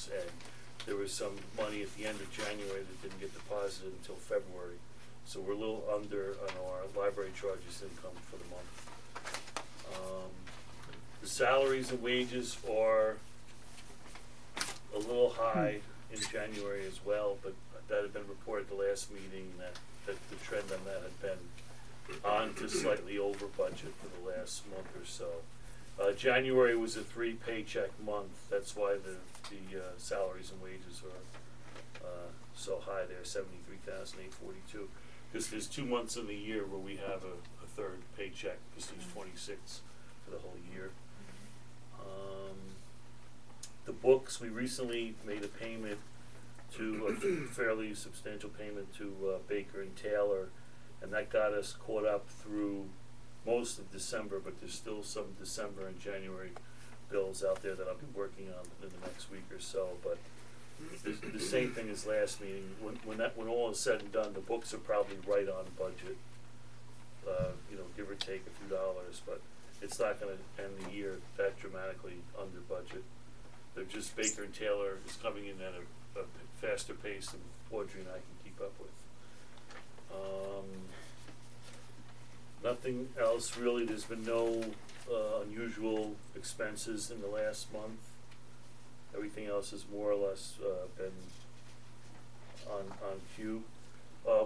books, and there was some money at the end of January that didn't get deposited until February. So we're a little under on our library charges income for the month. The salaries and wages are a little high in January as well, but that had been reported at the last meeting, that the trend on that had been on to slightly over budget for the last month or so. January was a 3 paycheck month. That's why the salaries and wages are so high there, $73,842. Because there's 2 months in the year where we have a third paycheck, because there's 26 for the whole year. The books, we recently made a payment to a fairly substantial payment to Baker and Taylor, and that got us caught up through most of December, but there's still some December and January bills out there that I'll be working on in the next week or so. But the same thing as last meeting. When all is said and done, the books are probably right on budget. Give or take a few dollars, but it's not going to end the year that dramatically under budget. They're just, Baker and Taylor is coming in at a faster pace than Audrey and I can keep up with. Nothing else really. There's been no unusual expenses in the last month. Everything else has more or less been on cue.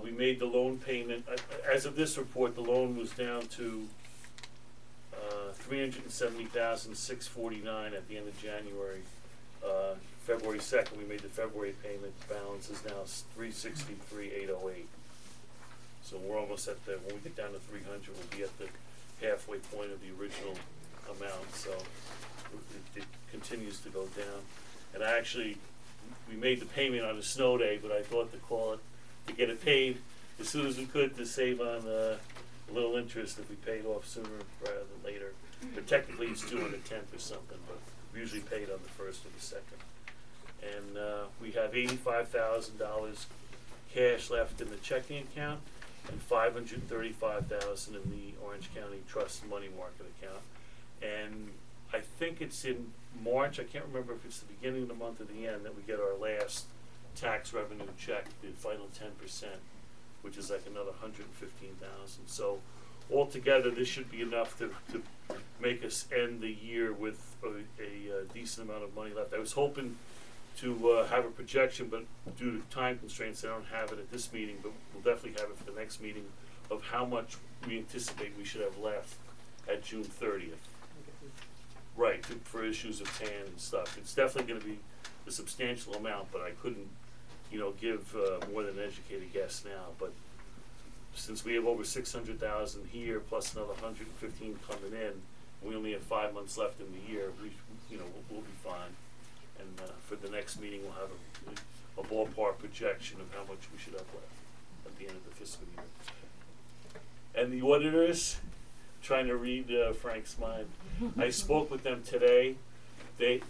We made the loan payment. As of this report, the loan was down to $370,649 at the end of January. February 2nd, we made the February payment. Balance is now $363,808. So we're almost at when we get down to 300, we'll be at the halfway point of the original amount. So it continues to go down. And we made the payment on a snow day, but I thought to get it paid as soon as we could to save on a little interest if we paid off sooner rather than later. But technically it's due on the 10th or something, but we usually paid on the 1st or the 2nd. And we have $85,000 cash left in the checking account and $535,000 in the Orange County Trust Money Market account. And I think it's in March, I can't remember if it's the beginning of the month or the end, that we get our last tax revenue check, the final 10%, which is like another $115,000. So altogether, this should be enough to make us end the year with a decent amount of money left. I was hoping to have a projection, but due to time constraints, I don't have it at this meeting, but we'll definitely have it for the next meeting, of how much we anticipate we should have left at June 30th. Right, for issues of TAN and stuff. It's definitely going to be a substantial amount, but I couldn't, give more than an educated guess now. But since we have over 600,000 here, plus another 115 coming in, we only have 5 months left in the year. We'll be fine. And for the next meeting, we'll have a ballpark projection of how much we should have left at the end of the fiscal year. And the auditors, trying to read Frank's mind. I spoke with them today. They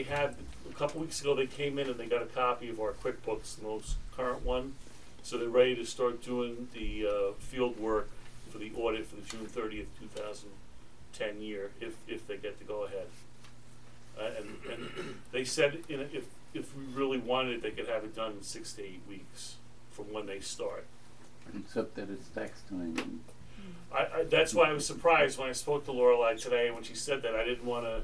had, a couple weeks ago, they came in and they got a copy of our QuickBooks, the most current one. So they're ready to start doing the field work for the audit for the June 30th, 2010 year, if they get to go ahead. And they said if we really wanted it, they could have it done in 6 to 8 weeks from when they start. Except that it's tax time. That's why I was surprised when I spoke to Lorelei today. When she said that, I didn't want to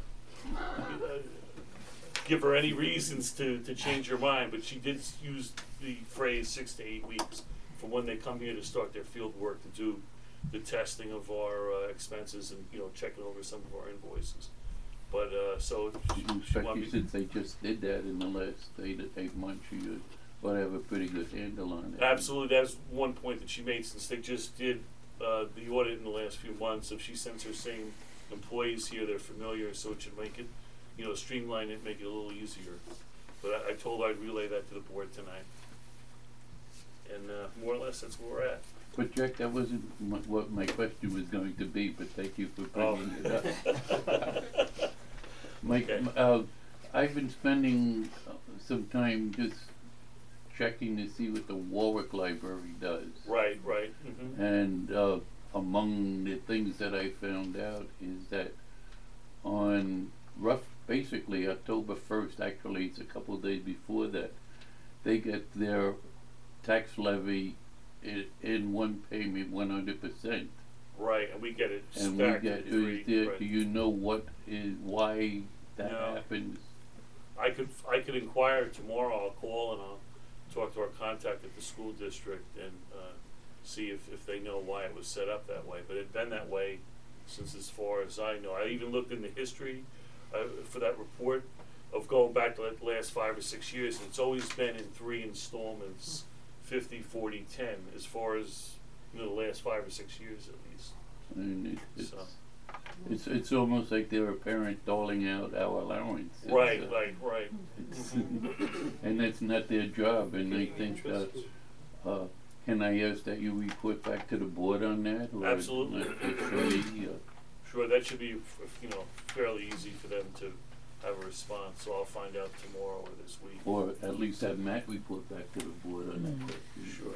give her any reasons to change her mind, but she did use the phrase 6 to 8 weeks from when they come here to start their field work to do the testing of our expenses and checking over some of our invoices. But so especially since they just did that in the last 8 to 8 months, you ought to have a pretty good handle on it. Absolutely, that's one point that she made, since they just did the audit in the last few months. If she sends her same employees here, they're familiar, so it should make it, streamline it, make it a little easier. But I told her I'd relay that to the board tonight. And more or less, that's where we're at. But Jack, that wasn't what my question was going to be, but thank you for bringing it up. Okay. I've been spending some time just checking to see what the Warwick Library does. Right. Mm-hmm. And among the things that I found out is that on basically October 1st, actually it's a couple of days before that, they get their tax levy in one payment 100%. Right, and we get it And we stacked get, in three, is there, right. do you know why that No. happens? I could inquire tomorrow. I'll call and I'll talk to our contact at the school district and see if they know why it was set up that way. But it'd been that way since as far as I know. I even looked in the history for that report of going back to the last 5 or 6 years, and it's always been in 3 installments, 50, 40, 10, as far as the last 5 or 6 years at least. And So. it's almost like they're a parent doling out our allowance. It's, Right. It's and that's not their job, and I think that, can I ask that you report back to the board on that? Or Absolutely. not just to me, Sure, that should be fairly easy for them to have a response. So I'll find out tomorrow or this week. or at least have Matt report back to the board on that question.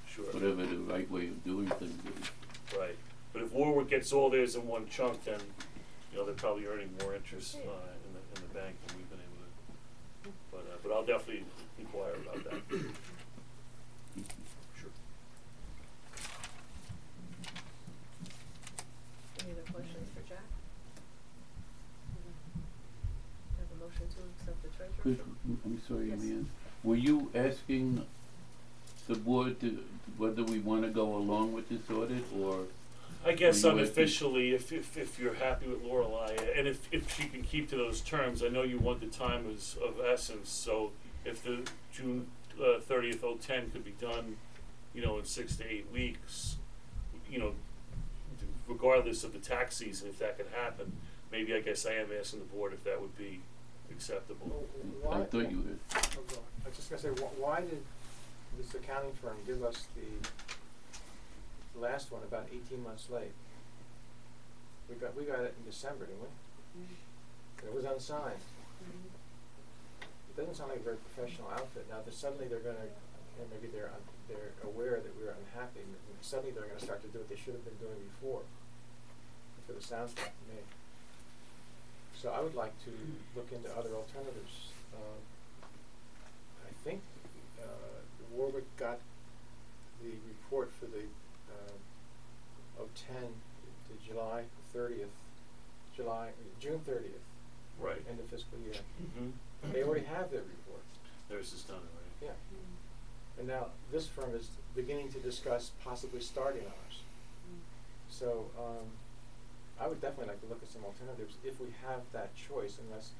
Sure. Whatever the right way of doing things is. Right. But if Warwick gets all theirs in one chunk, then they're probably earning more interest in the bank than we've been able to. But I'll definitely inquire about that. Sure. Any other questions for Jack? Have a motion to accept the treasurer's report? I'm sorry, Yes. Leanne. Were you asking the board whether we wanna go along with this audit, or? I guess Are you unofficially, if you're happy with Lorelei, and if she can keep to those terms, I know you want the time is of essence, so if the June 30th, 2010 could be done, in 6 to 8 weeks, regardless of the tax season, if that could happen, maybe I guess I am asking the board if that would be acceptable. I thought you were. I was just gonna say, why did this accounting firm give us the last one about 18 months late? We got it in December, didn't we? And it was unsigned. It doesn't sound like a very professional outfit. Now that suddenly they're gonna, maybe they're aware that we're unhappy, and suddenly they're gonna start to do what they should have been doing before. That's what it sounds like to me. So I would like to look into other alternatives. I think Warwick got the report for the 2010 to June 30th, Right. end of fiscal year. Mm-hmm. They already have their report. Theirs is done already. Yeah. And now this firm is beginning to discuss possibly starting ours. So I would definitely like to look at some alternatives if we have that choice, unless,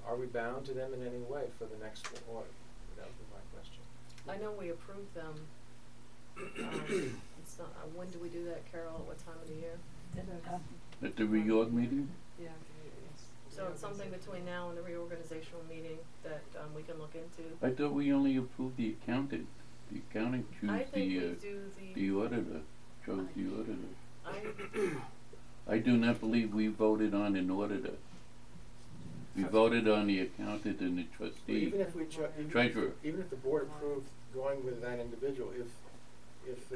are we bound to them in any way for the next audit? That would be my question. I know we approved them. It's not, when do we do that, Carol? At what time of the year? At the reorg meeting? Yeah. So it's something between now and the reorganizational meeting that we can look into. I thought we only approved the accountant. The accountant I choose think we the do auditor, chose the auditor. I I do not believe we voted on an auditor. We voted on the accountant and the trustee. Even if we Treasurer. even if the board approved going with that individual, if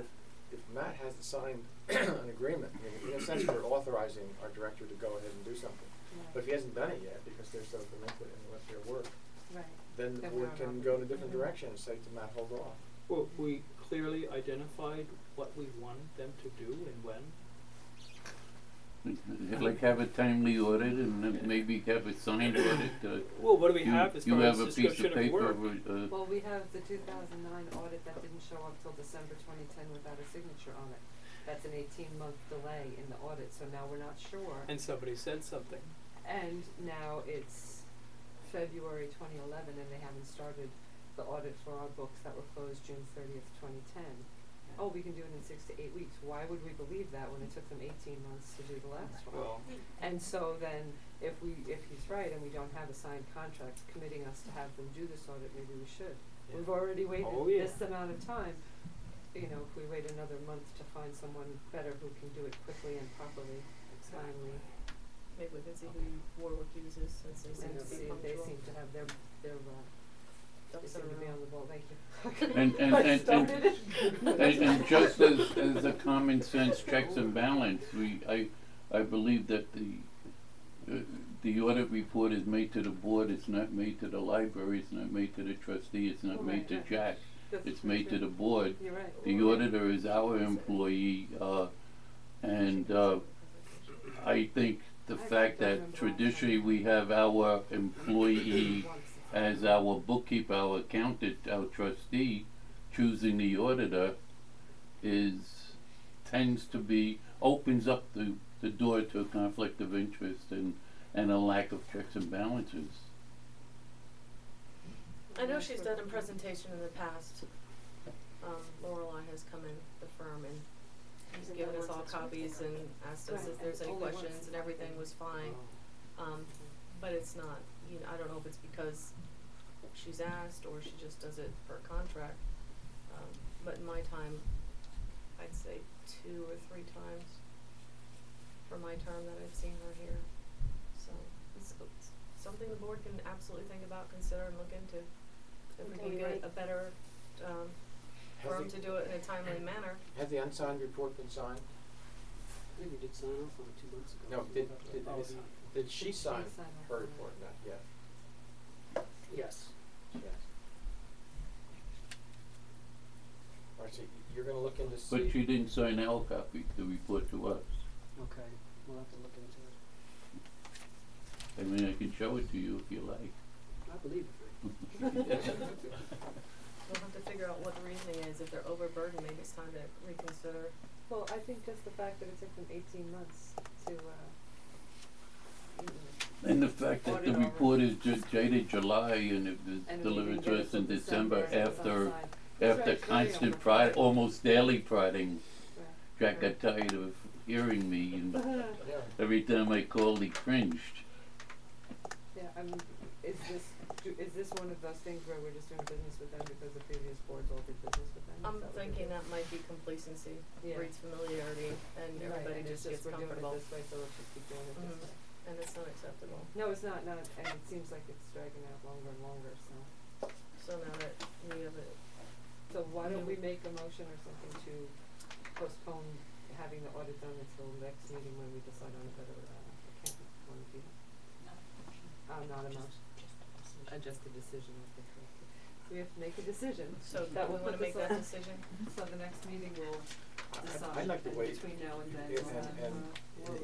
Matt hasn't signed an agreement, I mean, in a sense we're authorizing our director to go ahead and do something. But if he hasn't done it yet, because they're so delinquent in what their work, Right. then the Then board we're can not- go in a different direction and say to Matt, hold off. Well, we clearly identified what we wanted them to do and when. Like have a timely audit and then maybe have a signed audit. Well, what do we have as You far have as a piece description of of paper, work? Well, we have the 2009 audit that didn't show up till December 2010 without a signature on it. That's an 18-month delay in the audit, so now we're not sure. And somebody said something. And now it's February 2011 and they haven't started the audit for our books that were closed June 30th, 2010. Oh, we can do it in 6 to 8 weeks. Why would we believe that when it took them 18 months to do the last one? Well, And so then, if he's right and we don't have a signed contract committing us to have them do this audit, maybe we should. Yeah. We've already waited Oh, yeah. this amount of time. If we wait another month to find someone better who can do it quickly and properly, timely, maybe we can see who Warwick uses since they seem and to be see if they punctual. seem to have their they Ducks seem in a to be row. on the ball. Thank you. and just as a common sense checks and balance, I believe that the audit report is made to the board, it's not made to the library, it's not made to the trustee, it's not made to Right. Jack, That's it's true, made to too. the board. You're right. The auditor is our employee, and, I think the I fact don't that remember traditionally last we have our employee Once. as our bookkeeper, our accountant, our trustee, choosing the auditor tends to be, opens up the door to a conflict of interest and a lack of checks and balances. I know she's done a presentation in the past. Lorelei has come in the firm and Isn't given that us all once a copies and asked us Right, if there's and any only once questions, a and everything quarter. was fine. But it's not, you know, I don't know if it's because she's asked or she just does it per contract. But in my time, I'd say 2 or 3 times for my term that I've seen her here. So it's something the board can absolutely think about, consider, and look into. If we Okay, can get right. a better, firm to do it in a timely manner. Has the unsigned report been signed? I think we did sign off on it 2 months ago. No, did she Did she sign sign off her on it? report? Not yet. Yes. Yes. Alright, so you're gonna look into see. But she didn't sign our copy, the report to us. Okay, we'll have to look into it. I mean, I can show it to you if you like. I believe it, We'll have to figure out what the reasoning is. If they're overburdened, maybe it's time to reconsider. Well, I think just the fact that it took them 18 months to, And the fact that the Audit over. report is dated July and it was and delivered we to didn't us get in it till December so it's after, outside. That's after right, it's very constant overpriced. almost daily prodding. Right. Jack got tired of hearing me and Yeah. every time I called he cringed. Yeah, I mean, is this one of those things where we're just doing business with them because the previous boards all did business with them? Is I'm that what we're thinking doing? that might be complacency, Yeah. breeds familiarity, and You're right, everybody and it's just gets we're comfortable. doing it this way, so let's just keep doing it this Mhm. way. And it's not acceptable. No, it's not, and it seems like it's dragging out longer and longer, so. So now that we have it, So why don't Yeah. we make a motion or something to postpone having the audit done until next meeting when we decide on a better, accountant one of you? Not a motion. Just a decision, okay, correct. So we have to make a decision. so That we will wanna put make us that on- decision. So the next meeting we'll decide, I'd like to and wait, between now and then,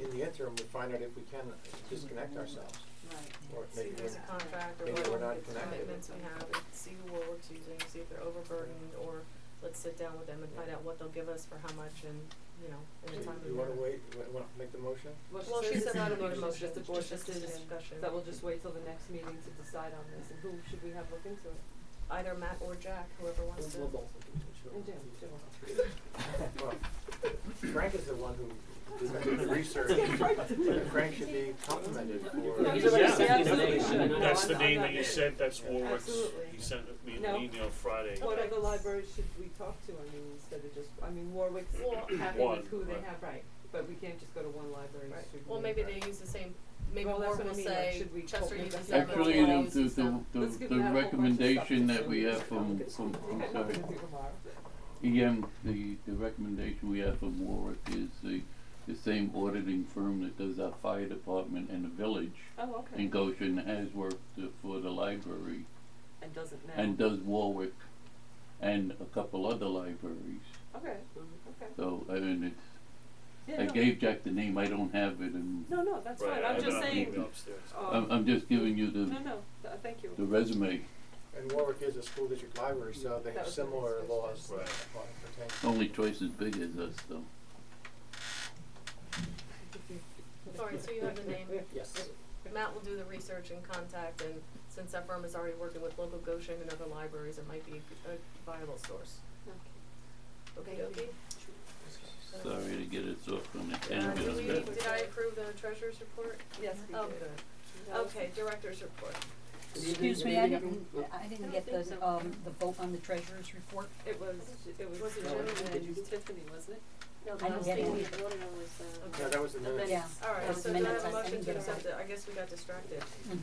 in the interim, we find out if we can disconnect ourselves, right. or See maybe if there's a contract or maybe what we're not connected. commitments we have, and see who Warwick's using, see if they're overburdened, or let's sit down with them and find out what they'll give us for how much and, you know, in a So timely you wanna manner. wait, wanna make the motion? Well, says she it's said not not a a motion, motion, it's just a board just a decision. discussion. That we'll just wait till the next meeting to decide on this, and who should we have look into it? Either Matt or Jack, whoever wants to. We'll both look into it, sure. And Jim, Yeah. Jim. Well, Frank is the one who did the research. Frank should be complimented for. No, He's you're right. already Yeah, sent me the absolutely name. should. No, That's I'm the not- name I'm that not- you said, that's Warwick's, Absolutely. he sent me No. an email Friday. What Okay. other libraries should we talk to, I mean, instead of just, I mean, Warwick's Well, happy One, with who they right. have, right, but we can't just go to one library, Right, should well, we? maybe they use the same, maybe Well, that's Warwick what I will mean, like, say, should we Chester make uses them them, Actually, Warwick the, uses them. Let's give the them a whole bunch of recommendation stuff that to we do. have from, You I'm got sorry, nothing to do tomorrow. the recommendation we have from Warwick is the same auditing firm that does our fire department in the village Oh, okay. in Goshen has worked for the library And doesn't now. and does Warwick and a couple other libraries. Okay, So, I mean, it's, yeah, I no. gave Jack the name, I don't have it, and No, that's Right, fine, I I'm have just it on saying, email upstairs. I'm just giving you no, the thank you. resume. And Warwick is a school district library, so they That have was the similar next laws question. that apply pertain. Only twice as big as us, though. Sorry, so you have the name. Yes. Matt will do the research and contact, and since that firm is already working with local Goshen and other libraries, it might be a viable source. Okay, okay. Sorry to get us off on a Did tangent on that. did I approve the treasurer's report? Yes, we Oh, did. good. Okay, director's report. Did Excuse me, you I get didn't, it? I didn't get the vote on the treasurer's report. It was Was it Jim Jim? and Tiffany, wasn't it? No, I didn't get any. Okay. Yeah, that was the minutes. Yeah. Alright, That was so do I minutes. have a I motion didn't to get a accept vote. it? I guess we got distracted. Mhm.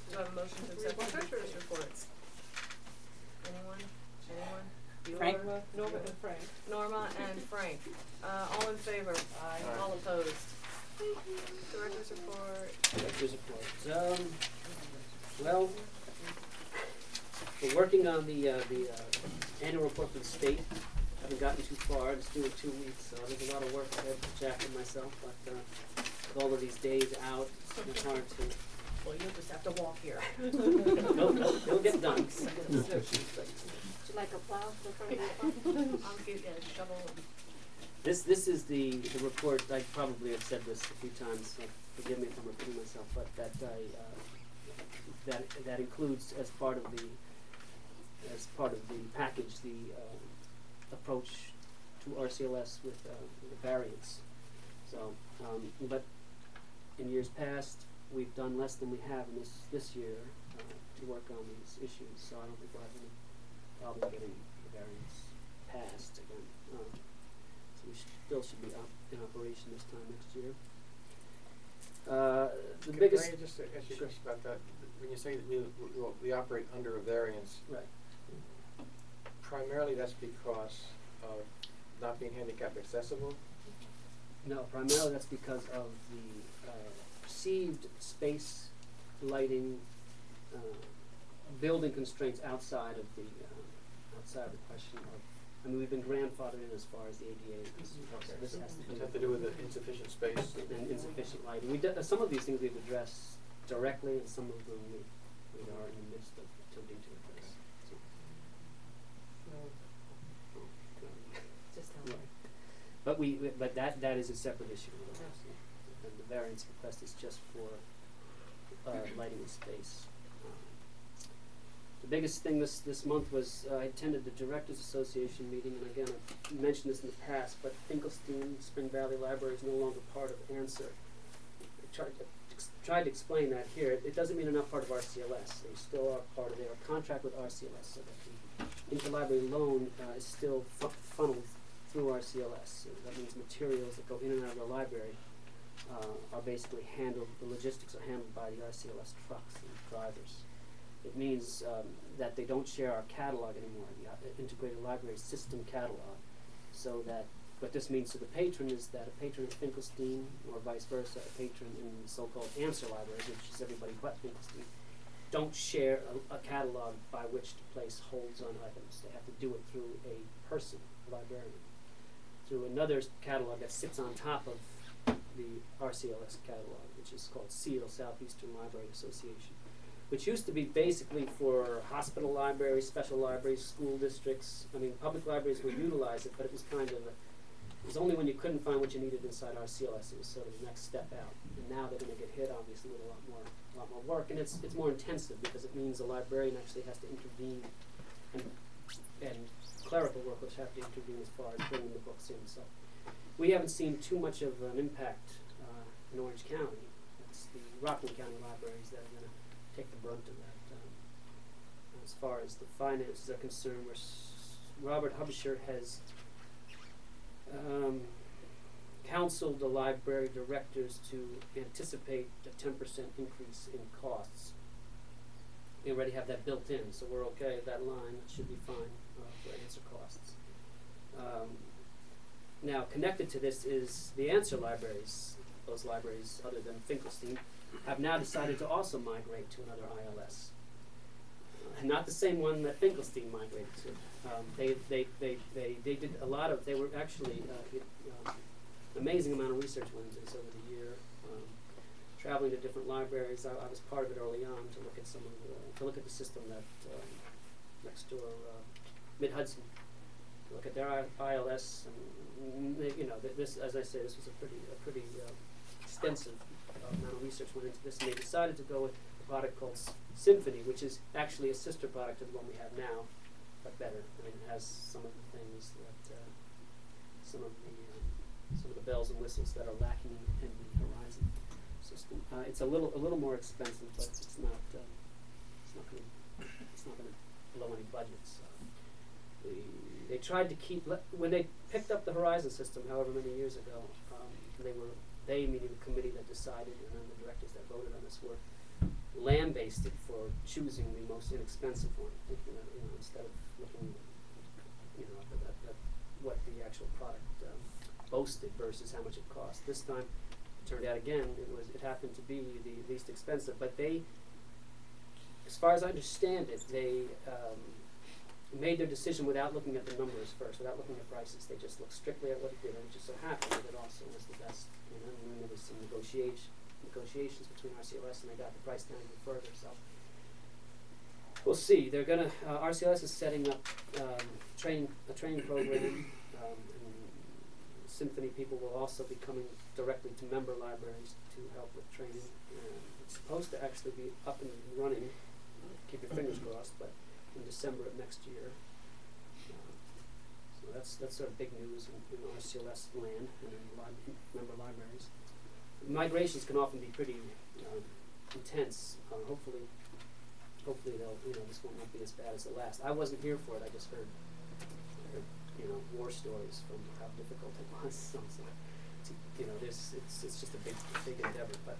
Do I have a motion to accept the treasurer's reports? Anyone? Frank? Norma and Frank. Norma and Frank. All in favor? Aye. All opposed? Director's report. Director's report. Well, we're working on the annual report for the state. Haven't gotten too far. It's due in 2 weeks, so there's a lot of work ahead for Jack and myself. But with all of these days out, it's hard to. Well, you'll just have to walk here. It'll get done. Would you like a plow for front of your farm? I'll give you a shovel. This is the report. I probably have said this a few times, so forgive me if I'm repeating myself, but that includes as part of the package the approach to RCLS with the variance. So, but in years past, we've done less than we have in this year to work on these issues. So I don't think we'll have any problem getting the variance passed again. So we still should be in operation this time next year. The biggest. Can I just ask you a question about that? When you say that we operate under a variance, Right. primarily that's because of not being handicap accessible? No, primarily that's because of the perceived space, lighting, building constraints outside of the question of. I mean, we've been grandfathered in as far as the ADA is concerned. So this has Does it have to do with the insufficient space? and insufficient lighting. Some of these things we've addressed directly, and some of them we are in the midst of attempting to address. So. Just tell me. Right. But that is a separate issue. And the variance request is just for lighting and space. The biggest thing this month was I attended the Directors Association meeting, and again I've mentioned this in the past, but Finkelstein Spring Valley Library is no longer part of ANSWER. I tried to explain that here. It doesn't mean they're not part of RCLS. They still are part of their contract with RCLS, so that the interlibrary loan is still funneled through RCLS. So that means materials that go in and out of the library are basically handled. The logistics are handled by the RCLS trucks and drivers. It means that they don't share our catalog anymore, the Integrated Library System catalog. So that what this means to the patron is that a patron at Finkelstein, or vice versa, a patron in the so-called ANSWER libraries, which is everybody but Finkelstein, don't share a catalog by which to place holds on items. They have to do it through a person, a librarian, through another catalog that sits on top of the RCLS catalog, which is called SEAL, Southeastern Library Association, which used to be basically for hospital libraries, special libraries, school districts. I mean, public libraries would utilize it, but it was kind of it was only when you couldn't find what you needed inside RCLS. It was sort of the next step out. And now they're going to get hit, obviously, with a lot more work, and it's more intensive because it means the librarian actually has to intervene, and clerical workers have to intervene as far as bringing the books in. So we haven't seen too much of an impact in Orange County. It's the Rockland County libraries that are going to take the brunt of that. As far as the finances are concerned, Robert Hubscher has counseled the library directors to anticipate a 10% increase in costs. We already have that built in, so we're okay at that line. It should be fine for ANSWER costs. Now, connected to this is the ANSWER libraries. Those libraries, other than Finkelstein, have now decided to also migrate to another ILS. Not the same one that Finkelstein migrated to. They did a lot of, they were actually amazing amount of research went into this over the year. Traveling to different libraries, I was part of it early on to look at the system that next door, Mid-Hudson, to look at their ILS, and this, as I say, this was a pretty extensive amount of research went into this, and they decided to go with a product called Symphony, which is actually a sister product of the one we have now, but better. I mean, it has some of the things that some of the bells and whistles that are lacking in the Horizon system. It's a little more expensive, but it's not going to blow any budgets. They tried to keep when they picked up the Horizon system, however many years ago. They, meaning the committee that decided, and then the directors that voted on this, were lambasted for choosing the most inexpensive one, instead of looking, at what the actual product boasted versus how much it cost. This time, turned out again, it happened to be the least expensive, but they, as far as I understand it, they made their decision without looking at the numbers first, without looking at prices. They just looked strictly at what it did, and it just so happened that it also was the best. And then there was some negotiations between RCLS, and they got the price down even further. So we'll see. They're gonna RCLS is setting up a training program, and Symphony people will also be coming directly to member libraries to help with training. It's supposed to actually be up and running. Keep your fingers crossed, but in December of next year. So that's sort of big news in RCLS land and in member libraries. Migrations can often be pretty intense. Hopefully they'll, this one won't be as bad as the last. I wasn't here for it. I just heard war stories from how difficult it was. So it's just a big endeavor. But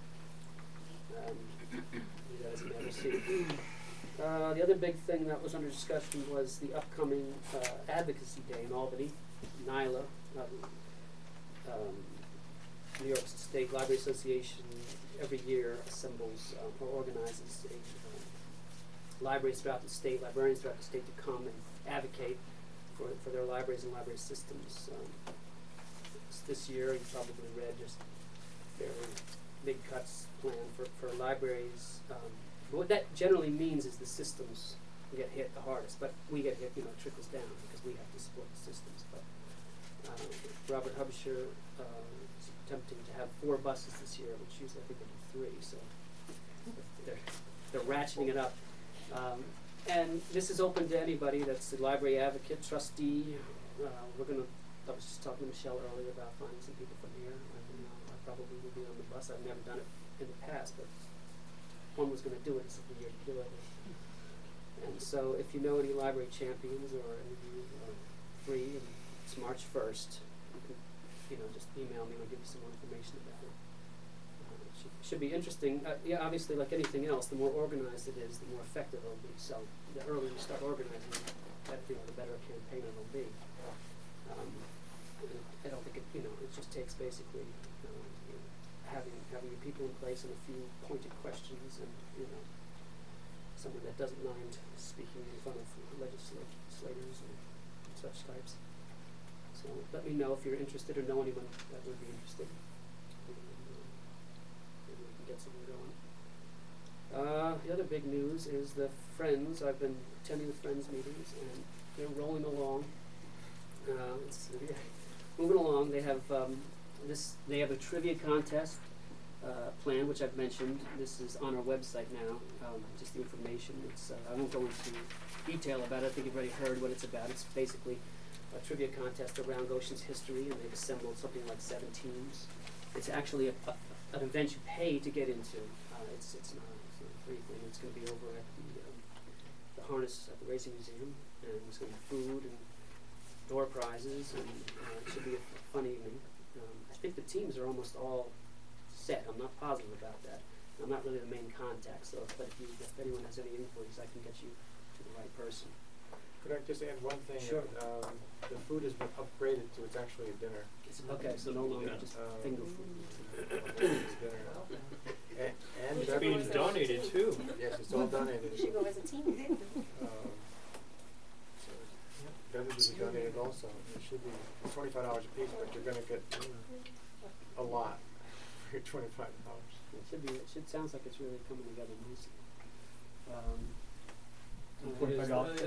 you guys never see. The other big thing that was under discussion was the upcoming Advocacy Day in Albany. NYLA, New York State Library Association, every year assembles or organizes libraries throughout the state, librarians throughout the state to come and advocate for their libraries and library systems. This year, you probably read just fairly big cuts planned for libraries. What that generally means is the systems get hit the hardest, but we get hit, it trickles down because we have to support the systems. But Robert Hubscher is attempting to have 4 buses this year, which usually I think will be 3, so they're ratcheting it up. And this is open to anybody that's a library advocate, trustee. I was just talking to Michelle earlier about finding some people from here. I probably will be on the bus. I've never done it in the past, but one was going to do it. It's the year to do it. And so if you know any library champions or any of you are free, and it's March 1st, you can just email me and I'll give you some more information about it. It should be interesting. Yeah, obviously, like anything else, the more organized it is, the more effective it will be. So the earlier you start organizing, the better a campaign it will be. I don't think it just takes basically having your people in place and a few pointed questions, and someone that doesn't mind speaking in front of legislators and such types. So let me know if you're interested or know anyone that would be interested. Maybe we can get something going. The other big news is the Friends. I've been attending the Friends meetings, and they're rolling along. Moving along. They have They have a trivia contest plan, which I've mentioned. This is on our website now. Just the information. It's I won't go into detail about it. I think you've already heard what it's about. It's basically a trivia contest around Goshen's history, and they've assembled something like 7 teams. It's actually an event you pay to get into. It's not a free thing. It's going to be over at the harness at the Racing Museum, and there's going to be food and door prizes, and it should be a fun evening. I think the teams are almost all set. I'm not positive about that. I'm not really the main contact, so if anyone has any inquiries, I can get you to the right person. Could I just add one thing? Sure. The food has been upgraded to it's actually a dinner. Okay, so no longer just finger food. It's dinner. And It's being donated too. Yes, it's all donated. We should go as a team. So beverages are donated also. It should be $25 a piece, but you're going to get a lot for your $25. It sounds like it's really coming together nicely.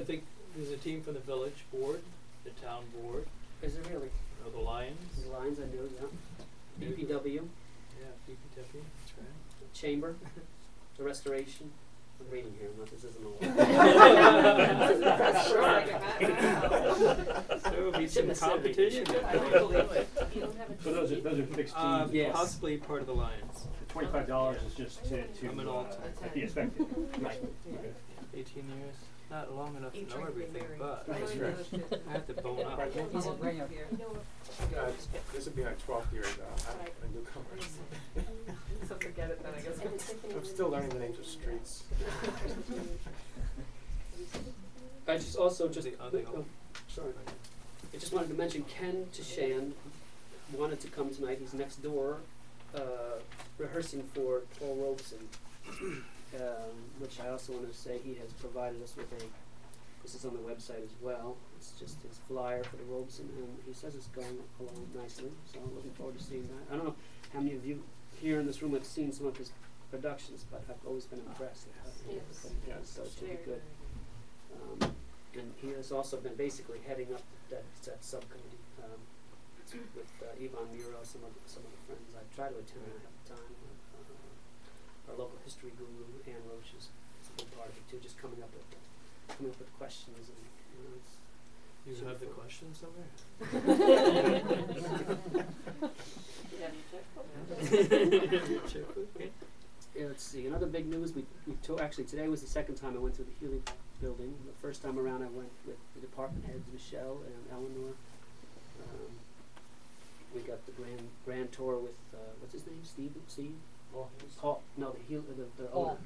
I think there's a team from the village board, the town board, Is it really? the Lions. The Lions, I know, yeah. DPW, Yeah, DPW, that's right. Chamber, the Restoration. I'm reading here, this isn't all. There will be some Shouldn't have said competition. anything. I don't believe it. You don't have a So those are fixed teams. Yes. Possibly part of the Lions. $25 is just to I'm an alt. be expected. Right. Okay. 18 years. Not long enough You to know drink everything, Mary. but That's right. I have to bone up. He's a bringer. This would be my 12th year I'm a newcomer. So forget it then, I guess. I'm still learning the names of streets. I just also Sorry. I just wanted to mention Ken Tashan wanted to come tonight. He's next door rehearsing for Paul Robeson, which I also want to say he has provided us with this is on the website as well. It's just his flyer for the Robeson, and he says it's going along nicely, so I'm looking forward to seeing that. I don't know how many of you here in this room have seen some of his productions, but I've always been impressed. Yes. So it should be Very, good. And he has also been basically heading up that subcommittee with Yvonne Muro, some of the friends. I try to attend when I have time. Our local history guru, Ann Roach, is a big part of it too, just coming up with questions and it's You have the questions somewhere? Yeah, let's see. Another big news. Actually today was the second time I went to the Healy building. The first time around I went with the department heads, Michelle and Eleanor. We got the grand tour with what's his name? Steve? Paul. No, the owner.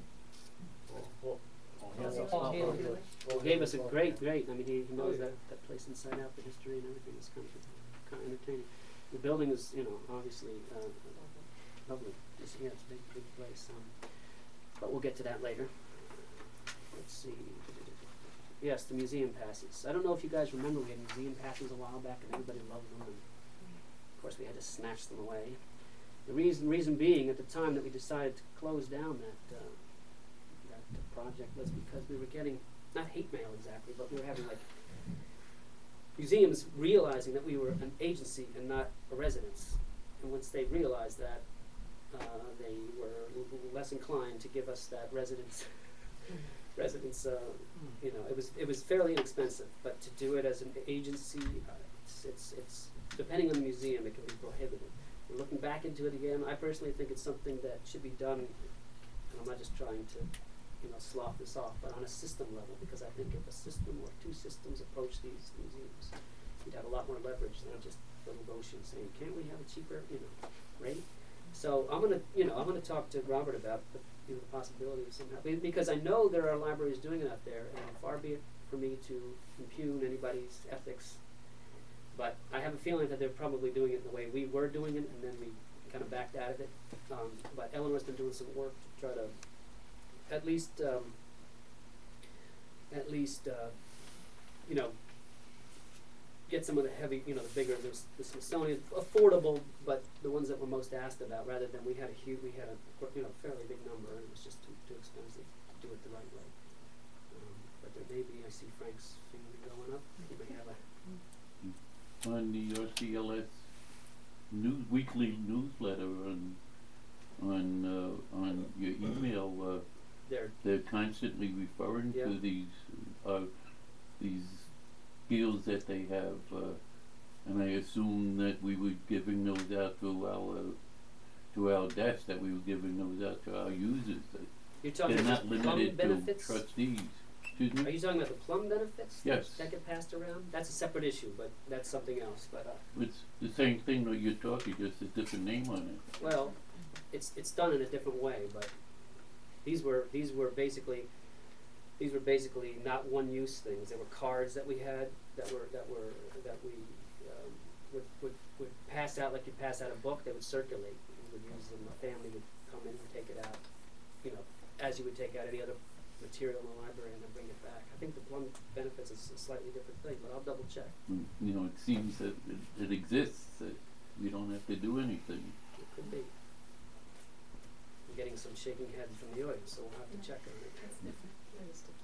Paul Healy. He gave us a great. I mean, he knows that place inside out, the history and everything. It's kind of entertaining. The building is, obviously lovely. It's a big place. But we'll get to that later. Let's see. Yes, the museum passes. I don't know if you guys remember we had museum passes a while back, and everybody loved them. And of course, we had to snatch them away. The reason being, at the time that we decided to close down that project was because we were getting, not hate mail exactly, but we were having museums realizing that we were an agency and not a residence. And once they realized that, they were less inclined to give us that residence. It was fairly inexpensive, but to do it as an agency, it's depending on the museum, it can be prohibitive. We're looking back into it again. I personally think it's something that should be done, and I'm not just trying to slough this off, but on a system level, because I think if a system or two systems approach these museums, you'd have a lot more leverage than just little Goshen saying, can't we have a cheaper, rate? So I'm gonna talk to Robert about the possibility of somehow, because I know there are libraries doing it out there, and far be it for me to impugn anybody's ethics, but I have a feeling that they're probably doing it the way we were doing it, and then we kind of backed out of it. But Eleanor's been doing some work to try to at least get some of the heavy, the bigger, the Smithsonian, affordable, but the ones that were most asked about, rather than we had a fairly big number, and it was just too expensive to do it the right way. But there may be, I see Frank's finger going up. He may have on the RCLS weekly newsletter on your email, they're constantly referring to these skills that they have, and I assume that we were giving those out to our desk, that we were giving those out to our users. You're talking they're about not the plum limited benefits? to trustees. Excuse me? Are you talking about the plum benefits? Yes. That get passed around? That's a separate issue, but that's something else. But It's the same thing that you're talking, just a different name on it. well, it's done in a different way. But these were basically not one-use things. They were cards that we had that we would pass out like you pass out a book. They would circulate. We would use them. A family would come in and take it out, as you would take out any other material in the library and then bring it back. I think the plum benefits is a slightly different thing, but I'll double check. It seems that it exists, that we don't have to do anything. It could be. I'm getting some shaking heads from the audience, so we'll have to check on it. It's different.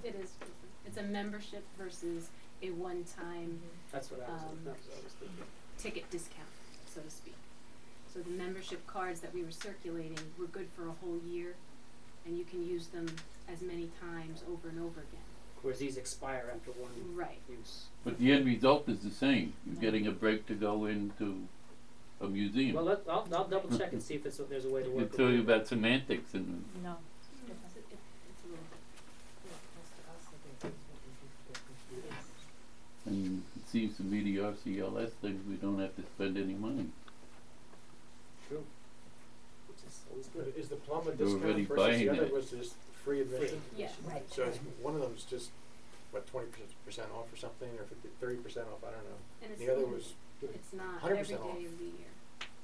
It is different. It's a membership versus a one-time That's what I was thinking. ticket discount, so to speak. So the membership cards that we were circulating were good for a whole year, and you can use them as many times over and over again. Whereas these expire after one Right. use. But the end result is the same. You're getting a break to go into a museum. Well, I'll double check and see if there's a way to I work can tell you it. about semantics and No. It's a little and it seems to me the RCLS things we don't have to spend any money. True. Which is always But good. is the plum a They're already discount versus buying the other it. was just free admission? Yeah. Right. So it's, one of them's just, 20% off or something, or 30% off, I don't know. And The other was, it's not 100% every day off. of the year.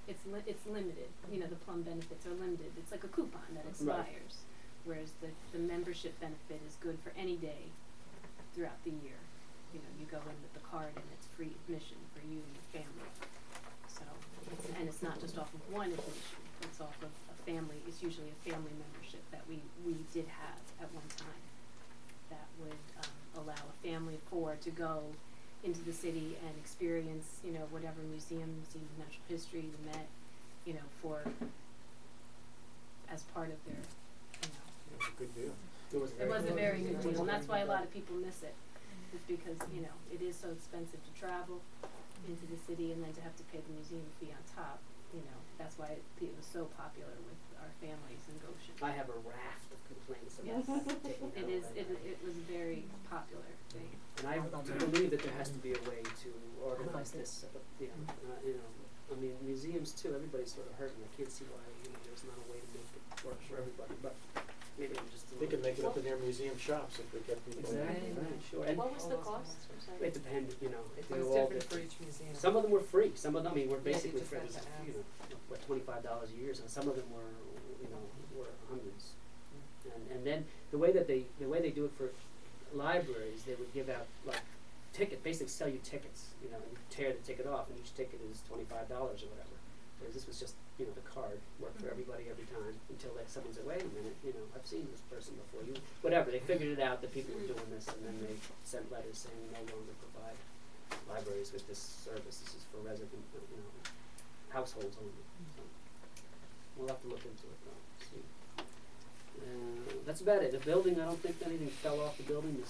it's limited, you know, the plum benefits are limited, it's like a coupon that Right. expires. Whereas the membership benefit is good for any day throughout the year. You know, you go in with the card and it's free admission for you and your family. So, and it's not just off of one admission, it's off of a family, it's usually a family membership that we did have at one time. That would allow a family of 4 to go into the city and experience, you know, whatever museum of natural history, the Met, you know, as part of their, you know. It was a good deal. It was a very good deal, and that's why a lot of people miss it, is because, you know, it is so expensive to travel into the city and then to have to pay the museum fee on top, you know, that's why it was so popular with our families in Goshen. I have a raft of complaints about Yes, that taking it out is, of that. it was a very popular thing. And I believe that there has to be a way to organize this, you know, I mean, museums too, everybody's sort of hurting, I can't see why, you know, there's not a way to make it work for everybody, but maybe I'm just. They could make it up in their museum shops if they get people. Exactly, right, sure. And What was the cost? I'm sorry. it depended, you know, It they was were all different for different. each museum. Some of them were free, some of them, I mean, were Yeah, you basically just free, had it was, to you ask. know, what, $25 a year, and some of them were, you know, were hundreds. And then the way they do it for libraries, they would give out like basically sell you tickets, you know, and you tear the ticket off, and each ticket is $25 or whatever. Whereas this was just, you know, the card worked for everybody every time until someone said, wait a minute, you know, I've seen this person before. Whatever, they figured it out that people were doing this, and then they sent letters saying we no longer provide libraries with this service. This is for resident, you know, households only. So we'll have to look into it though. See. That's about it. The building, I don't think anything fell off the building.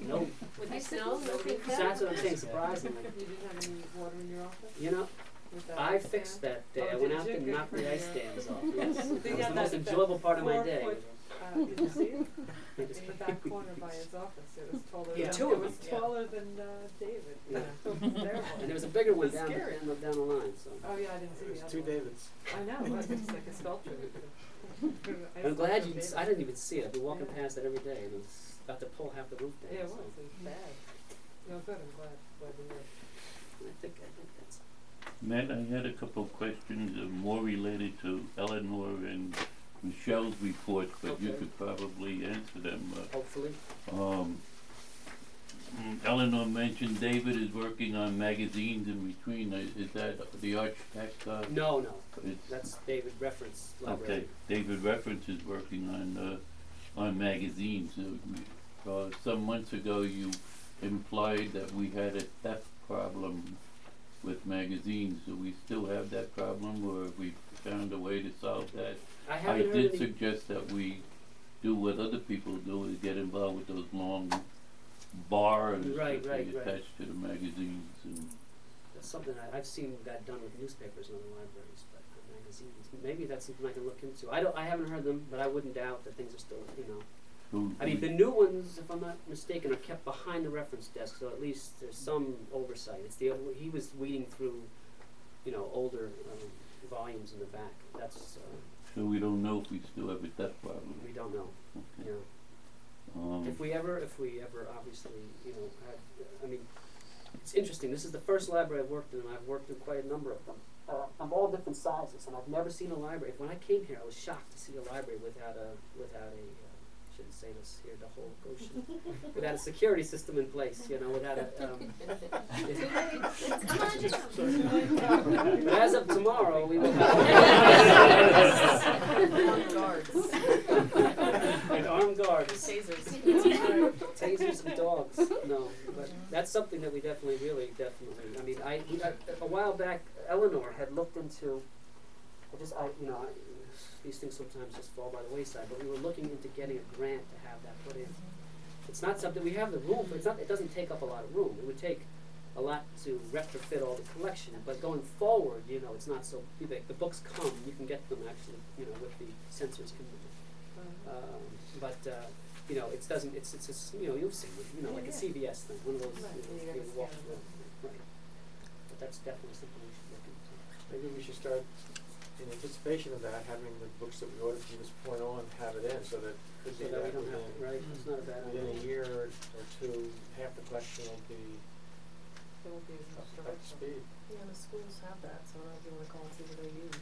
No. With the snow, nothing So that's what I'm saying, surprisingly. You didn't have any water in your office? You know, With that I ice fixed dam? that day. Oh, I went did out you? and Good knocked for the you. ice dams off. Yes. That was Yeah, the most that enjoyable part of my 4 day. foot, did you see it? In the back corner by his office, it was taller Yeah, than, two it of was them. taller than David. Yeah. It was terrible. And there was a bigger one It's down scary. the line. So Oh yeah, I didn't see It the was other 2 one. Davids. I know, it's like a sculpture. I'm glad you. I didn't even see it. I've been walking past it every day, and it was about to pull half the roof down. Yeah, it so. was. It was bad. No good. I'm glad we did. I think that's. Matt, I had a couple of questions more related to Eleanor and Michelle's reports, but you Okay. could probably answer them. Hopefully. Eleanor mentioned David is working on magazines in between. Is that the Architect? No. It's, That's David reference library. okay, David Reference is working on magazines. Some months ago, you implied that we had a theft problem with magazines. Do we still have that problem, or have we found a way to solve that? I I haven't heard did any. suggest that we do what other people do, is get involved with those long bars Right, that right, they right. attach to the magazines. And That's something I've seen that done with newspapers and other libraries, but magazines. Maybe that's something I can look into. I haven't heard them, but I wouldn't doubt that things are still, you know. I mean, the new ones, if I'm not mistaken, are kept behind the reference desk, so at least there's some oversight. He was weeding through, you know, older volumes in the back. That's so we don't know if we still have a theft problem. we don't know. Okay. You know. If we ever obviously, you know, I mean, it's interesting. This is the first library I've worked in, and I've worked in quite a number of them. Of all different sizes, and I've never seen a library. When I came here, I was shocked to see a library without a shouldn't say this here, the whole Goshen, without a security system in place, you know, without a. But as of tomorrow, we will have guards. and armed guards, Tasers. tasers and dogs. No, but that's something that we definitely. I mean, a while back, Eleanor had looked into. These things sometimes just fall by the wayside, but we were looking into getting a grant to have that put in. It's not something we have the room for. It doesn't take up a lot of room. It would take a lot to retrofit all the collection, but going forward, you know, it's not so big. The books come, you can get them actually, you know, with the sensors. You know, it doesn't. It's you know, you've seen it, you know, like a CVS thing, one of those. Right, You know, you you gotta walk scan through. Right. But that's definitely something we should look into. Maybe we should start, in anticipation of that, having the books that we ordered from this point on have it in, so that could So be that we that don't have to, right? It's not a bad within idea. a year or two, half the collection will be There won't be as much Up direction. to speed. Yeah, the schools have that, so I don't know if you wanna call and see what they use.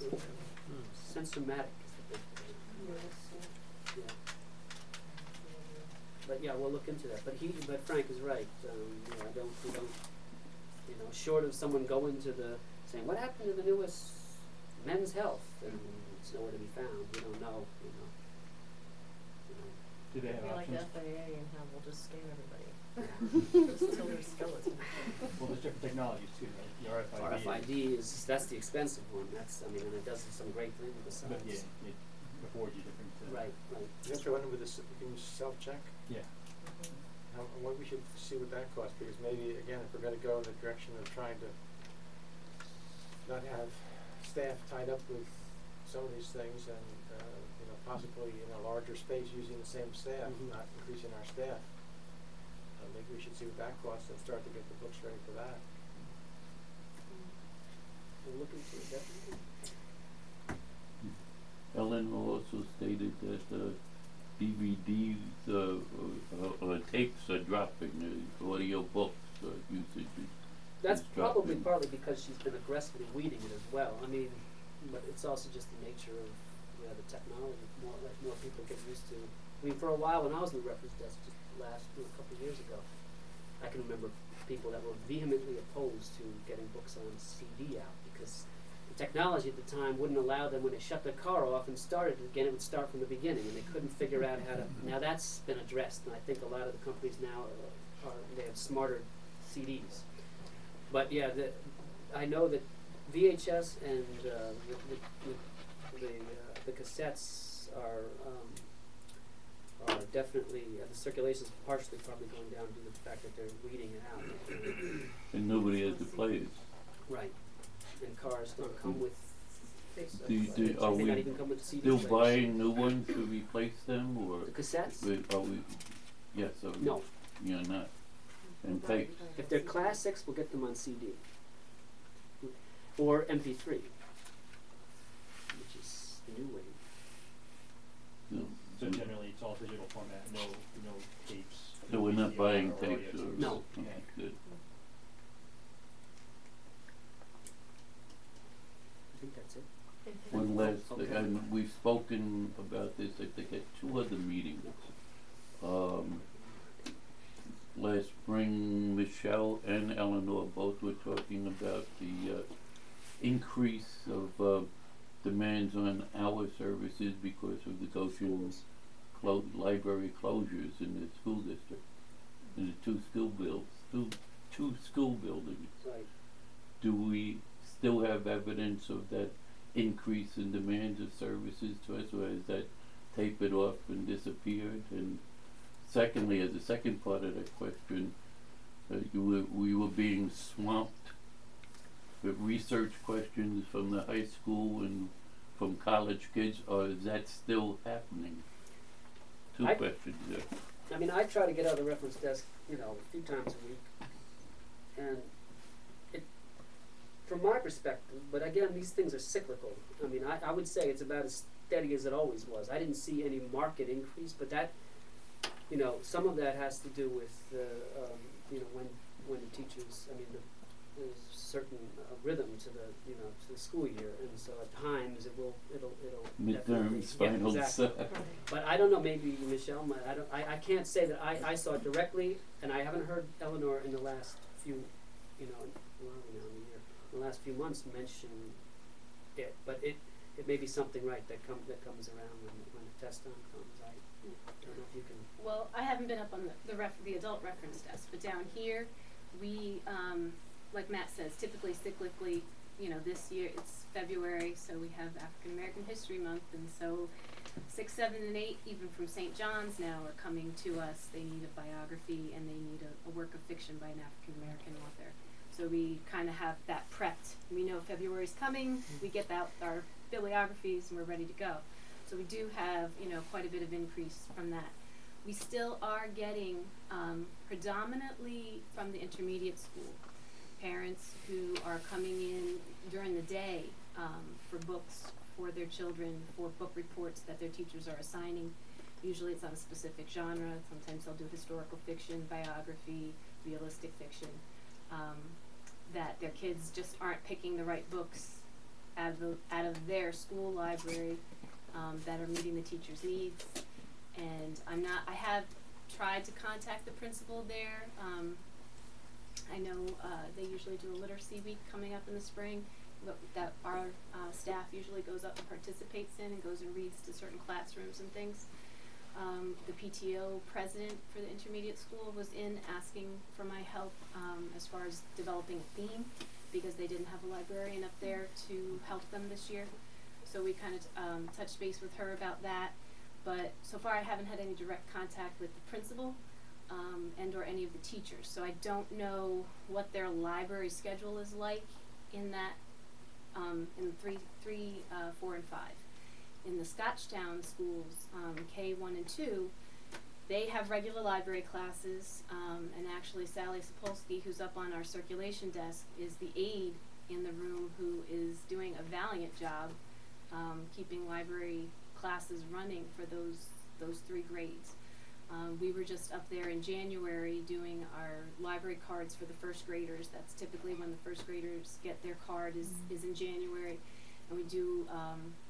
Sensormatic is the big thing. Yeah. But yeah, we'll look into that. But Frank is right. You know, we don't, you know, short of someone going to saying, what happened to the newest Men's Health? And it's nowhere to be found. We don't know, you know. Do they have It'd be like options? the FAA and how we'll just scan everybody. Just till their skeleton. Well, there's different technologies too, right? The RFID. RFID that's the expensive one. That's, I mean, and it does some great things besides. But yeah, it affords you different. Right, right. You have to run with this, you can self-check. Yeah. What we should see what that costs, because maybe, again, if we're gonna go in the direction of trying to not have staff tied up with some of these things and, you know, possibly in a larger space using the same staff, not increasing our staff. Maybe we should see what that costs and start to get the books ready for that. We'll look into it, definitely. Ellen also stated that DVDs or tapes are dropping, audio books usage That's is probably dropping. partly because she's been aggressively weeding it as well. I mean, but it's also just the nature of the technology. More people get used to. I mean, for a while when I was in the reference desk, just a couple of years ago, I can remember people that were vehemently opposed to getting books on CD out because the technology at the time wouldn't allow them, when they shut their car off and started it again, it would start from the beginning, and they couldn't figure out how to. Now that's been addressed, and I think a lot of the companies now they have smarter CDs. But yeah, I know that VHS and the cassettes are definitely the circulation is partially probably going down due to the fact that they're weeding it out. And nobody has to play it. Right. And cars don't come with. Are they we not even come with CD still players. buying new ones to replace them, or The cassettes? are we? Yes. No. You're not. And tapes. If they're classics, we'll get them on CD or MP3, which is the new wave. No. So generally, it's all digital format, no tapes. So we're not VCR buying or audio tapes. tapes. No. Okay, good. I think that's it. One last thing, Okay. and we've spoken about this, I think, at 2 other meetings. Last spring, Michelle and Eleanor both were talking about the increase of demands on our services because of the Goshen library closures in the school district, in the two school buildings. Right. Do we still have evidence of that increase in demands of services to us, or has that tapered off and disappeared? And secondly, as a second part of that question, we were being swamped with research questions from the high school and from college kids, or is that still happening? Two questions there. I mean, I try to get out of the reference desk, a few times a week, and from my perspective, but again, these things are cyclical. I mean, I would say it's about as steady as it always was. I didn't see any market increase, but that, some of that has to do with, when the teachers, there's a certain rhythm to the school year, and so at times it'll Midterms, definitely, finals. yeah, exactly. But I don't know, maybe Michelle might, I can't say that I saw it directly, and I haven't heard Eleanor in the last few, in the last few months mention it, but it may be something, right, that comes around when the test time comes. I don't know if you can. Well, I haven't been up on the adult reference desk, but down here, we, like Matt says, typically cyclically, this year it's February, so we have African American History Month, and so 6, 7, and 8, even from St. John's now, are coming to us. They need a biography, and they need a work of fiction by an African American author. So we kind of have that prepped. We know February's coming. We get out our bibliographies, and we're ready to go. So we do have, quite a bit of increase from that. We still are getting predominantly from the intermediate school parents who are coming in during the day for books for their children, for book reports that their teachers are assigning. Usually it's on a specific genre. Sometimes they'll do historical fiction, biography, realistic fiction. that their kids just aren't picking the right books out of their school library that are meeting the teacher's needs. And I have tried to contact the principal there. I know they usually do a literacy week coming up in the spring that our staff usually goes up and participates in and goes and reads to certain classrooms and things. The PTO president for the intermediate school was in asking for my help as far as developing a theme, because they didn't have a librarian up there to help them this year. So we kind of touched base with her about that. But so far I haven't had any direct contact with the principal and or any of the teachers. So I don't know what their library schedule is like in that, in 3, 4, and 5. In the Scotchtown schools, K1 and 2, they have regular library classes, and actually Sally Sapolsky, who's up on our circulation desk, is the aide in the room who is doing a valiant job keeping library classes running for those 3 grades. We were just up there in January doing our library cards for the first graders. That's typically when the first graders get their card is in January. And we do,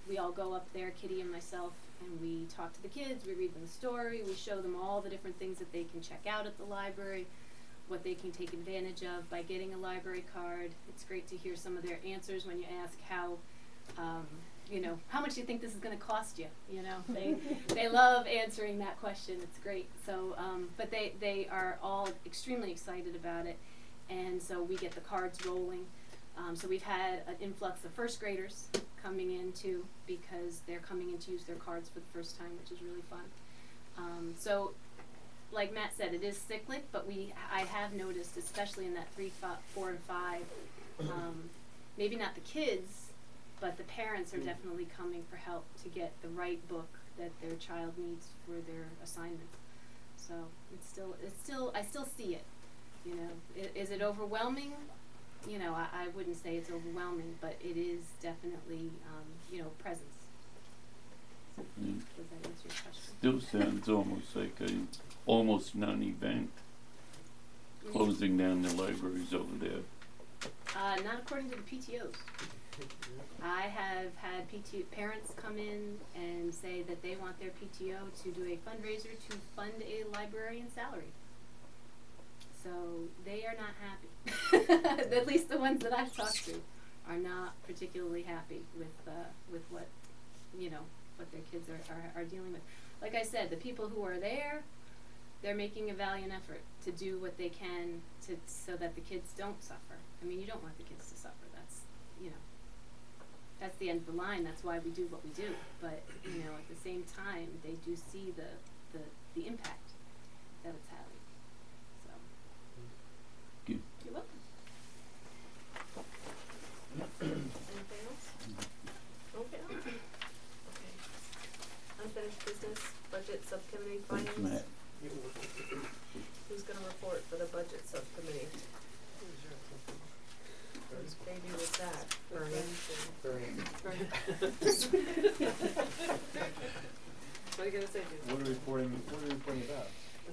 we all go up there, Kitty and myself, and we talk to the kids, we read them the story, we show them all the different things that they can check out at the library, what they can take advantage of by getting a library card. It's great to hear some of their answers when you ask how, you know, how much do you think this is going to cost you? You know, they love answering that question. It's great. So, but they are all extremely excited about it, and so we get the cards rolling. So we've had an influx of first graders coming in too, because they're coming in to use their cards for the first time, which is really fun. So, like Matt said, it is cyclic, but I have noticed, especially in that 3, 4, and 5, maybe not the kids, but the parents are definitely coming for help to get the right book that their child needs for their assignment. So I still see it. You know, is it overwhelming? You know, I wouldn't say it's overwhelming, but it is definitely, you know, presence. Does that answer your question? Still sounds almost like a almost non-event, closing down the libraries over there. Not according to the PTOs. I have had parents come in and say that they want their PTO to do a fundraiser to fund a librarian salary. So they are not happy. At least the ones that I've talked to are not particularly happy with what, you know, what their kids are dealing with. Like I said, the people who are there, they're making a valiant effort to do what they can so that the kids don't suffer. I mean, you don't want the kids to suffer. That's, you know, that's the end of the line. That's why we do what we do. But, you know, at the same time, they do see the impact that it's having. So, you're welcome. Anything else? Okay. Okay. Unfinished business, budget subcommittee Thanks, findings. Matt. Who's gonna report for the budget subcommittee? Whose baby was that? Bernie. What are you gonna say, Jason? What are we reporting about?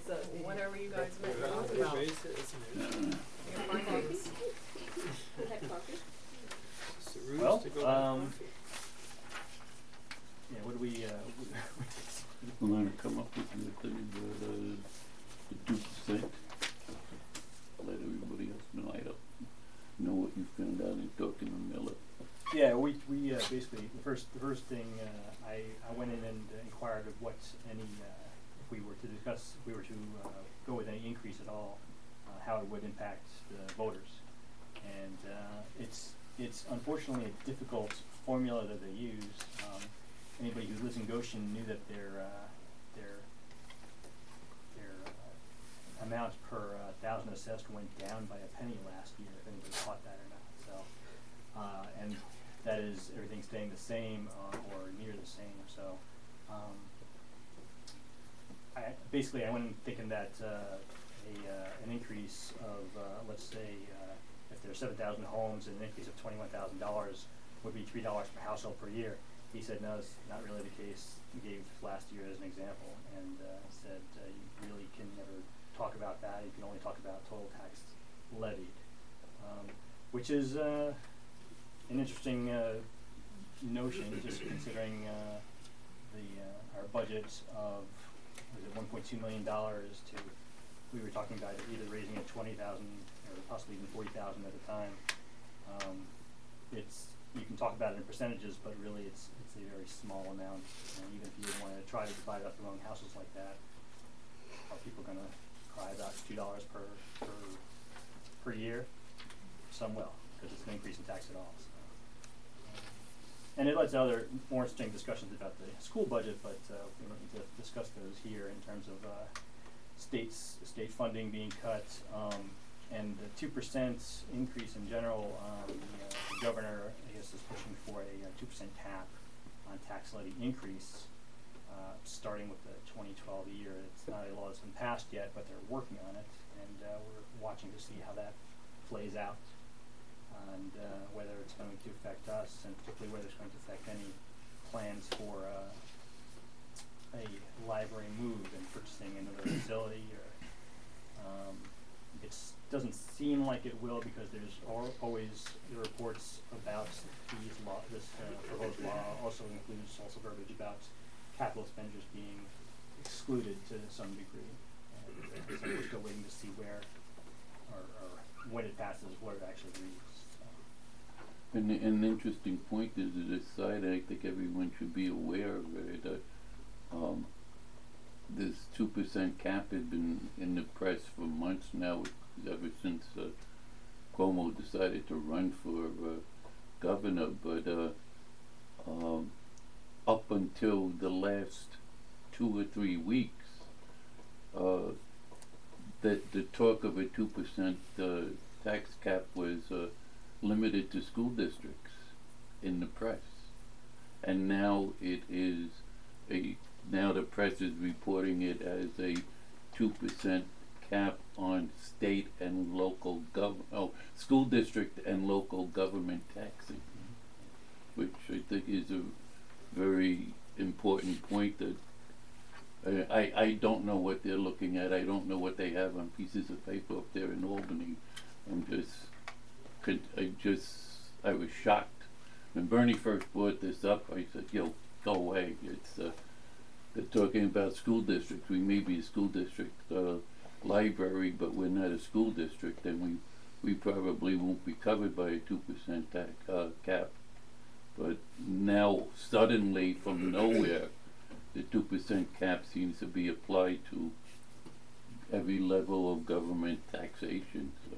So, whatever you guys met to talk about. Your findings. Well, to go buy coffee. yeah, what do we, We're going to come up with the 2%. Let everybody else know. I don't know what you found out in talking to Miller. yeah, we basically, the first thing, I went in and inquired of what any, if we were to go with any increase at all, how it would impact the voters. And it's unfortunately a difficult formula that they use. Anybody who lives in Goshen knew that their amount per 1,000 assessed went down by a penny last year, if anybody caught that or not. So, and that is everything staying the same or near the same. So, I went in thinking that an increase of let's say if there's 7,000 homes, and an increase of $21,000 would be $3 per household per year. He said, no, it's not really the case. He gave last year as an example and said you really can never talk about that. You can only talk about total tax levied. which is an interesting notion, just considering our budget of $1.2 million to, we were talking about either raising it 20,000 or possibly even 40,000 at a time. You can talk about it in percentages, but really it's a very small amount. And even if you want to try to divide up among households like that, are people going to cry about $2 per year? Some will, because it's an increase in tax at all. So. And it led to other more interesting discussions about the school budget, but we don't need to discuss those here in terms of state funding being cut, and the 2% increase in general. The governor, I guess, is pushing for a 2% cap on tax levy increase, starting with the 2012 year. It's not a law that's been passed yet, but they're working on it, and we're watching to see how that plays out, and whether it's going to affect us, and particularly whether it's going to affect any plans for a library move and purchasing another facility. Or it doesn't seem like it will, because there's always the reports about this proposed law also includes verbiage about capital expenditures being excluded to some degree. And so we're still waiting to see where or when it passes, what it actually reads. And an interesting point is that aside, I think everyone should be aware of it, that this 2% cap had been in the press for months now, ever since Cuomo decided to run for governor. But up until the last 2 or 3 weeks, the talk of a 2% tax cap was limited to school districts in the press, and now it is now the press is reporting it as a 2% cap on state and local school district and local government taxing, which I think is a very important point. That I don't know what they're looking at. I don't know what they have on pieces of paper up there in Albany. I was shocked when Bernie first brought this up. I said, "Yo, go away! They're talking about school districts. We may be a school district library, but we're not a school district, and we probably won't be covered by a 2% cap." But now, suddenly, from nowhere, the 2% cap seems to be applied to every level of government taxation. So,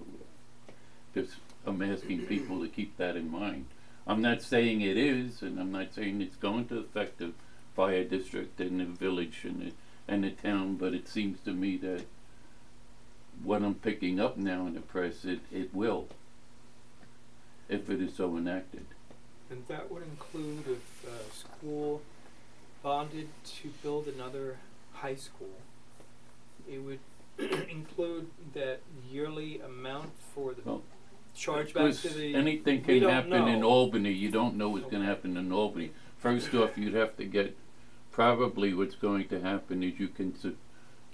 just I'm asking people to keep that in mind. I'm not saying it is, and I'm not saying it's going to affect the fire district and the village and the town, but it seems to me that what I'm picking up now in the press, it will, if it is so enacted. And that would include if a school bonded to build another high school, it would include that yearly amount for the charge back to the... Anything can happen in Albany. You don't know what's going to happen in Albany. First off, you'd have to get, probably what's going to happen is you can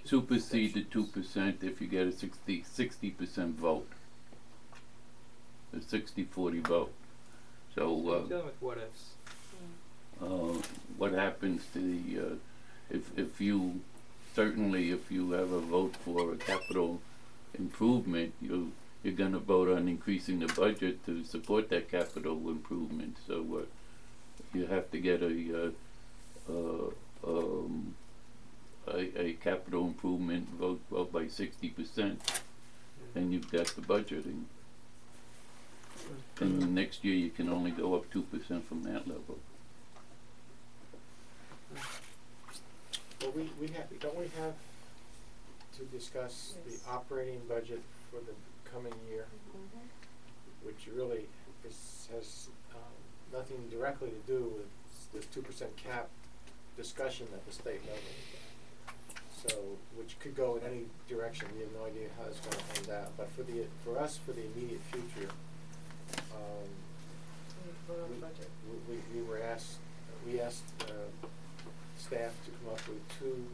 supersede the 2% if you get a 60% vote. A 60-40 vote. So dealing with what ifs. What happens to the if you have a vote for a capital improvement, you're going to vote on increasing the budget to support that capital improvement. So you have to get a capital improvement vote by 60%, and you've got the budgeting. And the next year you can only go up 2% from that level. Well, don't we have to discuss the operating budget for the coming year, which really has nothing directly to do with this 2% cap discussion at the state level. So, which could go in any direction. We have no idea how it's going to end out. But for the immediate future, we asked staff to come up with 2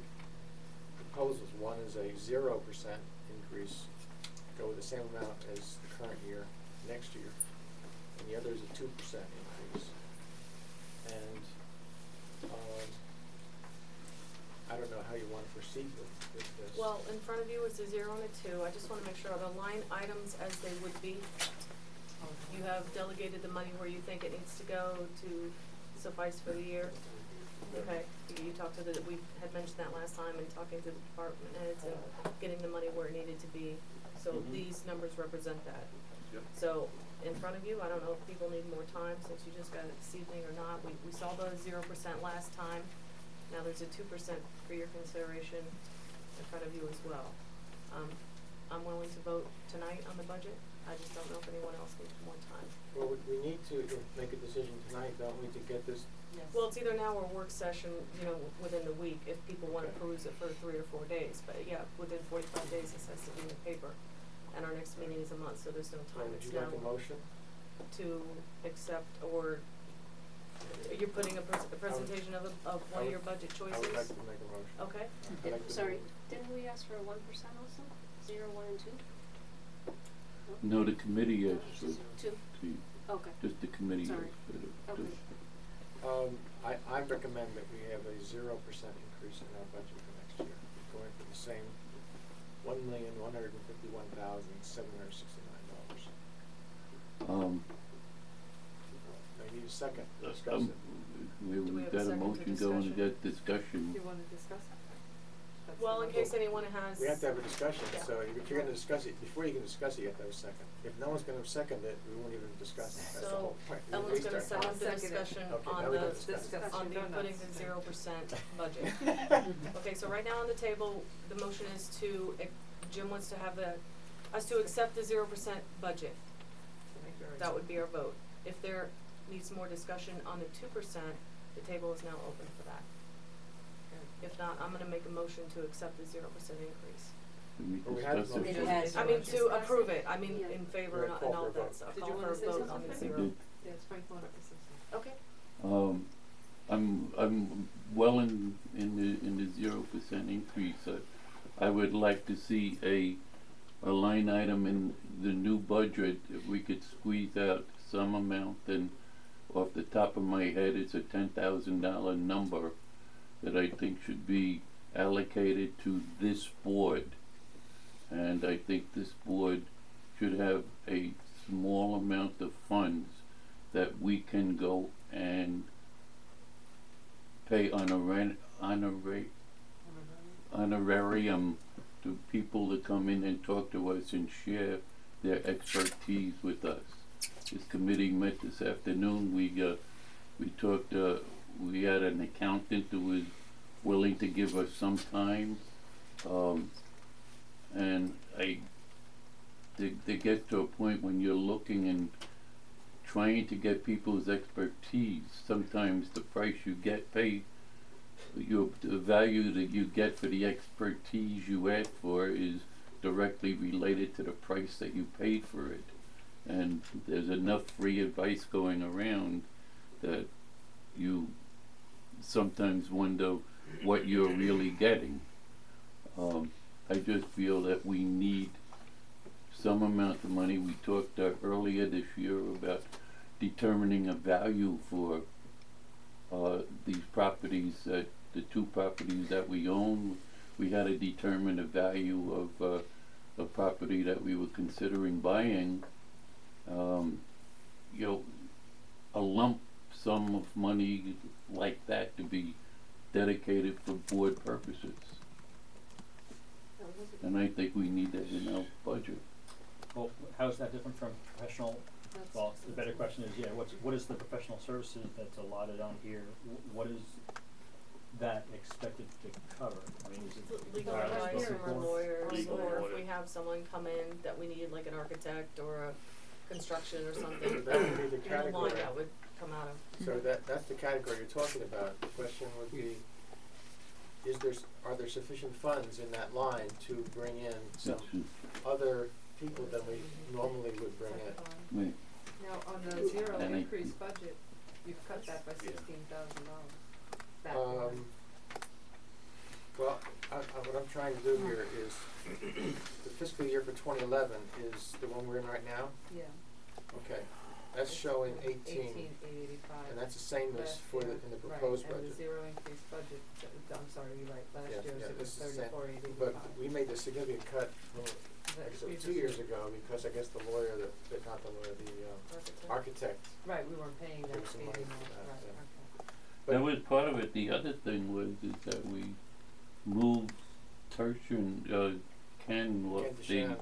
proposals. One is a 0% increase, go with the same amount as the current year, next year, and the other is a 2% increase. And, I don't know how you wanna proceed with this. Well, in front of you is a 0 and a 2. I just wanna make sure the line items as they would be. You have delegated the money where you think it needs to go to suffice for the year. Okay, you talked to we had mentioned that last time, and talking to the department heads and getting the money where it needed to be. So these numbers represent that. Yep. So in front of you, I don't know if people need more time since you just got it this evening or not. We saw the 0% last time. Now there's a 2% for your consideration in front of you as well. I'm willing to vote tonight on the budget. I just don't know if anyone else needs more time. Well, we need to make a decision tonight, don't we, to get this? Yes. Well, it's either now or work session, within the week, if people wanna peruse it for 3 or 4 days, but yeah, within 45 days this has to be in the paper. And our next meeting is a month, so there's no time, Would it's you now like a motion? to accept, or you're putting a presentation of one of your budget choices? I would like to make a motion. Okay, I'd like to Sorry, move didn't we ask for a 1% also? 0, 1, and 2? No, the committee is for, 2? Okay. just the committee is Sorry. for the, Okay. I recommend that we have a 0% increase in our budget for next year, going for the same $1,151,769. I need a second to discuss it. Do we we've have a got a second for motion going to discussion? get discussion. Do you wanna discuss it? That's well, the in motion. case anyone has. We have to have a discussion, Yeah. so if you're gonna discuss it, before you can discuss it, you have to have a second. If no one's gonna second it, we won't even discuss it, that's the So, whole point. We Ellen's gonna restart. second the I'll second it. discussion Okay, on now we the, can discuss it. Discuss on the your putting donuts. the 0% budget. Okay, so right now on the table, the motion is to, Jim wants to have us to accept the 0% budget. Make your That would be our vote. If there needs more discussion on the 2%, the table is now open for that. If not, I'm gonna make a motion to accept the 0% increase. Can Well, we we had discuss a it? It has- I mean, to approve it, I mean, Yeah. in favor We're and call all for a of that vote. stuff. Did you Call for wanna a say vote on something? the I 0. did. Yeah, it's Frank wanted to say something. Okay, I'm well in the 0% increase. I would like to see a line item in the new budget, if we could squeeze out some amount, and off the top of my head, it's a $10,000 number that I think should be allocated to this board. And I think this board should have a small amount of funds that we can go and pay honorarium to people that come in and talk to us and share their expertise with us. This committee met this afternoon. We talked. We had an accountant who was willing to give us some time, and to get to a point when you're looking and trying to get people's expertise. Sometimes the price you pay, the value that you get for the expertise you ask for is directly related to the price that you paid for it. And there's enough free advice going around that you sometimes wonder what you're really getting. I just feel that we need some amount of money. We talked earlier this year about determining a value for these properties, the 2 properties that we own. We had to determine a value of a property that we were considering buying. A lump sum of money like that to be dedicated for board purposes. And I think we need that in our budget. Well, how is that different from professional? Well, the better question is, what is the professional services that's allotted on here? What is that expected to cover? I mean, is it legal entirely advice spoken from our for? lawyers, Legal or lawyer. if we have someone come in that we need, like an architect or a construction or something, That would be the in the category. line that would come out of. So that's the category you're talking about. The question would be, are there sufficient funds in that line to bring in some other people than we normally would bring in? Wait, Now, on the 0 And I- increase budget, you've cut that by Yeah. $16,000. That line. Well, what I'm trying to do here is, the fiscal year for 2011 is the one we're in right now, Yeah. Okay, that's showing 18, 885. and that's the same as Last for year, in the proposed right, and the budget. zero increase budget, I'm sorry, you're right, last Yeah, year's yeah, it was this is the same, 34,885. but we made a significant cut from, like, so 2 years ago, because I guess the lawyer, not the lawyer, the architect. Right, we weren't paying that There was some fee money anymore, for that, right, yeah. okay. That was part of it. The other thing was is that we moved Tertian, Ken, Ken Deshawn.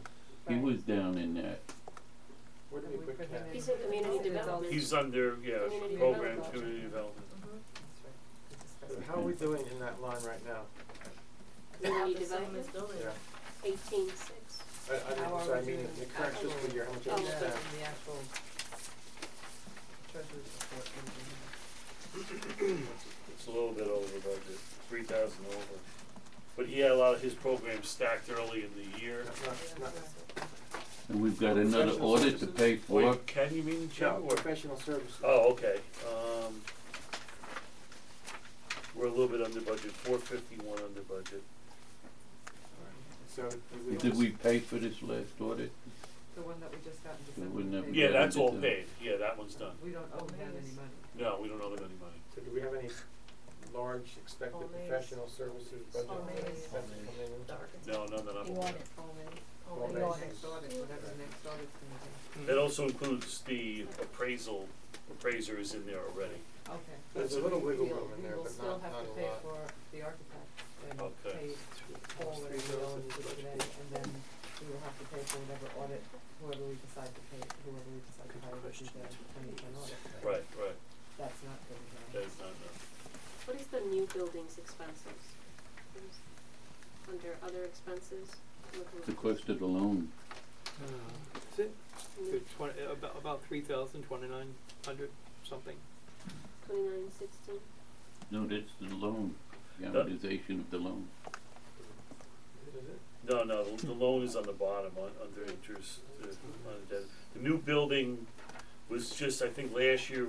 he Right. was down in that. Where did we put Ken? He's in community It's all- development. He's under, Community program, development. community development. That's right. We discussed So it. how are we doing in that line right now? Community The same as development, building. Yeah. 18,600. How are So I we mean, doing in the current actual- fiscal year, how much Oh, have we okay. spent? In the actual treasurer's report. It's a little bit over budget, 3,000 over. But he had a lot of his programs stacked early in the year. Not, And we've got another Professional audit to services? pay for. Wait, Ken, you mean, Jim? no, or- professional services. Oh, okay. We're a little bit under budget, 451 under budget. So do Did we pay for this last audit? The one that we just got in So December. we never we Yeah, paid. got that's all into- paid. Yeah, that one's done. We don't owe them any Always. money. No, we don't owe them any money. So do we have any large expected Always. professional services budget? Always. That's coming in? The architect. No, none that I'm You aware want of. it already. Well, The next- next audit, whatever the next audit's gonna That also includes the appraiser is in there already. be. Okay. There's So a little we- wiggle we'll- room in there, but We will still not have a to pay lot. for the architect and Okay. pay Paul whatever we owe him for today, and then we will have to pay for whatever audit, whoever we decide to pay, whoever we decide to hire to do the 2010 audit. Right, right. That's not good, That is not enough. What is the new buildings expenses? What is under other expenses? The cost of the loan. Is it? New About 3,000, 2,900 something. 2916. No, that's the loan, the amortization of the loan. Is it? No, the loan is on the bottom, under interest, on debt. The new building was just, I think last year,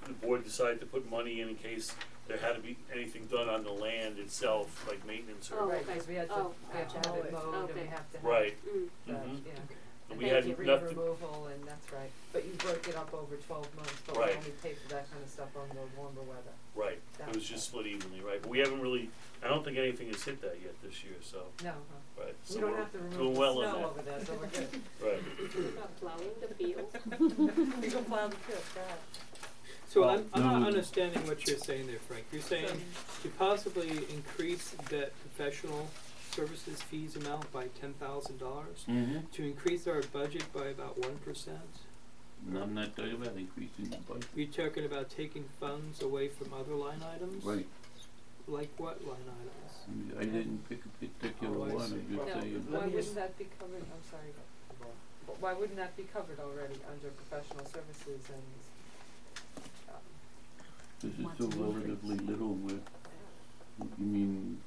the board decided to put money in case there had to be anything done on the land itself, like maintenance Oh, or, Right, okay. because we had to, Oh, we have to gotcha. have it mowed, and we Okay. have to have. right. Mm. Mhm. Yeah. And And we then had tree enough to, removal, and that's right, but you broke it up over 12 months, but we Right. only pay for that kind of stuff on the warmer weather. right, it was just split evenly, right, but we haven't really, I don't think anything has hit that yet this year, so, No, right, we so don't we're have to doing remove the well on snow that. over there, so we're good. Right. What about plowing the fields? We can plow the field, God. So Well, I'm not no. understanding what you're saying there, Frank. You're saying to possibly increase that professional services fees amount by $10,000, Mm-hmm. to increase our budget by about 1%. I'm not talking about increasing the budget. You're talking about taking funds away from other line items? Right. Like what line items? I didn't pick a particular Oh, I one, see. I'm just Now, saying. why me just- wouldn't that be covered, I'm sorry, but why wouldn't that be covered already under professional services and, This is Want so some increase. relatively little with, you mean,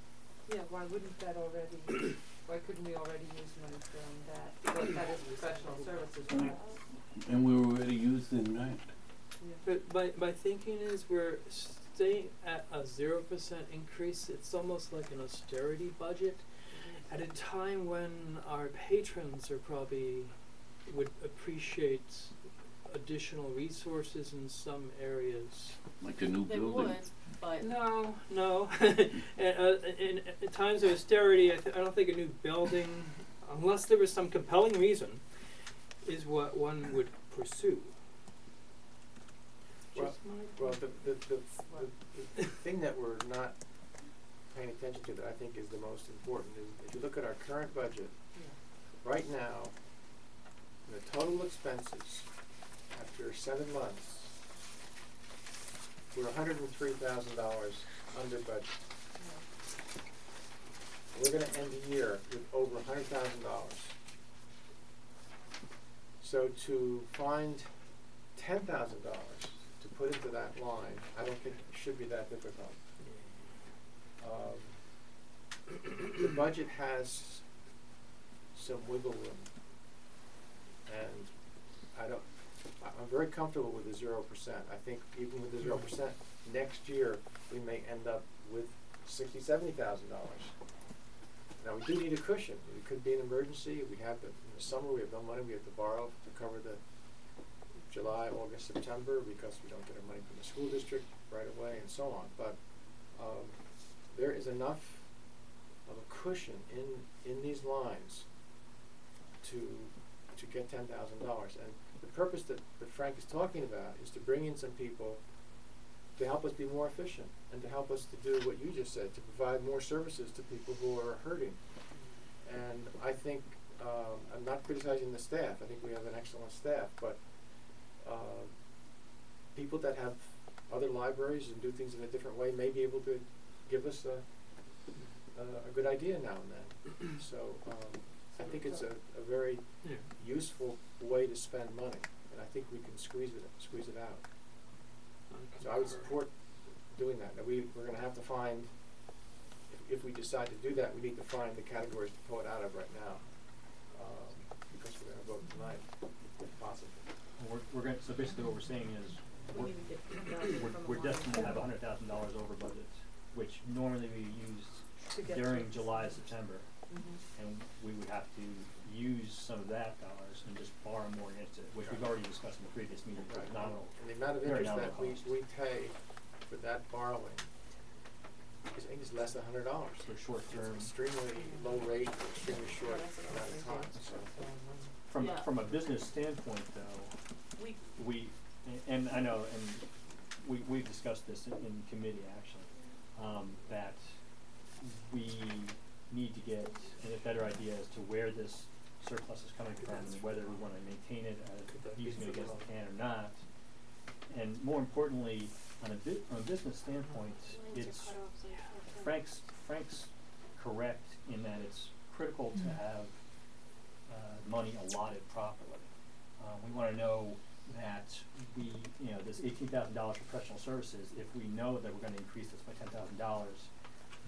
yeah, why wouldn't that already, why couldn't we already use money from that? But that is professional services, right? and we were already using that. Yeah. But my thinking is we're staying at a 0% increase. It's almost like an austerity budget at a time when our patrons are probably would appreciate additional resources in some areas. Like a new They building. would, but No. in times of austerity, I don't think a new building, unless there was some compelling reason, is what one would pursue. Well, Just my Well, the thing that we're not paying attention to that I think is the most important is if you look at our current budget, right now, the total expenses after 7 months, we're $103,000 under budget. We're gonna end the year with over $100,000. So to find $10,000 to put into that line, I don't think it should be that difficult. The budget has some wiggle room, and I'm very comfortable with the 0%. I think even with the 0%, next year we may end up with $60,000, $70,000. Now we do need a cushion. It could be an emergency. We have in the summer we have no money. We have to borrow to cover the July, August, September, because we don't get our money from the school district right away and so on. But there is enough of a cushion in these lines to get $10,000. And the purpose that Frank is talking about is to bring in some people to help us be more efficient and to help us to do what you just said, to provide more services to people who are hurting. And I think, I'm not criticizing the staff, I think we have an excellent staff, but people that have other libraries and do things in a different way may be able to give us a good idea now and then. So I think it's a very useful way to spend money, and I think we can squeeze it out. So I would support doing that. Now we're going to have to find, if we decide to do that, we need to find the categories to pull it out of right now, because we're going to vote tonight, if possible. We're going. So basically, what we're saying is we're destined to have $100,000 over budget, which normally we use during July, September, and we would have to use some of that dollars and just borrow more against it, which we've already discussed in the previous meeting. Right. Nominal. And the amount of Very interest that nominal we pay for that borrowing is, I think, is less than $100 for short term. It's extremely low rate for extremely short amount of time. So. From a business standpoint, though, and I know, and we've discussed this in committee actually, that we need to get a better idea as to where this surplus is coming from and whether we want to maintain it, using it against the can or not. And more importantly, from a business standpoint, it's Frank's correct in that it's critical to have money allotted properly. We want to know that this $18,000 for professional services, if we know that we're going to increase this by $10,000,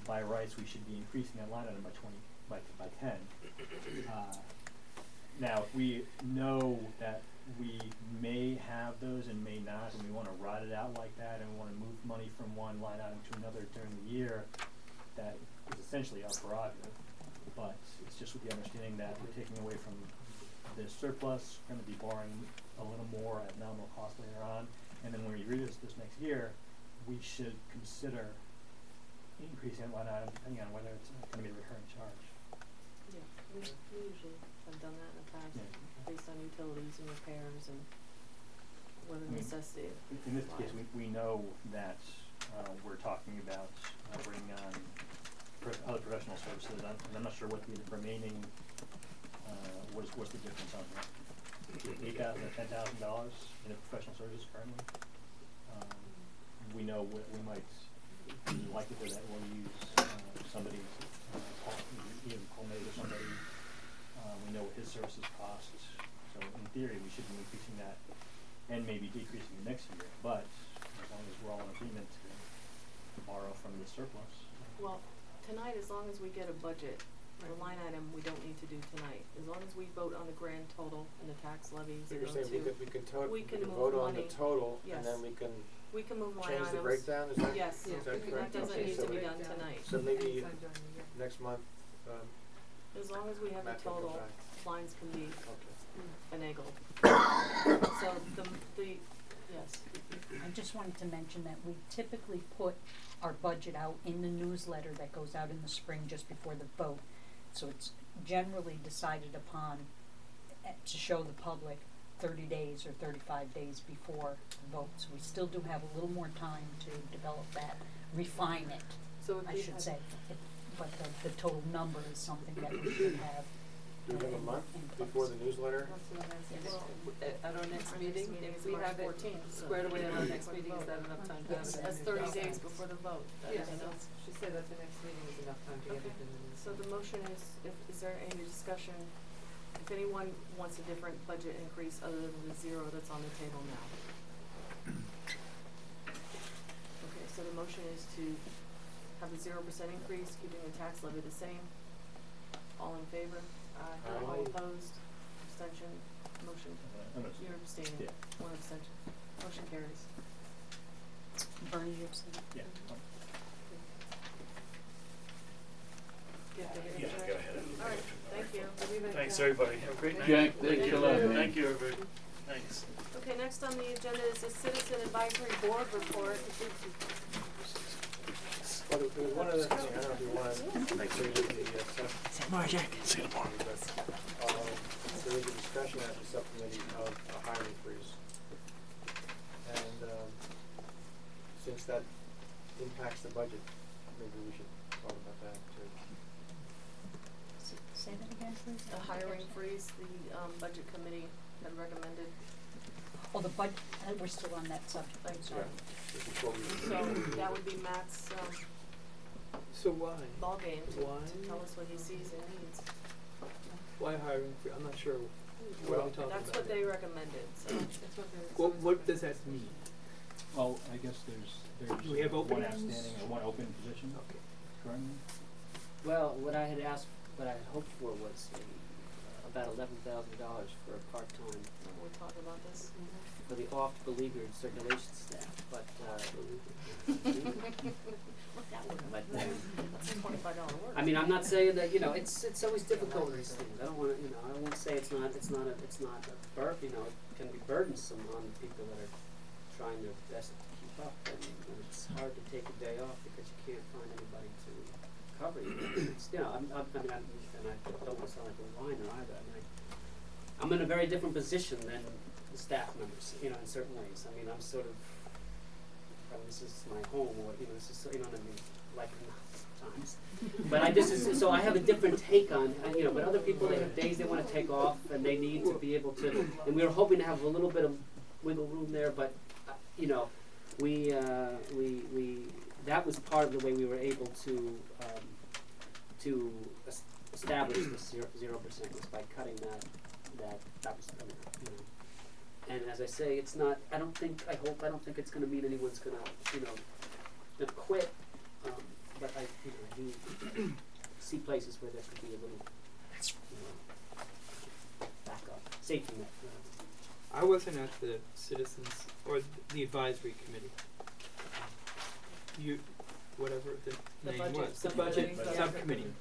by rights we should be increasing that line item by 10. Now, if we know that we may have those and may not, and we want to ride it out like that, and we want to move money from one line item to another during the year, that is essentially our prerogative. But it's just with the understanding that we're taking away from this surplus, we're going to be borrowing a little more at nominal cost later on, and then when we revisit this next year, we should consider increasing that line item depending on whether it's going to be a recurring charge. Yeah, we usually have done that in the past, based on utilities and repairs and whether necessity. In this case, we know that we're talking about bringing on other professional services, and I'm not sure what the remaining, what's the difference on that? $8,000 or $10,000 in professional services currently. We know we might be likely that we'll use somebody, either Colmade or somebody. We know what his services cost, so in theory we should be increasing that and maybe decreasing it next year. But as long as we're all in agreement to borrow from the surplus. Well, tonight, as long as we get a budget, the line item we don't need to do tonight. As long as we vote on the grand total and the tax levies So and you're those saying two. we can move vote on money. the total, Yes. and then we can We can move line change items. the breakdown? Is that, Yes, is that correct? that doesn't Okay, need so to be done tonight. So maybe next month, As long as we have a Matt can come total, back. lines can be Okay. finagled. So yes. I just wanted to mention that we typically put our budget out in the newsletter that goes out in the spring just before the vote. So it's generally decided upon to show the public 30 days or 35 days before the vote. So we still do have a little more time to develop that, refine it, So if I you should had- say. But the total number is something that we should have. Do we have a month in before place. the newsletter? At our next meeting, if is we March have it 14th, so squared away at our next before the meeting, is vote. that enough time to have Yes. it? That's 30 days before the vote. That Yes, is enough. she said that the next meeting is enough time to get Okay. it in the news. So the motion is there any discussion? If anyone wants a different budget increase other than the zero that's on the table now? Okay, so the motion is to have a 0% increase, keeping the tax levy the same. All in favor? Aye. All opposed? Abstention? Motion, you're abstaining. Yeah. One abstention. Motion carries. Bernie, you're saying? Yeah. Get the Yeah, hearing go started? ahead. All right, thank you. Thanks, everybody. Have a great night. Jack, thanks a lot, man. Thank you, everybody. Thanks. Okay, next on the agenda is the Citizen Advisory Board report. Well, there was one other thing, I don't know if you want to say with the, See you tomorrow, Jack. See you tomorrow. there was a discussion at the subcommittee of a hiring freeze. And, since that impacts the budget, maybe we should talk about that too. Say that again, please. The hiring freeze, the budget committee had recommended. Oh, the we're still on that subject, I'm sorry. Just before we- So that would be Matt's So why? ballgame Why? to tell us what he sees and needs. Why hiring free? I'm not sure. What Well, are we talking That's about? what they recommended, so. That's what they're. What does that mean? Well, I guess there's Do we have one openings? outstanding or one open position Okay. currently. Well, what I had asked, what I had hoped for was about $11,000 for a part-time When we talk about this. for the oft-beleaguered circulation staff, but but That's $25 work. I mean, I'm not saying that, you know, it's always difficult with these things. I don't wanna, you know, I won't say it's not a you know, it can be burdensome on people that are trying their best to keep up, and it's hard to take a day off because you can't find anybody to cover you. It's, you know, I mean, and I don't wanna sound like a whiner either. I mean, I'm in a very different position than the staff members, you know, in certain ways. I mean, I'm sort of, this is my home, or, you know, this is, you know what I mean, like sometimes. But I just, so I have a different take on, you know, but other people, they have days they wanna take off, and they need to be able to, and we were hoping to have a little bit of wiggle room there, but, you know, we, that was part of the way we were able to establish this 0% was by cutting that was, I mean, you know. And as I say, it's not, I don't think it's gonna mean anyone's gonna, you know, gonna quit, but I do see places where there could be a little, you know, backup, safety net. I wasn't at the citizens or the advisory committee. You, whatever the The name budget was, the subcommittee. budget subcommittee.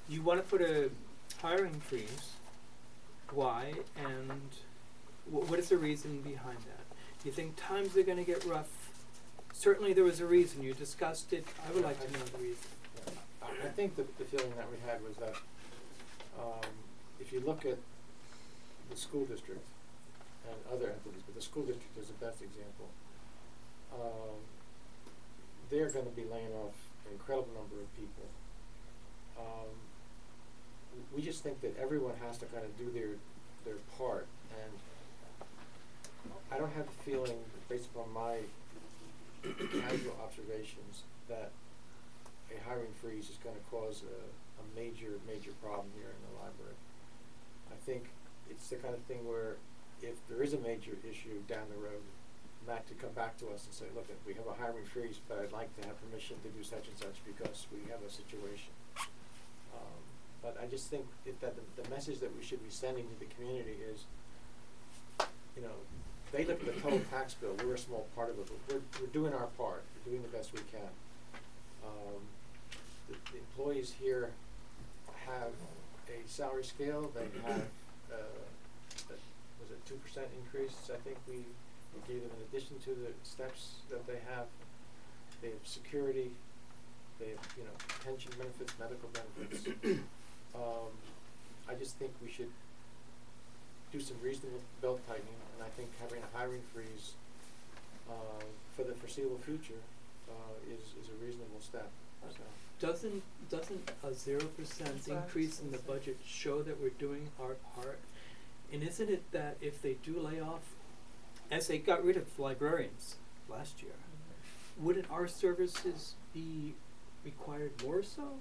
You want to put a hiring freeze. Why? And what is the reason behind that? Do you think times are going to get rough? Certainly there was a reason. You discussed it. I would like to know the reason. I think the feeling that we had was that if you look at the school district and other entities, but the school district is the best example, they're going to be laying off an incredible number of people. We just think that everyone has to kind of do their part, and I don't have the feeling, based upon my casual observations, that a hiring freeze is going to cause a major problem here in the library. I think it's the kind of thing where if there is a major issue down the road, Matt to come back to us and say, look, we have a hiring freeze, but I'd like to have permission to do such and such because we have a situation. But I just think that the message that we should be sending to the community is, you know, they look at the total tax bill, we're a small part of it, but we're doing our part, we're doing the best we can. The employees here have a salary scale, they have, was it 2% increase? I think we gave them in addition to the steps that they have security, they have, you know, pension benefits, medical benefits. I just think we should do some reasonable belt tightening, and I think having a hiring freeze for the foreseeable future is a reasonable step. So. Doesn't a 0% increase in the budget show that we're doing our part? And isn't it that if they do lay off, as they got rid of librarians last year, wouldn't our services be required more so?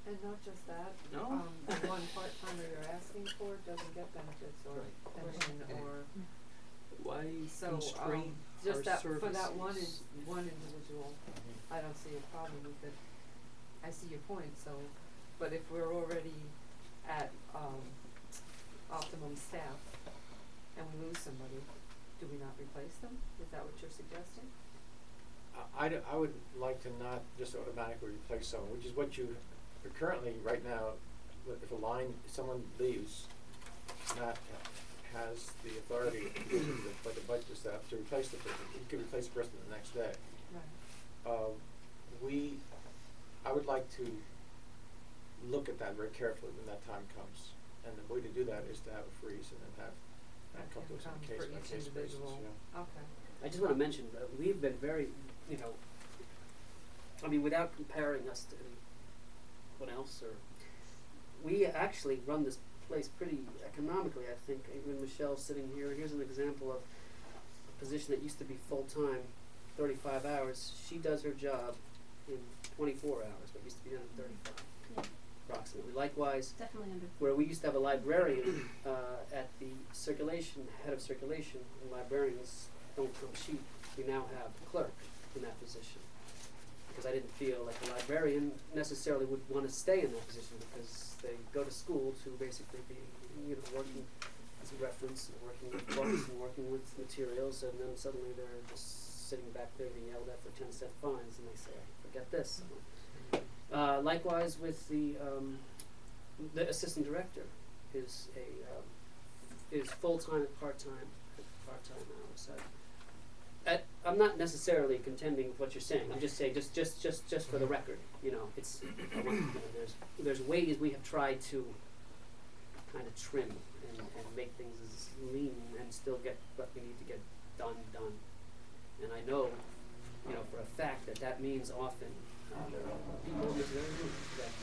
And not just that, No. the one part-timer you're asking for doesn't get benefits or pension or, Why so, constrain our just that, services? for that one individual, I don't see a problem with it. I see your point, so, but if we're already at, optimum staff and we lose somebody, do we not replace them? Is that what you're suggesting? I would like to not just automatically replace someone, which is what you currently right now. If someone leaves, Matt has the authority, because of the budget is set up, to replace the person. He could replace the person the next day. Right. I would like to look at that very carefully when that time comes. And the way to do that is to have a freeze and then have come to us on a Come case for by each case basis, individual. yeah. Okay. I just wanna mention, we've been very, you know, I mean, without comparing us to anyone else, or, we actually run this place pretty economically, I think. When Michelle's sitting here, here's an example of a position that used to be full-time, 35 hours. She does her job in 24 hours, but used to be done in 35, Yeah, approximately. Likewise, definitely under. where we used to have a librarian at the circulation, head of circulation, and librarians don't come cheap. We now have a clerk in that position. Because I didn't feel like a librarian necessarily would want to stay in that position, because they go to school to basically be, you know, working as a reference and working with books and working with materials, and then suddenly they're just sitting back there being yelled at for 10-cent fines, and they say, forget this. Likewise with the assistant director is full-time and part-time hours. I'm not necessarily contending with what you're saying. I'm just saying, just for the record, you know, it's there's ways we have tried to kind of trim and make things as lean and still get what we need to get done. And I know, you know, for a fact that means often there are people in this very room that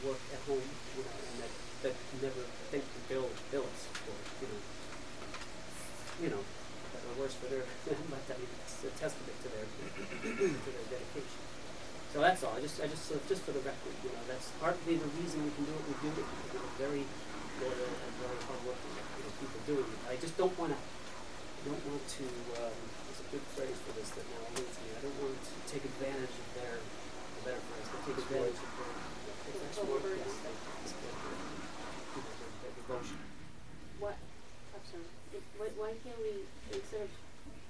work at home, you know, and that never think to bill us for, you know, that are worse for their, but I mean, it's a testament to their dedication. So that's all. I just for the record, you know, that's partly the reason we can do what we do. We're very loyal and very hardworking, you know, people doing it. I just don't want to. There's a good phrase for this that now eludes me. I don't want to take advantage of their. A better phrase, but take advantage of their Overburden. Yes, thank you. Their devotion. What, I'm sorry, why can't we, instead of,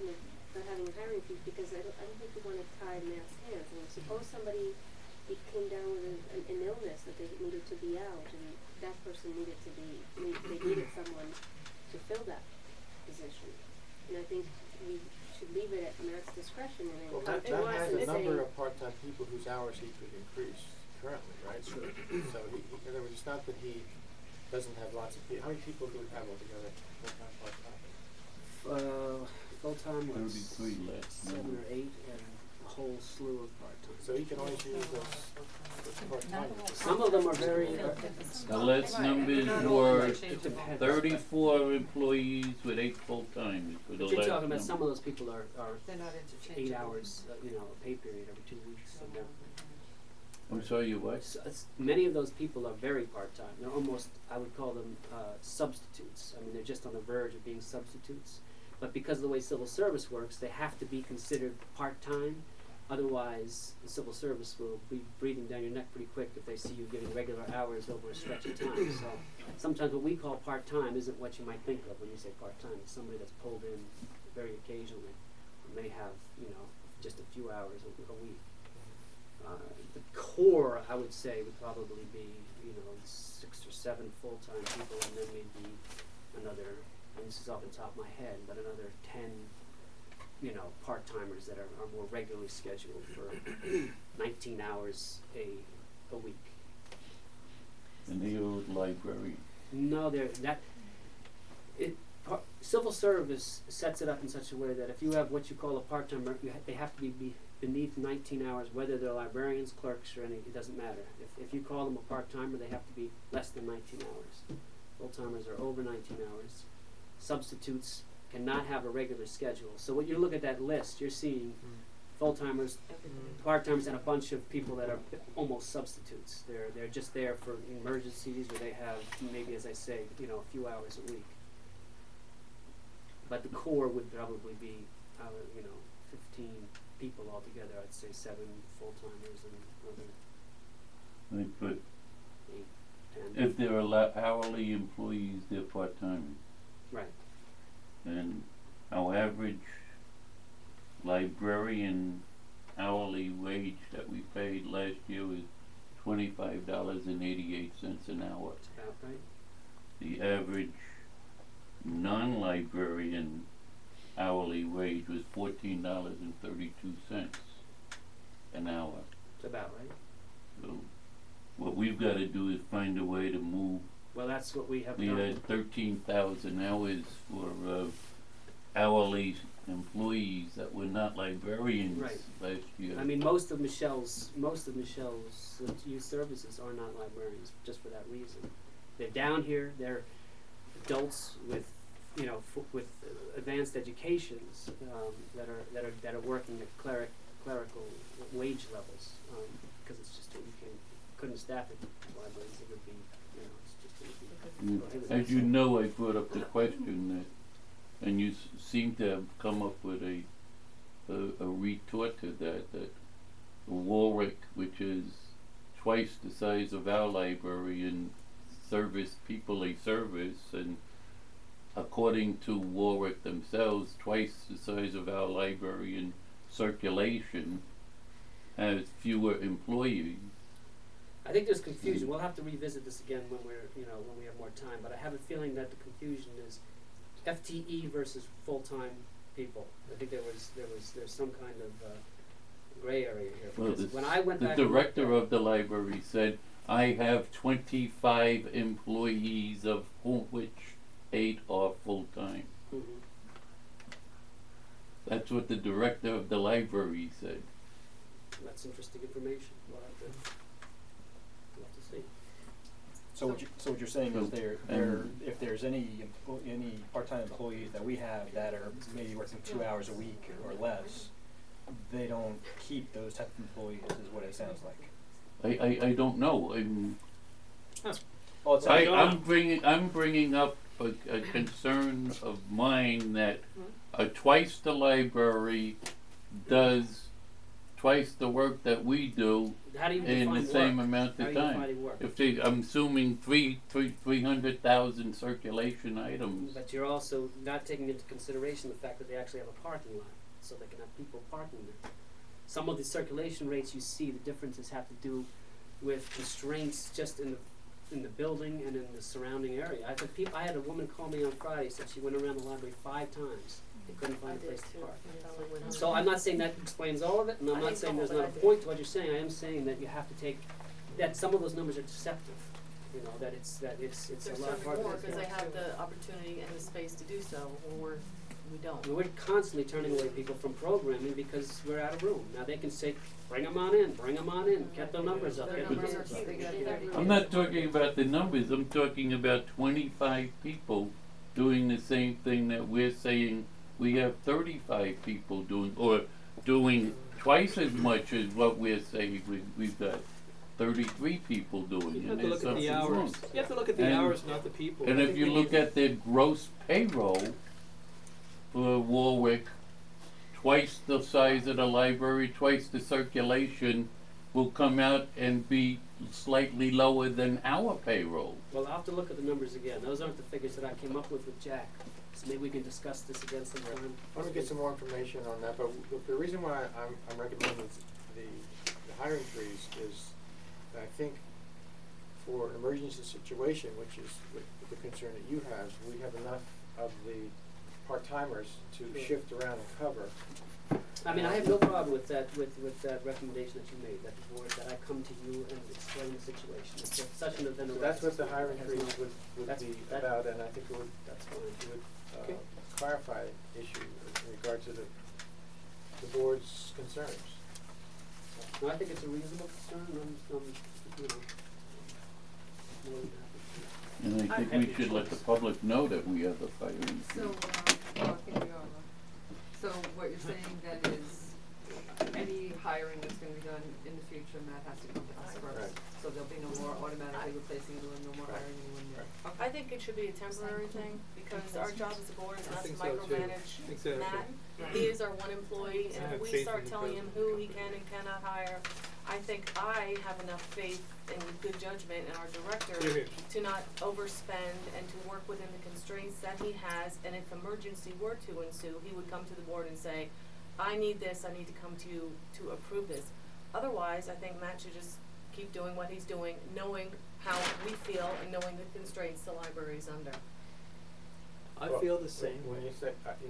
you know, not having a hiring freeze, because I don't think we wanna tie mass hands. And suppose somebody came down with an illness that they needed to be out, and that person they needed someone to fill that position. And I think we should leave it at Matt's discretion, and then Well, come Matt to us has and a number say, of part-time people whose hours he could increase currently, right? So he, in other words, it's not that he doesn't have lots of people. How many people do we have altogether, full-time, part-time? Full-time was 33 last 7 number. or 8, and a whole slew of part-time. So he can always use those part-time. Some of them are very. The last Right. numbers Not all were interchangeable. 34 employees with 8 full-timers for the But you're last talking about some number. of those people are They're not interchangeable. 8 hours, you know, a pay period every 2 weeks. So they're, I'm sorry, you what? many of those people are very part-time. They're almost, I would call them substitutes. I mean, they're just on the verge of being substitutes. But because of the way civil service works, they have to be considered part-time. Otherwise, the civil service will be breathing down your neck pretty quick if they see you giving regular hours over a stretch of time. So sometimes what we call part-time isn't what you might think of when you say part-time. It's somebody that's pulled in very occasionally, or may have, you know, just a few hours a week. The core, I would say, would probably be, you know, 6 or 7 full-time people, and then maybe another, and this is off the top of my head, but another 10, you know, part-timers that are more regularly scheduled for 19 hours a week. And the old library. No, civil service sets it up in such a way that if you have what you call a part-timer, they have to be beneath 19 hours, whether they're librarians, clerks, or anything, it doesn't matter. If you call them a part-timer, they have to be less than 19 hours. Full-timers are over 19 hours. Substitutes cannot have a regular schedule. So when you look at that list, you're seeing full-timers, part-timers, and a bunch of people that are almost substitutes. They're just there for emergencies, or they have maybe, as I say, you know, a few hours a week. But the core would probably be, you know, 15 people altogether. I'd say 7 full-timers and other Right, but 8, 10. if they're hourly employees, they're part-timers. Right. And our average librarian hourly wage that we paid last year was $25.88 an hour. That's about right. The average non-librarian hourly wage was $14.32 an hour. It's about right. So what we've gotta do is find a way to move. Well, that's what we have We done. had 13,000 hours for hourly employees that were not librarians Right. last year. I mean, most of Michelle's youth services are not librarians, just for that reason. They're down here. They're adults with, you know, with advanced educations that are working at clerical wage levels, because it's just couldn't staff it libraries. It would be, you know, it's just it would be. As you know, I brought up the question that, and you seem to have come up with a retort to that Warwick, which is twice the size of our library and service people they service, and according to Warwick themselves, twice the size of our library in circulation, has fewer employees. I think there's confusion. We'll have to revisit this again when when we have more time. But I have a feeling that the confusion is FTE versus full-time people. I think there's some kind of gray area here. Well, Because when I went the back and looked director at- of the library said, I have 25 employees, of which 8 are full-time. Mhm. That's what the director of the library said. That's interesting information. We'll have to see. So what you're saying is And- if there's any part-time employees that we have that are maybe working 2 hours a week or less, they don't keep those type of employees, is what it sounds like. I don't know. Well, it's I'm bringing up a concern of mine that twice the library does twice the work that we do How do you in define the same work? amount How of are you time. defining work? If they, I'm assuming 300,000 circulation items. But you're also not taking into consideration the fact that they actually have a parking lot, so they can have people parking there. Some of the circulation rates you see, the differences have to do with constraints just in the building and in the surrounding area. I had a woman call me on Friday, said she went around the library 5 times. They couldn't find a place to park. So I'm not saying that explains all of it, and I'm not saying there's not a point to what you're saying. I am saying that you have to take, that some of those numbers are deceptive. You know, that it's They're a lot serving harder. more because they have the opportunity and the space to do so, or we don't. We're constantly turning away people from programming because we're out of room. Now they can say, bring them on in, get the numbers up. Their get the numbers are numbers up. huge. I'm not talking about the numbers, I'm talking about 25 people doing the same thing that we're saying we have 35 people doing, or doing twice as much as what we're saying we've got 33 people doing. You have And to there's look at the something wrong. hours. You have to look at the And- hours, not the people. And I if think you we look need- at their gross payroll for Warwick, twice the size of the library, twice the circulation, will come out and be slightly lower than our payroll. Well, I'll have to look at the numbers again. Those aren't the figures that I came up with Jack. So maybe we can discuss this again sometime. I want to get some more information on that, but the reason why I'm recommending the hiring freeze is that I think for an emergency situation, which is the concern that you have, we have enough of the part-timers to Sure. shift around and cover. I mean, I have no problem with that recommendation that you made, that the board, that I come to you and explain the situation. It's such an event. So that's what the hiring freeze would That's- be that- about, and I think it would, That's fine. it would Okay. clarify the issue in regard to the board's concerns. No, I think it's a reasonable concern. I'm you know, more than happy. And I think we should let the public know that we have a hiring So, freeze. so what you're saying then is any hiring that's gonna be done in the future, Matt has to come to us first. Right. So there'll be no more automatically replacing anyone, no more Right. hiring anyone new. Right. I think it should be a temporary thing, because our job as a board is I not to think so, too. micromanage Exactly. Matt. He is our one employee, I and have if we faith start in the telling him president. who he can and cannot hire, I think I have enough faith and good judgment in our director Here, here. to not overspend and to work within the constraints that he has, and if emergency were to ensue, he would come to the board and say, I need this, I need to come to you to approve this. Otherwise, I think Matt should just keep doing what he's doing, knowing how we feel and knowing the constraints the library is under. I Well, feel the same. When you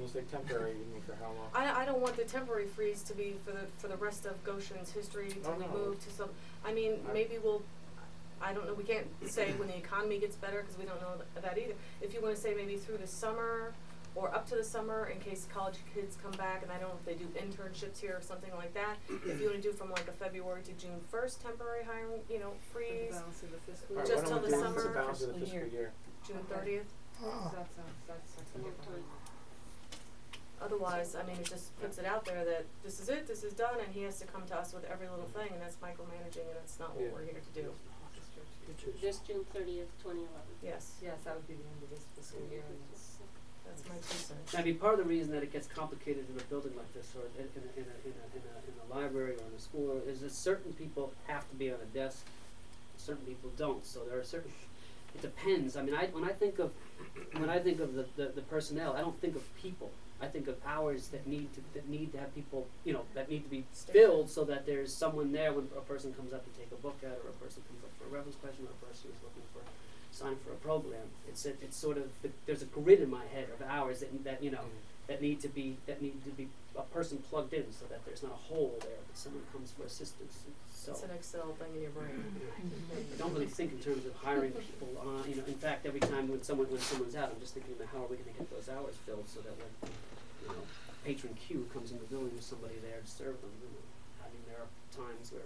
say temporary, you mean for how long? I don't want the temporary freeze to be for the rest of Goshen's history till we no. move to some, I mean, maybe we'll, I don't know, we can't say when the economy gets better, cause we don't know that either. If you wanna say maybe through the summer, or up to the summer in case college kids come back, and I don't know if they do internships here or something like that. If you wanna do from like a February to June 1st temporary hiring, you know, For the freeze, balance of the fiscal All year. right, just why till don't the we do it for summer. the balance of the Fiscal fiscal year. year? June Okay. 30th. That's a good one. Otherwise, I mean, it just puts it out there that this is it, this is done, and he has to come to us with every little thing, and that's micromanaging, and that's not what Yeah. we're here to do. This June 30th, 2011. Yes, Yes, that would be the end of this fiscal year, and it's, that's my 2 cents. I mean, part of the reason that it gets complicated in a building like this, or in a library or in a school, is that certain people have to be on a desk, certain people don't. So there are certain. It depends. I mean, when I think of the personnel, I don't think of people. I think of hours that need to have people, you know, that need to be filled so that there's someone there when a person comes up to take a book out, or a person comes up for a reference question, or a person is looking for sign for a program. It's sort of there's a grid in my head of hours that you know that need to be a person plugged in so that there's not a hole there, but someone comes for assistance. So It's an Excel thing in your brain. I don't really think in terms of hiring people. You know, in fact, every time when someone's out, I'm just thinking about how are we going to get those hours filled so that when patron Q comes in the building with somebody there to serve them. You know, I mean, there are times where,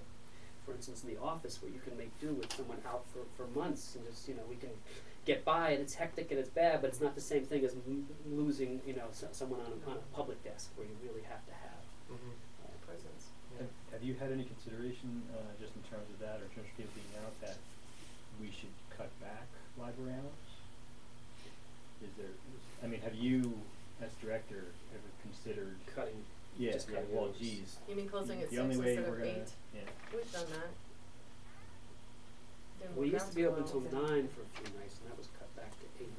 for instance, in the office where you can make do with someone out for months, and just we can get by, and it's hectic and it's bad, but it's not the same thing as losing someone on a public desk where you really have to have Presence. Have you had any consideration, just in terms of that, or in terms of people being out, that we should cut back library hours? I mean, have you, as director, ever considered? cutting. Yeah, just cutting well, hours. geez. You mean closing at The 6 only way instead we're of 8? gonna, yeah. We've done that. Didn't We work used out to be too open well. till 9 for a few nights, and that was cut back to 8.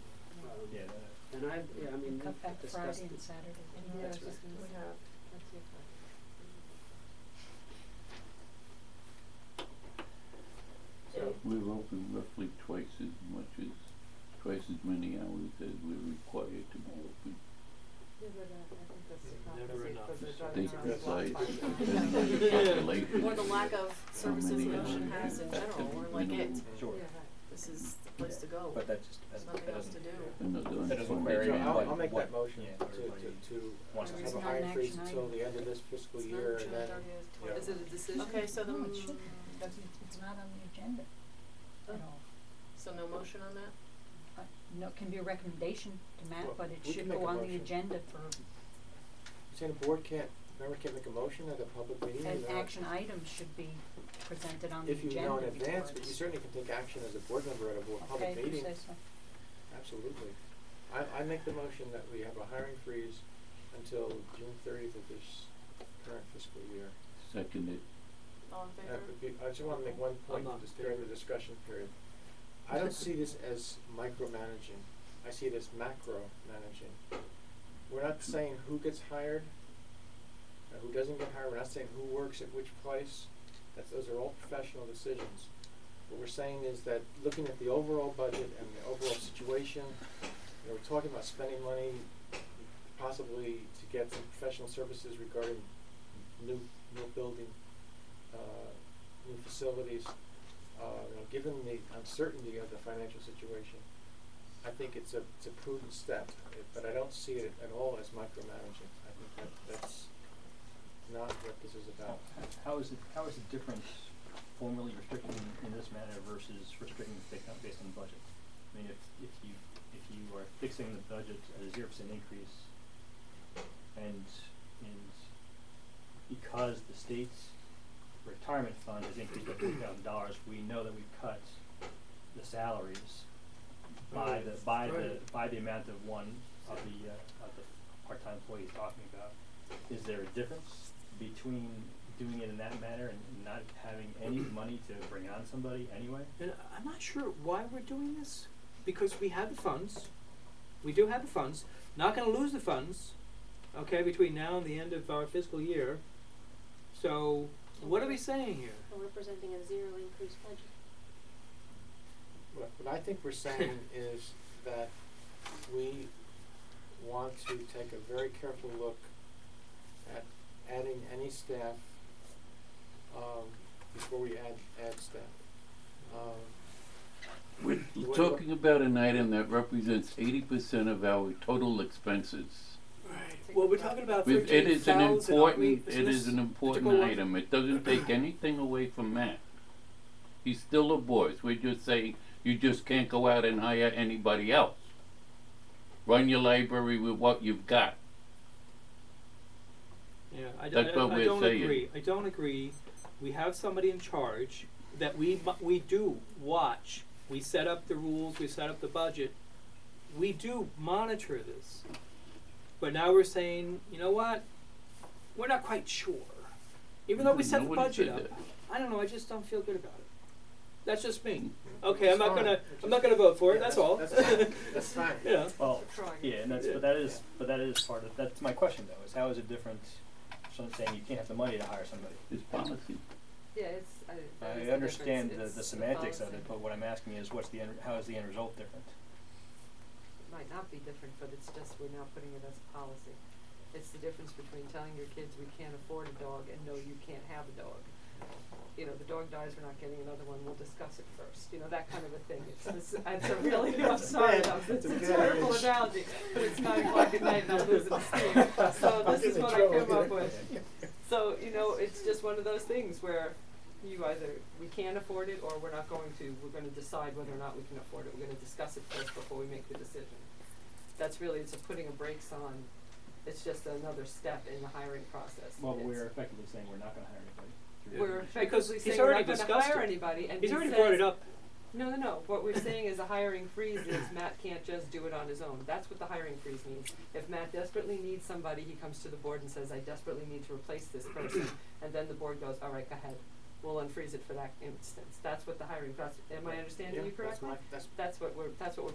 Yeah, And I mean, Cut back we've Friday discussed and it. Saturday. yeah, That's I was just right. gonna We say, have. that's your part. So, We're open roughly twice as many hours as we're required to be open. Yeah, but I think that's the Never compensate enough. for the State driving around decides, the block depending on the parking lot. population. Or the lack of services many Goshen hours has in have to general. be We're like it. minimum. Sure. Yeah, right. This is the place to go. But that just There's that nothing else to doesn't. do. Another That doesn't unfunded vary so on I'll make what- that motion yeah, to everybody wants to have It's a not hiring an freeze action until item. the end of this fiscal It's not year, June and then 30th, yeah. Is it a decision? Okay, so the No, it should be, because it's not on the agenda at all. so no motion on that? No, it can be a recommendation to Matt, Well, but it we should can make go a on the motion. agenda for saying the board can't make a motion at a public meeting. an without- action item should be presented on the If you agenda know in before advance, but it's- you certainly can take action as a board member at a public Okay, if you meeting. say so. Absolutely. I make the motion that we have a hiring freeze until June 30th of this current fiscal year. Seconded. All in favor? I just want to make one point not in during the discussion period. I don't see this as micromanaging. I see it as macro managing. We're not saying who gets hired, who doesn't get hired. We're not saying who works at which place. Those are all professional decisions. What we're saying is that looking at the overall budget and the overall situation, we're talking about spending money possibly to get some professional services regarding new building, new facilities. Given the uncertainty of the financial situation, I think it's a prudent step, but I don't see it at all as micromanaging. I think that's not what this is about. How is it different formally restricting in this manner versus restricting based on budget? I mean, if you are fixing the budget at a 0% increase, and because the state's retirement fund has increased by $50,000, we know that we've cut the salaries by the amount of one of the part-time employees talking about. Is there a difference between doing it in that manner and not having any money to bring on somebody anyway? And I'm not sure why we're doing this, because we have the funds. We do have the funds. Not going to lose the funds, okay, between now and the end of our fiscal year. So, what are we saying here? So we're presenting a zero increase budget. What I think we're saying is that we want to take a very careful look at adding any staff, before we add staff. We're What- talking about an item that represents 80% of our total expenses. Right. Well, we're talking about It is an 13,000, aren't we? important, Isn't it this is an important particular one? item. It doesn't take anything away from Matt. He's still a boss. We're just saying you just can't go out and hire anybody else. Run your library with what you've got. Yeah, That's what we're don't saying. agree. I don't agree. We have somebody in charge that we do watch. We set up the rules. We set up the budget. We do monitor this. But now we're saying, you know what? We're not quite sure. Even though we set the Nobody budget said up, that. I don't know. I just don't feel good about it. That's just me. Mm-hmm. Okay, I'm That's not fine. gonna. It's I'm not gonna vote for it. Yeah, That's all. That's fine. That's fine. Yeah. Well, Trying. yeah, and that's, Yeah. but that is part of, that's my question though, is how is it different, from saying you can't have the money to hire somebody? It's policy. Yeah, it's, that is I understand difference. the It's semantics of policy. it, but what I'm asking is how is the end result different? Might not be different, but it's just we're now putting it as a policy. It's the difference between telling your kids we can't afford a dog and no, you can't have a dog. You know, the dog dies, we're not getting another one, we'll discuss it first. You know, that kind of a thing. It's a really, I'm sorry, it's a terrible analogy, but it's 9 o'clock at night and I'm losing steam. So this is what I came up with. So, you know, it's just one of those things where you either, we can't afford it or we're not going to. We're gonna decide whether or not we can afford it. We're gonna discuss it first before we make the decision. That's really, it's a putting a brakes on. It's just another step in the hiring process. Well, It's- we're effectively saying we're not gonna hire anybody. We're Because effectively he's saying we're already not gonna discussed hire it. anybody and He's he already says, brought it up. No. What we're saying is a hiring freeze is Matt can't just do it on his own. That's what the hiring freeze means. If Matt desperately needs somebody, he comes to the board and says, I desperately need to replace this person. And then the board goes, all right, go ahead. We'll unfreeze it for that instance. That's what the hiring process, am I understanding you correctly? That's what we're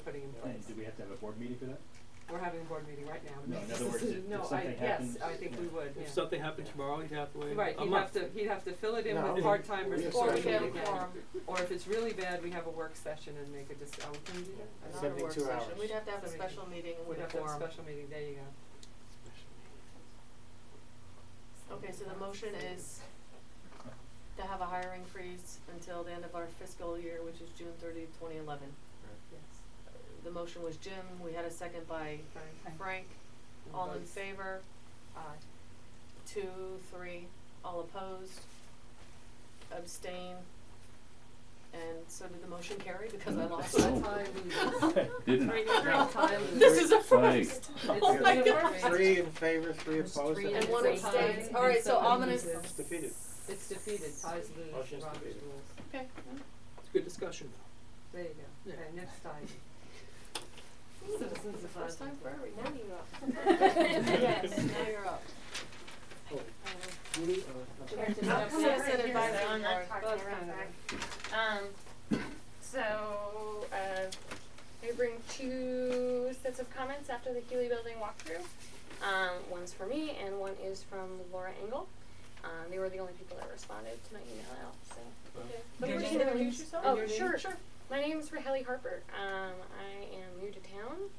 putting in place. And do we have to have a board meeting for that? We're having a board meeting right now to No, make in this other words, decision. if No, something yes, happens, I think yeah. we would, yeah. If something happened tomorrow, he'd have to wait Right, a month. he'd have to fill it in No. with part-timers We have before we special get meeting. again. Or if it's really bad, we have a work session and make a can we do that? Not a work 72 session, hours. we'd have to have a 72. special meeting We'd with a have to have a quorum. special meeting, there you go. Okay, so the motion is to have a hiring freeze until the end of our fiscal year, which is June 30th, 2011. Yes. The motion was Jim, we had a second by Frank. All in favor? Aye. 2, 3, all opposed? Abstain? And so did the motion carry because I lost No. my time? Didn't. This is a Right. first. It's Oh my three God. to three. 3 in favor, 3 There's opposed. three And one It's abstains. tied, All right, and so I'm gonna. somebody It's defeated. It's defeated, ties lose, Motion's Robert's defeated. rules. Okay. It's good discussion. There you go. Yeah. Okay, next item. Citizens Citizens the first time for everything. Now you're up. Yes, now you're up. Judy, Citizen advisory I'm board. not talking That's real kind of quick. So, I bring 2 sets of comments after the Healy Building walkthrough. One's for me and one is from Laura Engel. They were the only people that responded to my email out, so. Okay. But Your we're name, just- introduce yourself? Oh, Your name? sure. Sure. My name is Raheli Harper. I am new to town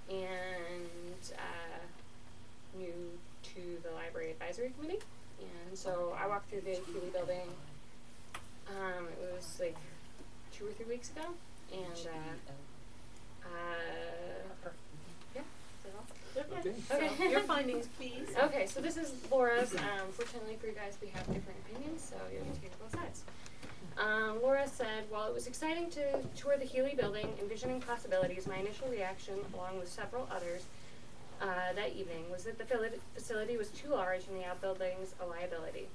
and new to the Library Advisory Committee. And so I walked through the Healy Building. It was like 2 or 3 weeks ago. And yeah, is that all? Okay. Okay. So, your findings, please. Okay, so this is Laura's. Fortunately for you guys, we have different opinions, so you'll get to hear both sides. Laura said, while it was exciting to tour the Healy Building, envisioning possibilities, my initial reaction, along with several others, that evening was that the facility was too large and the outbuildings a liability.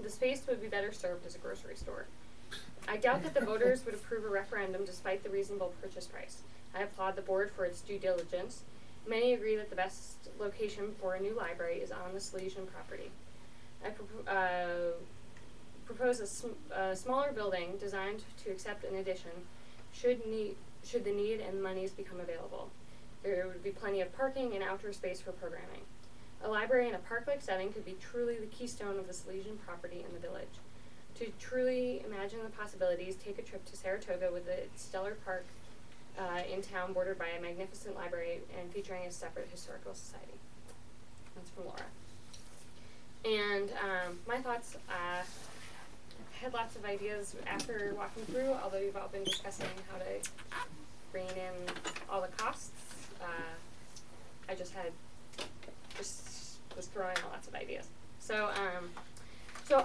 The space would be better served as a grocery store. I doubt that the voters would approve a referendum despite the reasonable purchase price. I applaud the board for its due diligence. Many agree that the best location for a new library is on the Salesian property. I propose a smaller building designed to accept an addition should the need and monies become available. There would be plenty of parking and outdoor space for programming. A library in a park-like setting could be truly the keystone of the Salesian property in the village. To truly imagine the possibilities, take a trip to Saratoga with its stellar park in town, bordered by a magnificent library and featuring a separate historical society. That's from Laura. And my thoughts, I had lots of ideas after walking through, although you've all been discussing how to rein in all the costs. I just was throwing out lots of ideas. So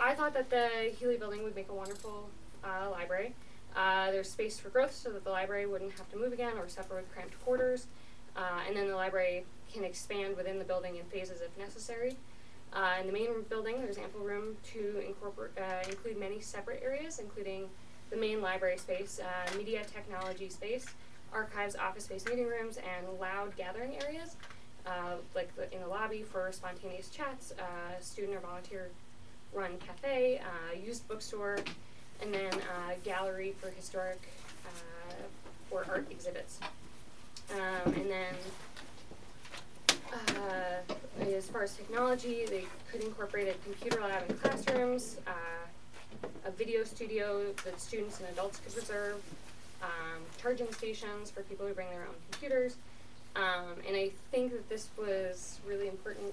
I thought that the Healy building would make a wonderful library. There's space for growth so that the library wouldn't have to move again or suffer with cramped quarters. And then the library can expand within the building in phases if necessary. In the main building, there's ample room to include many separate areas, including the main library space, media technology space, archives, office space, meeting rooms, and loud gathering areas, like in the lobby for spontaneous chats, student or volunteer-run cafe, used bookstore, and then gallery for historic or art exhibits. And then as far as technology, they could incorporate a computer lab in classrooms, a video studio that students and adults could reserve, charging stations for people who bring their own computers. And I think that this was really important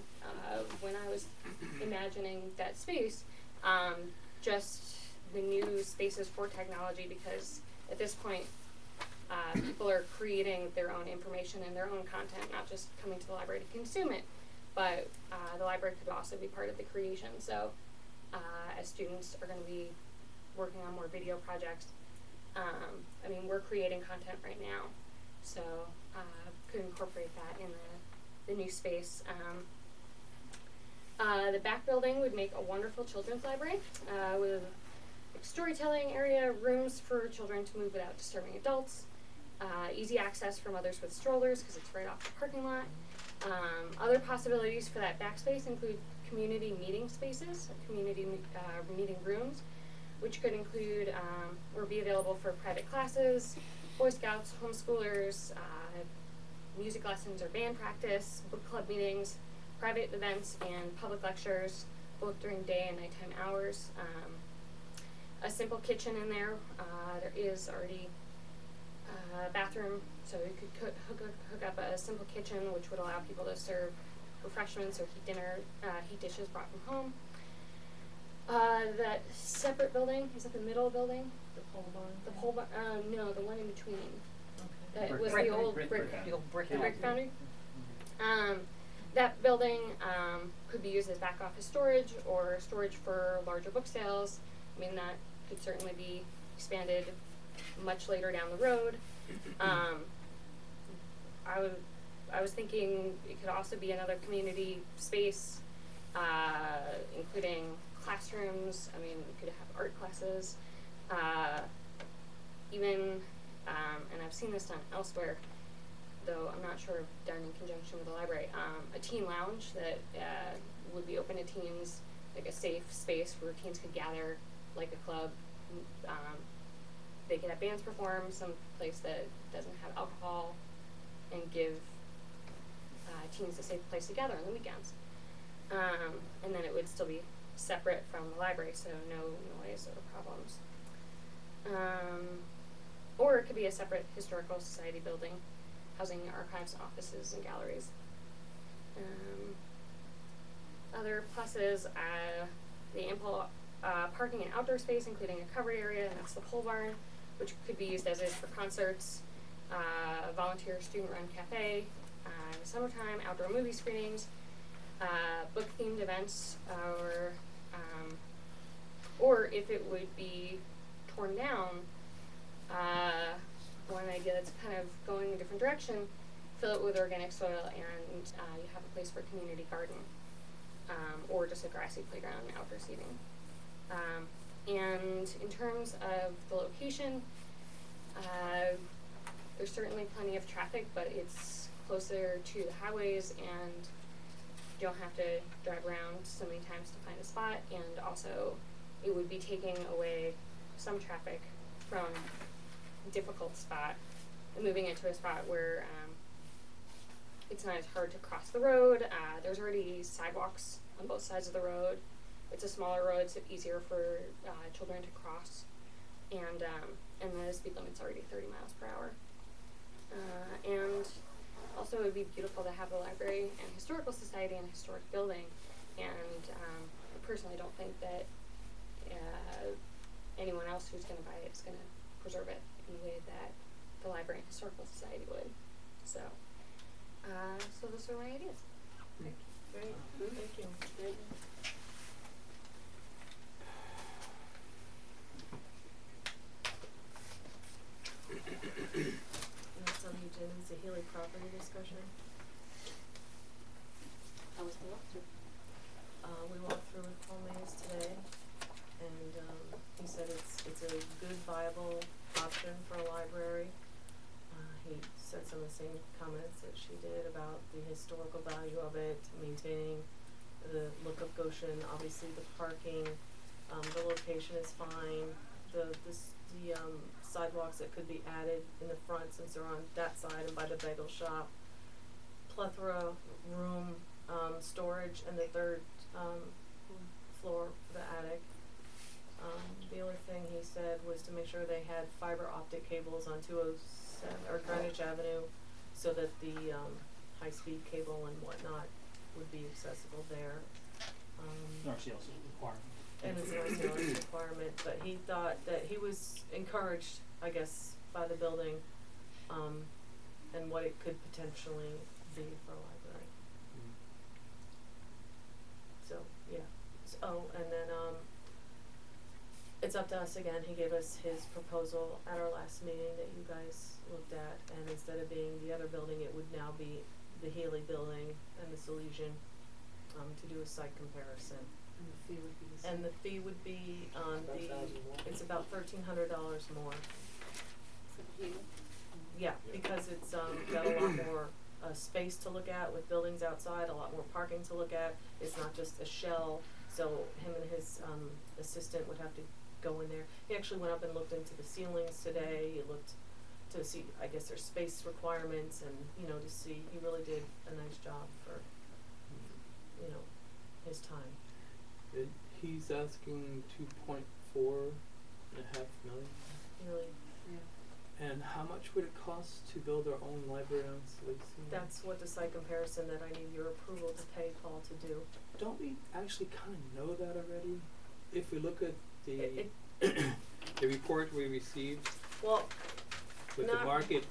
when I was imagining that space, just the new spaces for technology, because at this point, people are creating their own information and their own content, not just coming to the library to consume it, but the library could also be part of the creation. So as students are going to be working on more video projects, I mean, we're creating content right now, so could incorporate that in the new space. The back building would make a wonderful children's library with storytelling area, rooms for children to move without disturbing adults, easy access for mothers with strollers because it's right off the parking lot. Other possibilities for that backspace include community meeting spaces, community meeting rooms, which could include or be available for private classes, Boy Scouts, homeschoolers, music lessons or band practice, book club meetings, private events, and public lectures, both during day and nighttime hours. A simple kitchen in there. There is already a bathroom, so you could hook up a simple kitchen, which would allow people to serve refreshments or heat dishes brought from home. That separate building, is that the middle building? The pole barn? The pole barn, no, the one in between. Okay. That was Brick- the old brick brick foundry. foundry. That building could be used as back office storage or storage for larger book sales. I mean, that could certainly be expanded much later down the road. I was thinking it could also be another community space, including classrooms. I mean, we could have art classes, even, and I've seen this done elsewhere, though I'm not sure if done in conjunction with the library, a teen lounge that would be open to teens, like a safe space where teens could gather like a club. They could have bands perform, some place that doesn't have alcohol, and give teens a safe place to gather on the weekends. And then it would still be separate from the library, so no noise or problems. Or it could be a separate historical society building, housing archives, offices, and galleries. Other pluses, the ample parking and outdoor space, including a covered area, and that's the pole barn, which could be used as is for concerts, volunteer student-run cafe, in the summertime, outdoor movie screenings, book-themed events, or if it would be torn down, one idea that's kind of going a different direction, fill it with organic soil, and you have a place for a community garden, or just a grassy playground and outdoor seating. And in terms of the location, there's certainly plenty of traffic, but it's closer to the highways, and you don't have to drive around so many times to find a spot, and also it would be taking away some traffic from a difficult spot and moving it to a spot where it's not as hard to cross the road. There's already sidewalks on both sides of the road. It's a smaller road, so it's easier for children to cross, and the speed limit's already 30 miles per hour. And also it would be beautiful to have the library and historical society and historic building. And I personally don't think that anyone else who's going to buy it is going to preserve it in the way that the library and historical society would. So, so those are my ideas. Great, thank you. Good. Next on the agenda is the Healy property discussion. How was the walkthrough? We walked through with Paul Mays today, and he said it's a good, viable option for a library. He said some of the same comments that she did about the historical value of it, maintaining the look of Goshen, obviously the parking, the location is fine, the sidewalks that could be added in the front since they're on that side and by the bagel shop, plethora room, storage, and the third floor for the attic. The only thing he said was to make sure they had fiber optic cables on 207 or Greenwich Avenue, so that the high-speed cable and whatnot would be accessible there. RCL's requirement. And it's an RCLS requirement, but he thought that he was encouraged, I guess, by the building, and what it could potentially be for a library. So, yeah. So, and then, it's up to us again. He gave us his proposal at our last meeting that you guys looked at, and instead of being the other building, it would now be the Healy building and the Salesian, to do a site comparison. And the fee would be the same. And the fee would be on About $1,000 more. it's about $1,300 more. For the healing? Yeah, because it's got a lot more space to look at with buildings outside, a lot more parking to look at. It's not just a shell, so him and his assistant would have to go in there. He actually went up and looked into the ceilings today. He looked to see, I guess, their space requirements, and to see. He really did a nice job for his time. He's asking 2.4.5 million. Really, Yeah. And how much would it cost to build our own library on Salesian? that's what the site comparison that I need your approval to pay Paul to do. Don't we actually kind of know that already? If we look at the the report we received Well, with the not- market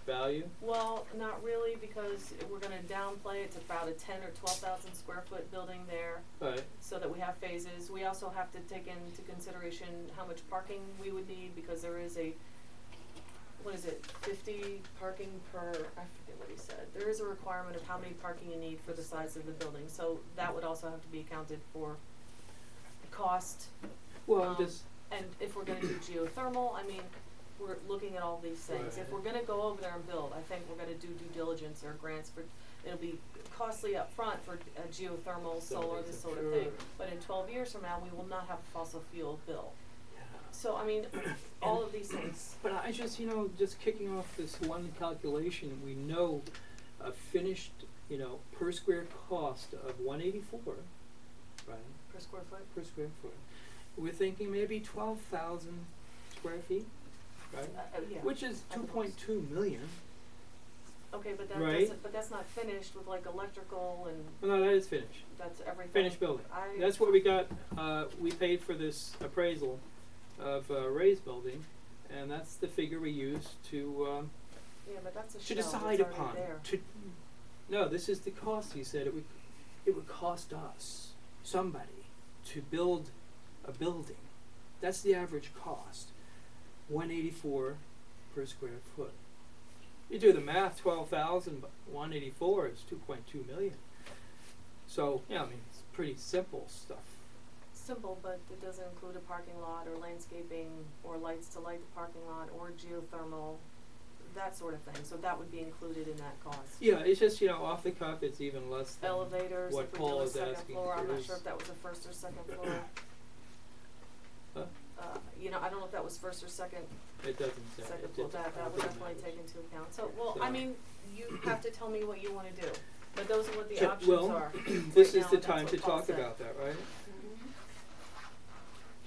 value, Well, not really, because we're gonna downplay. It's about a 10 or 12,000 square foot building there, right? so that we have phases. We also have to take into consideration how much parking we would need, because there is a, 50 parking per, I forget what he said. There is a requirement of how many parking you need for the size of the building, so that would also have to be accounted for. Cost, Well, I'm Um, just and if we're gonna do geothermal, I mean, we're looking at all these things. If Right. we're gonna go over there and build, I think we're gonna do due diligence or grants for, it'll be costly up front for geothermal, solar, this sort of thing. Sure. But in 12 years from now, we will not have a fossil fuel bill. yeah. So, I mean, all of these things. But I just, just kicking off this one calculation, we know a finished, per square cost of 184, right? Per square foot? Per square foot. We're thinking maybe 12,000 square feet, right? Yeah. Which is I suppose. 2.2 million. Okay, but that Right. doesn't, but that's not finished with like electrical and Well, no, that is finished. that's everything. Finished building. I- That's what we got. We paid for this appraisal of Ray's building, and that's the figure we used to Yeah, but that's a to shell, decide it's already upon. there. No, this is the cost. He said it would cost us, somebody, to build a building. That's the average cost, 184 per square foot. You do the math, 12,000, but 184 is 2.2 million. So it's pretty simple stuff. Simple, but it doesn't include a parking lot or landscaping or lights to light the parking lot or geothermal, that sort of thing. So that would be included in that cost. Yeah, it's just off the cuff, it's even less than Elevators, what if we Paul do a is second asking floor, I'm for not sure his- if that was a first or second floor. Huh? I don't know if that was first or second It doesn't say. floor, It just- that would definitely take into account. So, well, So- I mean, you have to tell me what you wanna do, but those are what the Yeah, options well, are. This right is now, the and that's time what to Paul talk said. about that, right? Mm-hmm.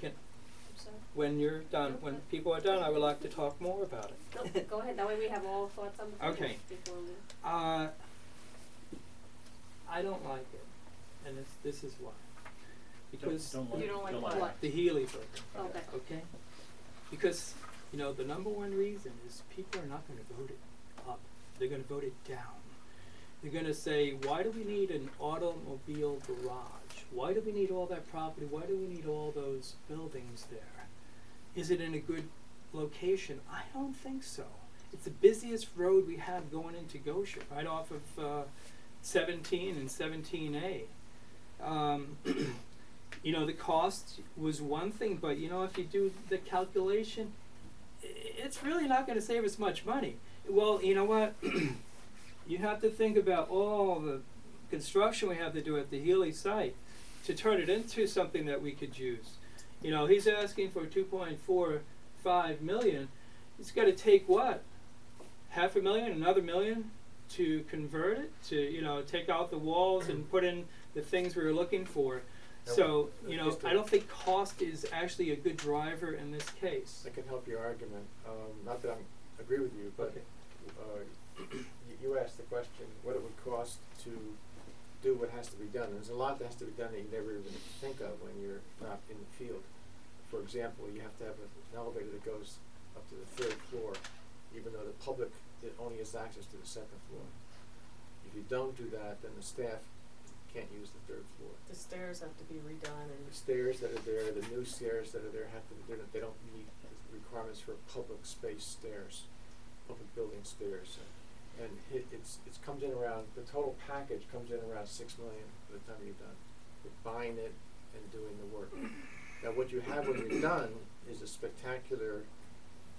Can, I'm sorry? when you're done, when people are done, I would like to talk more about it. Nope, go ahead, that way we have all thoughts on the table Okay. before we. I don't like it, and this is why. Because Don't You don't like like what? the Healy building. Okay. Okay? Because, you know, the number one reason is people are not going to vote it up. They're going to vote it down. They're going to say, why do we need an automobile garage? Why do we need all that property? Why do we need all those buildings there? Is it in a good location? I don't think so. It's the busiest road we have going into Goshen, right off of 17 and 17A. You know, the cost was one thing, but you know, if you do the calculation, it's really not going to save us much money. Well, you know what? You have to think about all the construction we have to do at the Healy site to turn it into something that we could use. You know, he's asking for $2.45 million. It's got to take what? $500,000, another $1 million to convert it, to, you know, take out the walls and put in the things we were looking for. So, you know, I don't think cost is actually a good driver in this case. I can help your argument. Not that I agree with you, but you asked the question what it would cost to do what has to be done. There's a lot that has to be done that you never even think of when you're not in the field. For example, you have to have an elevator that goes up to the 3rd floor, even though the public only has access to the 2nd floor. If you don't do that, then the staff can't use the 3rd floor. The stairs have to be redone and. The stairs that are there, the new stairs that are there have to, they don't meet the requirements for public space stairs, public building stairs. And it comes in around, the total package comes in around $6 million by the time you're done. With buying it and doing the work. Now what you have when you're done is a spectacular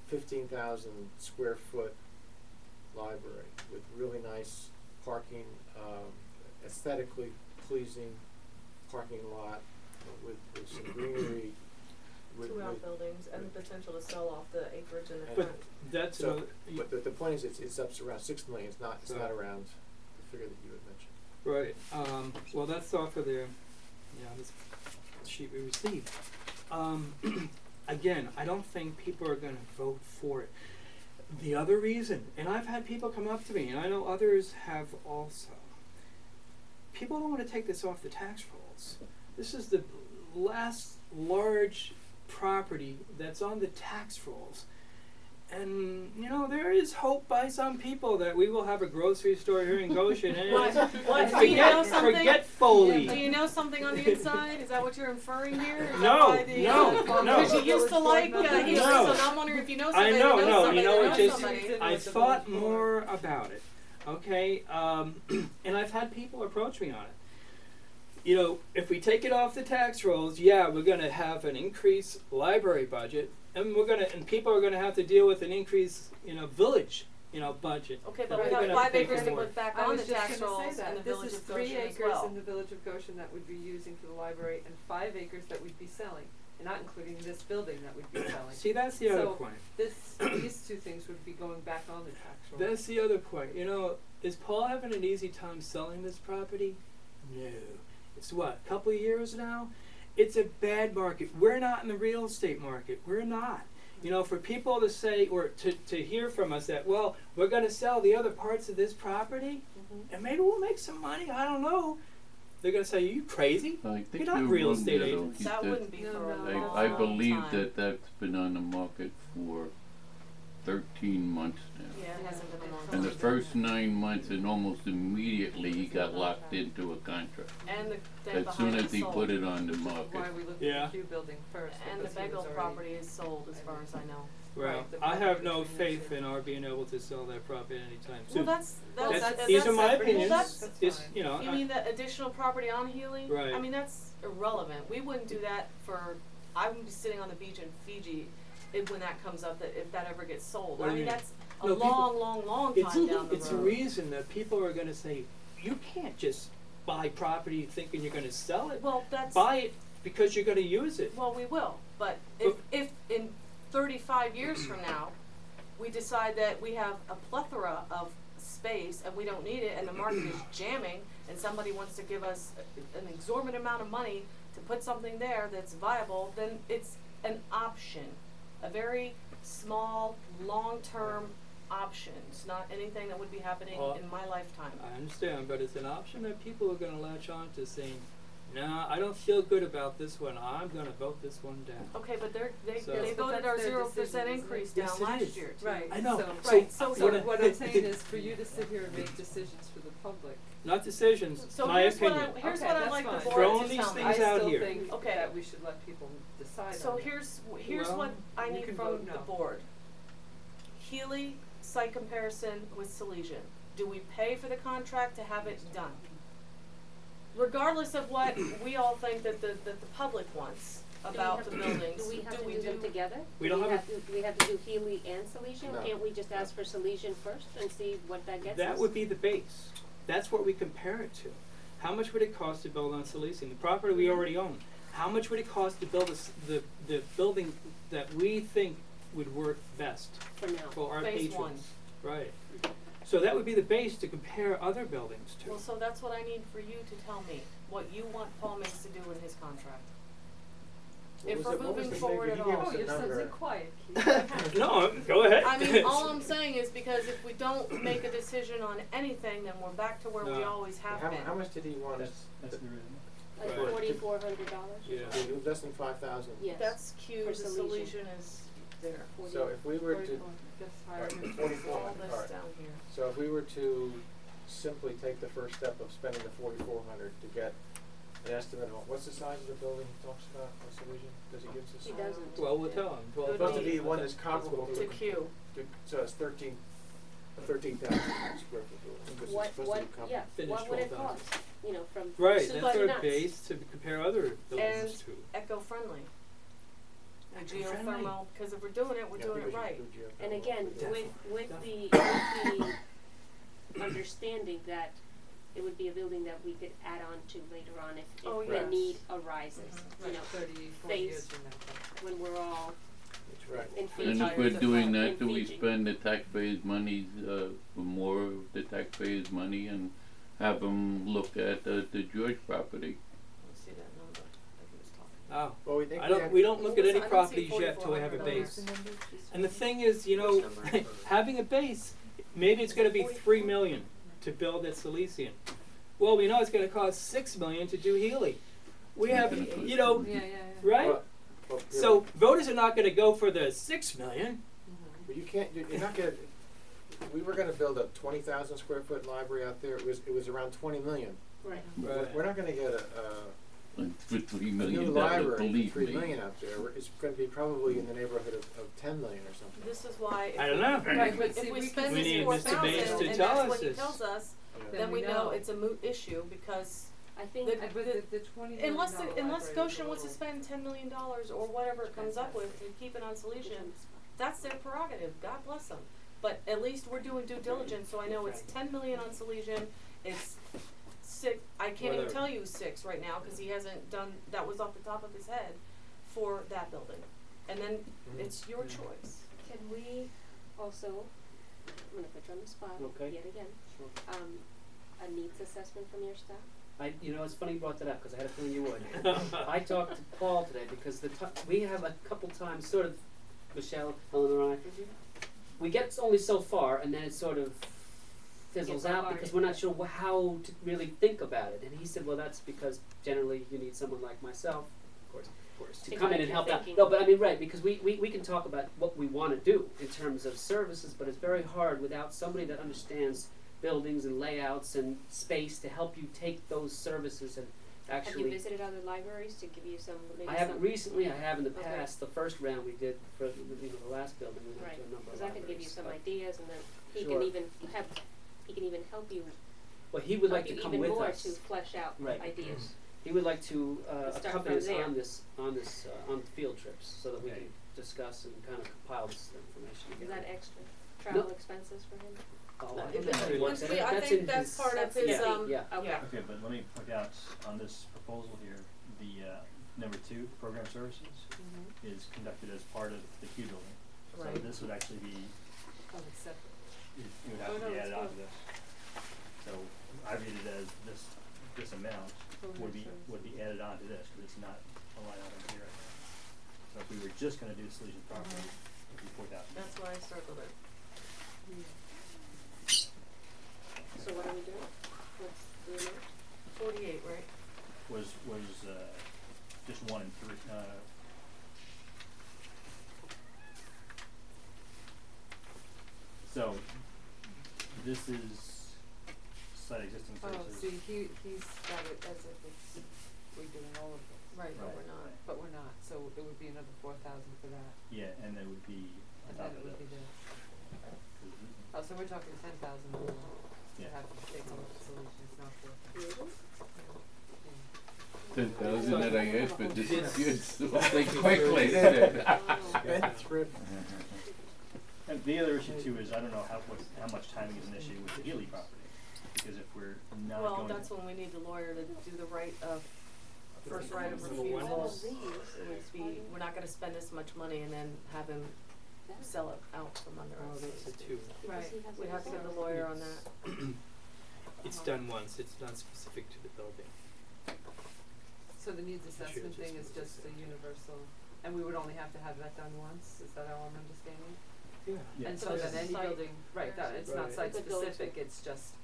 15,000 square foot library with really nice parking, aesthetically pleasing parking lot with some greenery. Two outbuildings and the potential to sell off the acreage in the And front. That's so, but the point is, it's up to around $6 million. It's not around the figure that you had mentioned. right. Well, that's off of their, you know, this sheet we received. Again, I don't think people are going to vote for it. The other reason, and I've had people come up to me, and I know others have also. People don't want to take this off the tax rolls. This is the last large property that's on the tax rolls. And, you know, there is hope by some people that we will have a grocery store here in Goshen. And What, do you know something? Forget Foley. Do you know something on the inside? Is that what you're inferring here? Is No, that why the, no. Because you used to like Healy, No. so I'm wondering if you know I somebody know, that knows no, somebody you know, that it knows just, somebody. I thought more about it, okay? And I've had people approach me on it. You know, if we take it off the tax rolls, yeah, we're gonna have an increased library budget, and people are gonna have to deal with an increased, you know, village, you know, budget. Okay, but Right. we They're got gonna 5 pay acres for to more. put back I on was the just tax gonna rolls say in that. the This village is of 3 Goshen as acres well. in the village of Goshen that we'd be using for the library and 5 acres that we'd be selling, and not including this building that we'd be selling. See, that's the other So- point. These two things would be going back on the tax roll. That's the other point. You know, is Paul having an easy time selling this property? No. It's what, a couple of years now? It's a bad market. We're not in the real estate market. We're not. You know, for people to say, or to hear from us that, well, we're going to sell the other parts of this property, and maybe we'll make some money, I don't know. They're going to say, are you crazy? I think You're not you real wrong estate there, though. agents. He That said- wouldn't be for a No, long I believe time. that that's been on the market for 13 months now. Yeah, it hasn't been a long And time. the first 9 months, and almost immediately, he got locked into a contract. And the debt As soon behind as is he sold. put it on the Which is market. why we looked Yeah. at the Q building first. And the because he was Bagel already- property is sold as far as I know. Well, Right, the I have no property faith between in our being able to sell that property anytime Well, soon. that's These are my separate. opinions. Well, that's, It's, fine. you know, you mean the additional property on Healy? Right. I mean, that's irrelevant. We wouldn't do that for, I would be sitting on the beach in Fiji when that comes up, that if that ever gets sold. What do I you mean, mean? that's a No, people- long time down the it's a road. reason that people are going to say, you can't just buy property thinking you're going to sell it. Well, that's, Buy it because you're going to use it. well, we will, but if in 35 years from now, we decide that we have a plethora of space and we don't need it and the market is jamming and somebody wants to give us an exorbitant amount of money to put something there that's viable, then it's an option, a very small, long-term option. It's not anything that would be happening in my lifetime. I understand, but it's an option that people are gonna latch on to, saying, nah, I don't feel good about this one, I'm gonna vote this one down. Okay, but they So- they Yes, but voted that's our their 0% decision, isn't it? increase Yes, down it last is. year too. Right. I know. So, Right, so what I'm saying is for you to sit here and make decisions for the public. Not decisions, So my here's opinion. here's Okay, what I'd that's like fine. the board Throwing to these tell me. things out I here. still think Okay. that we should let people decide So on it. here's Well, what I you need can from vote the no. board. Healy site comparison with Salesian. Do we pay for the contract to have it done? Regardless of what we all think that the public wants about the buildings, Do we have to do them together? We don't have Do we have to do Healy and Salesian? No. Can't we just ask for Salesian first and see what that gets us? That would be the base. That's what we compare it to. How much would it cost to build on Salesian? The property we already own. How much would it cost to build the building that we think would work best For now. for our Phase patrons? one. Right. So that would be the base to compare other buildings to. Well, so that's what I need for you to tell me, what you want Paul Mix to do in his contract. If we're moving forward at He gave all. us Oh, a you're so number. quiet, Keith. No, go ahead. I mean, all I'm saying is because if we don't make a decision on anything, then we're back to where we No. always have How, been. how much did he want us? That's the reason. Like Right. $4,400? Yeah. Less than 5,000. Yes. That's cute, For the Salesian. solution is there. So if we were to, Just hire him. It's 44, all this alright. down here. So if we were to simply take the first step of spending the 4,400 to get an estimate on, what's the size of the building he talks about, what solution, does he give us a He size? doesn't. Well, we'll tell him. Good It's supposed to deal. be one that's comparable To Q. so it's 13,000 square foot building, which is What, supposed to be comparable. yeah, Finished what would it 12,000. cost, you know, from Right, soup that's to our nuts? base to compare other buildings to. Eco-friendly. And Eco-friendly. geothermal, because if we're doing it, we're Yeah, doing it because you right. do geothermal. And again, Definitely. with the understanding that it would be a building that we could add on to later on if Oh, the yes. need arises, Mhm. you know, 30, 40 phase years from now. when we're all That's right. in And Fiji. if we're doing that, In do we Fiji. spend the taxpayers' money, for more of the taxpayers' money and have them look at the George property? Let's see that number that he was talking Oh, Well, we think we don't look at What was any it? I don't see properties yet till we have a $4,400. base. And the thing is, you know, Which number? having a base, maybe it's gonna be 3 million to build at Salesian. Well, we know it's gonna cost 6 million to do Healy. We have, you know, Yeah, yeah, yeah. right? Well, So voters are not gonna go for the 6 million. But you can't, you're not gonna, we were gonna build a 20,000 square foot library out there, it was around 20 million. Right. We're not gonna get For 3 a new million dollars, library believe for 3 me. million out there, it's gonna be probably in the neighborhood of 10 million or something. This is why if I don't we- know. Right, if but we, see, if we we spend can- We this need four Mr. Bates thousand to and tell that's us what he this. tells us, Yeah. then we know know. it's a moot issue because I think The- But the $20 million unless library Goshen is wants to a spend $10 million or whatever it comes up with to keep it on Salesian, that's their prerogative. God bless them. But at least we're doing due diligence, so I know it's 10 million on Salesian. It's 6. I can't even Whether- tell you 6 right now because he hasn't done. That was off the top of his head for that building, and then it's your choice. Can we also, I'm gonna put you on the spot Okay. yet again, Sure. a needs assessment from your staff? It's funny you brought that up because I had a feeling you would. I talked to Paul today because we have a couple times sort of, Michelle, Eleanor and I, we get only so far and then it sort of fizzles Gets out hard. because we're not sure how to really think about it. And he said, well, that's because generally you need someone like myself, of course, to To come in guide and your help out. thinking. No, but I mean, right, because we can talk about what we want to do in terms of services, but it's very hard without somebody that understands buildings and layouts and space to help you take those services and Have you actually. visited other libraries to give you some, maybe I haven't some? recently. I have in the Okay. past. The first round we did for the last building. We went Right, to a number of because that could give you libraries, some but- ideas and then he Sure. can even help you, Well, he would like help to you come even with more us. to flesh out Right. ideas. He would like to Start accompany us from there. on field trips so that we Okay. can discuss and kind of compile this information Is together. that extra travel expenses for him? Oh, No, I it- don't know how he it- wants we- it. I That's think in that's his- part of That's his. yeah, yeah. Okay. Yeah. Okay, but let me point out on this proposal here, the number 2, program services, is conducted as part of the Q building. So Right. this would actually be, Oh, it's separate. it would have Oh, to no, be it's added onto good. this. So I read it as this amount would be added onto this, because it's not a line item here right now. So if we were just gonna do Salesian property, it'd be 4,000. That's why I circled it. So what are we doing? What's the amount? 48, right? Was just 1 and 3. So this is site existing Oh, services. see, he's got it as if it's, we're doing all of it, Right, but Right, we're not. right. but we're not, so it would be another 4,000 for that, Yeah, and there would be and on top then it of would that. be this. 'Cause Oh, so we're talking 10,000 more to Yeah. have to take on the solutions, not 4,000. $10,000 that I asked for, this is good, so This- think quickly, isn't it? Oh. And the other issue too is I don't know how much timing is an issue with the Healy property, because if we're not Well, going that's when we need the lawyer to do the right of, first right of Number one refusal. is- It would be, we're not gonna spend this much money and then have him sell it out from under Oh, us. that's so a to speak. two. Right, we'd have to get the lawyer on that. It's done once, it's not specific to the building. So the needs It should assessment thing is just just a universal, and we would only have to have that done once, is that how I'm understanding? Yeah. Yeah. And So so this then is any site- building, right, that, it's not Right. site The building specific, it's just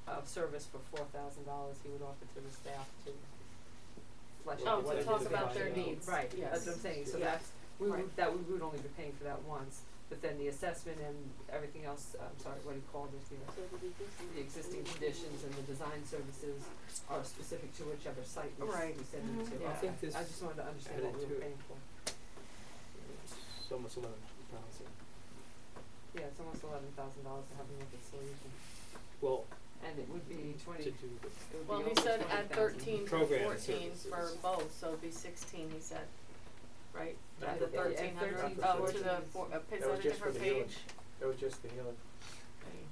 a service for $4,000 he would offer to the staff to flesh Oh, out what to it talk is about they their want. needs. Right, Yes. that's what I'm saying, so Yeah. that's, we Right. would, we would only be paying for that once, but then the assessment and everything else, I'm sorry, what do you call this, the existing conditions and the design services are specific to whichever site we Right. we send them to. Yeah. I think Okay. this I just wanted to understand what added we were to it. paying for. It's almost 11,000. Yeah, it's almost $11,000 to have them look at solution, Well, and it would be 20, to it do the would be Well, he over said at 20,000. 13 to Program 14 for services. both, so it'd be 16, he said, right? Not At the for both. 1300, 13 to oh, to 14 the, is- is That that was a just for different the healing. page? That was just the healing. Okay.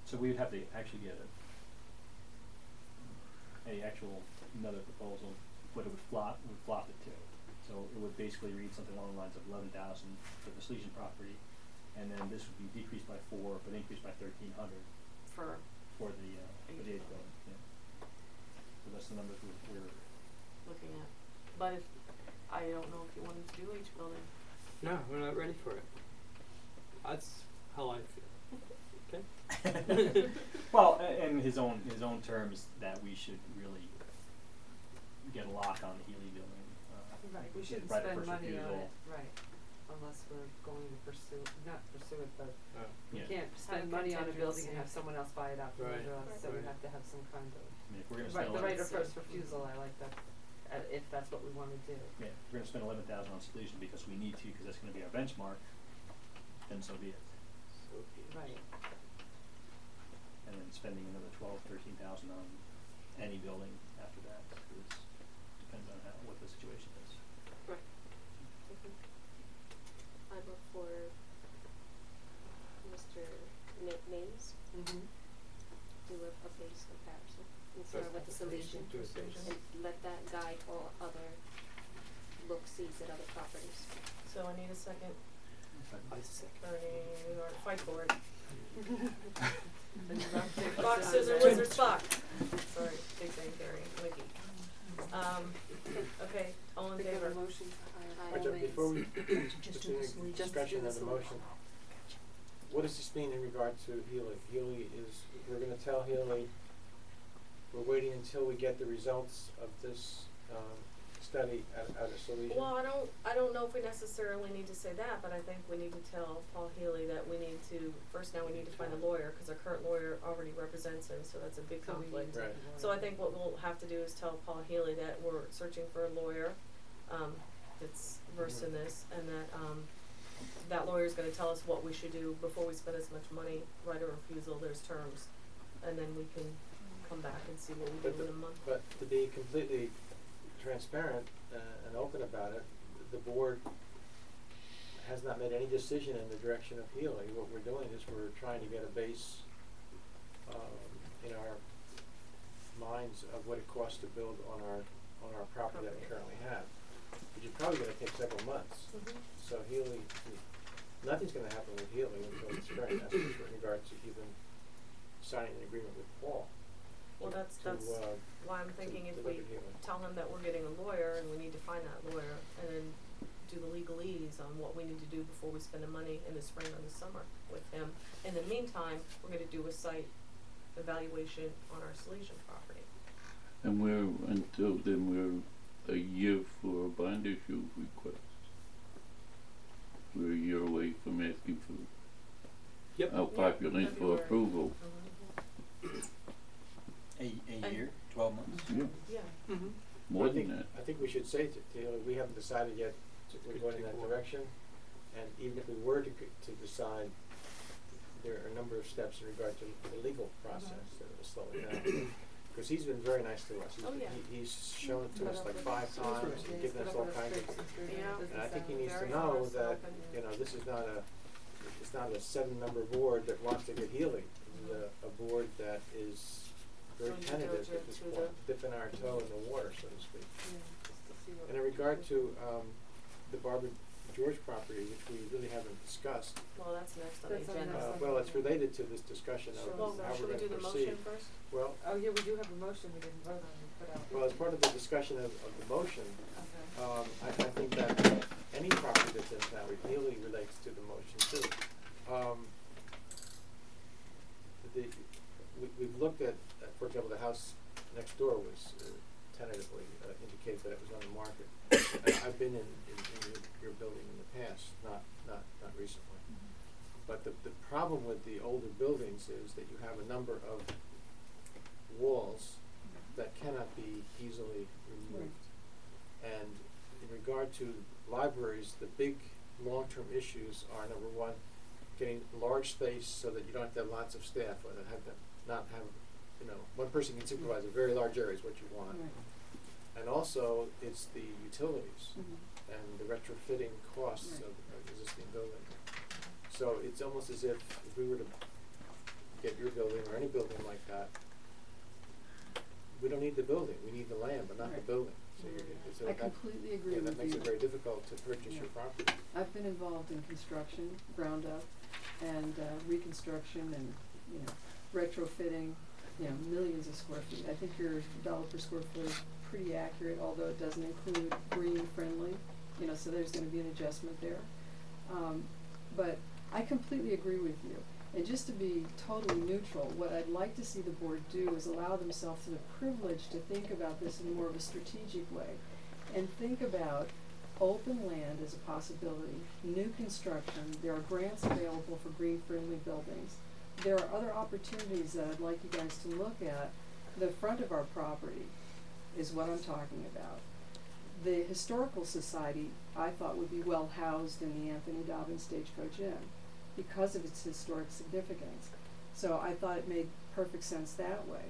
So we would have to actually get another proposal, what it would flop it to. So it would basically read something along the lines of 11,000 for the Salesian property, and then this would be decreased by 4, but increased by 1,300 For, for the eighth building. Yeah. So that's the numbers we're looking at, but if, I don't know if you want him to do each building. No, we're not ready for it. That's how I feel. Okay? Well, in his own terms, that we should really get a lock on the Healy building. Right, we shouldn't right of spend first money on refusal. it, right, unless we're going to not pursue it, but we Yeah. can't spend money on a building and have contingency. someone else buy it out from Right. under us, so we Right. have to have some kind of, I mean, if we're gonna right, spend the right of 11, first refusal, I like that, if that's what we wanna do. yeah, if we're gonna spend 11,000 on Salesian because we need to, because that's gonna be our benchmark, then so be it. Right, And then spending another 13,000 on any building after that depends on what the situation is. Right. I'd look for Mr. Maines, mm-hmm, do a base comparison, and start with the solution, Do a base. and let that guide all other look-sees at other properties. So I need a second, I second. or fight for it. then you rock, paper, Fox, scissors, scissors, wizard, Spock. Sorry, Big Bang Theory, Wiki. Okay, all in Pick up favor? a motion to hire Aye. all names. Before we, Just just do in the Salesian. discussion the of the solution. motion, what does this mean in regard to Healy? Healy is, we're gonna tell Healy, we're waiting until we get the results of this, study at a Salesian? Well, I don't know if we necessarily need to say that, but I think we need to tell Paul Healy that we need to, first now we need to find a lawyer, cause our current lawyer already represents him, so that's a big So we need conflict. to Right. have a So I lawyer. think what we'll have to do is tell Paul Healy that we're searching for a lawyer, that's versed in this, and that, that lawyer's gonna tell us what we should do before we spend as much money, right of refusal, there's terms, and then we can come back and see what we do in a month. But to be completely transparent and open about it, the board has not made any decision in the direction of Healy. What we're doing is we're trying to get a base in our minds of what it costs to build on our property that we currently have, which is probably going to take several months. So Healy, nothing's going to happen with Healy until the spring. That's in regard to even signing an agreement with Paul. Well, that's to why I'm thinking to if look we at Healy. tell him that we're getting a lawyer and we need to find that lawyer, and then do the legalese on what we need to do before we spend the money in the spring or the summer with him. In the meantime, we're gonna do a site evaluation on our Salesian property. And until then, we're a year for a bond issue request. We're a year away from asking for Yep. our populace for February. approval. And- A year, 12 months? Yeah, Yeah, Mm-hmm. more I than think, that. I think we should say to Healy, we haven't decided yet to, we're Could going in take that more. direction. And even if we were to decide, there are a number of steps in regard to the legal process that will slow it down. Because he's been very nice to us. Oh, yeah. He's shown it to us like 5 times and given us all kinds of. Yeah. And I think he needs to Very know honest, that, open. you know, this is not it's not a 7-member board that wants to get Healy. This is a board that is very Doing due tentative at diligence this to point, dipping our toe in the water, so to speak. Yeah, just to see what. And in regard to the Barbara George property, which we really haven't discussed, well, that's next on the That's on the agenda. next well, it's related to this discussion Sure. of Well, how should we're we do going to the proceed. motion first? Well, Oh, yeah, we do have a motion we didn't vote on and put out. well, as part of the discussion of the motion, Okay. I think that any property that's in town really relates to the motion too. We've looked at, for example, the house next door was tentatively indicated that it was on the market. I've been in your building in the past, not recently. But the problem with the older buildings is that you have a number of walls that cannot be easily removed. And in regard to libraries, the big long-term issues are, number one, getting large space so that you don't have to have lots of staff, or not have, you know, one person can supervise a very large area is what you want. And also, it's the utilities and the retrofitting costs of existing building. So it's almost as if we were to get your building or any building like that, we don't need the building, we need the land, but not the building. So I that, completely agree yeah, with that makes you. it very difficult to purchase Yeah. your property. I've been involved in construction, ground up, and reconstruction and, you know, retrofitting, you know, millions of square feet. I think your dollar per square foot is pretty accurate, although it doesn't include green friendly, you know, so there's gonna be an adjustment there. But I completely agree with you. And just to be totally neutral, what I'd like to see the board do is allow themselves the privilege to think about this in more of a strategic way. And think about open land as a possibility, new construction, there are grants available for green-friendly buildings. There are other opportunities that I'd like you guys to look at. The front of our property is what I'm talking about. The Historical Society, I thought, would be well housed in the Anthony Dobbins Stagecoach Inn because of its historic significance. So I thought it made perfect sense that way.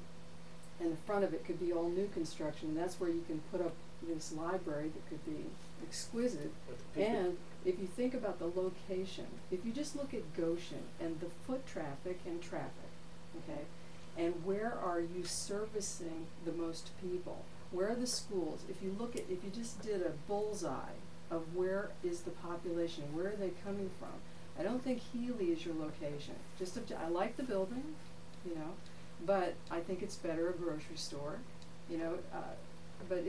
And the front of it could be all new construction, and that's where you can put up this library that could be exquisite. But the people- And if you think about the location, if you just look at Goshen and the foot traffic, okay, and where are you servicing the most people? Where are the schools? If you just did a bullseye of where is the population, where are they coming from? I don't think Healy is your location. I like the building, you know, but I think it's better a grocery store, you know, but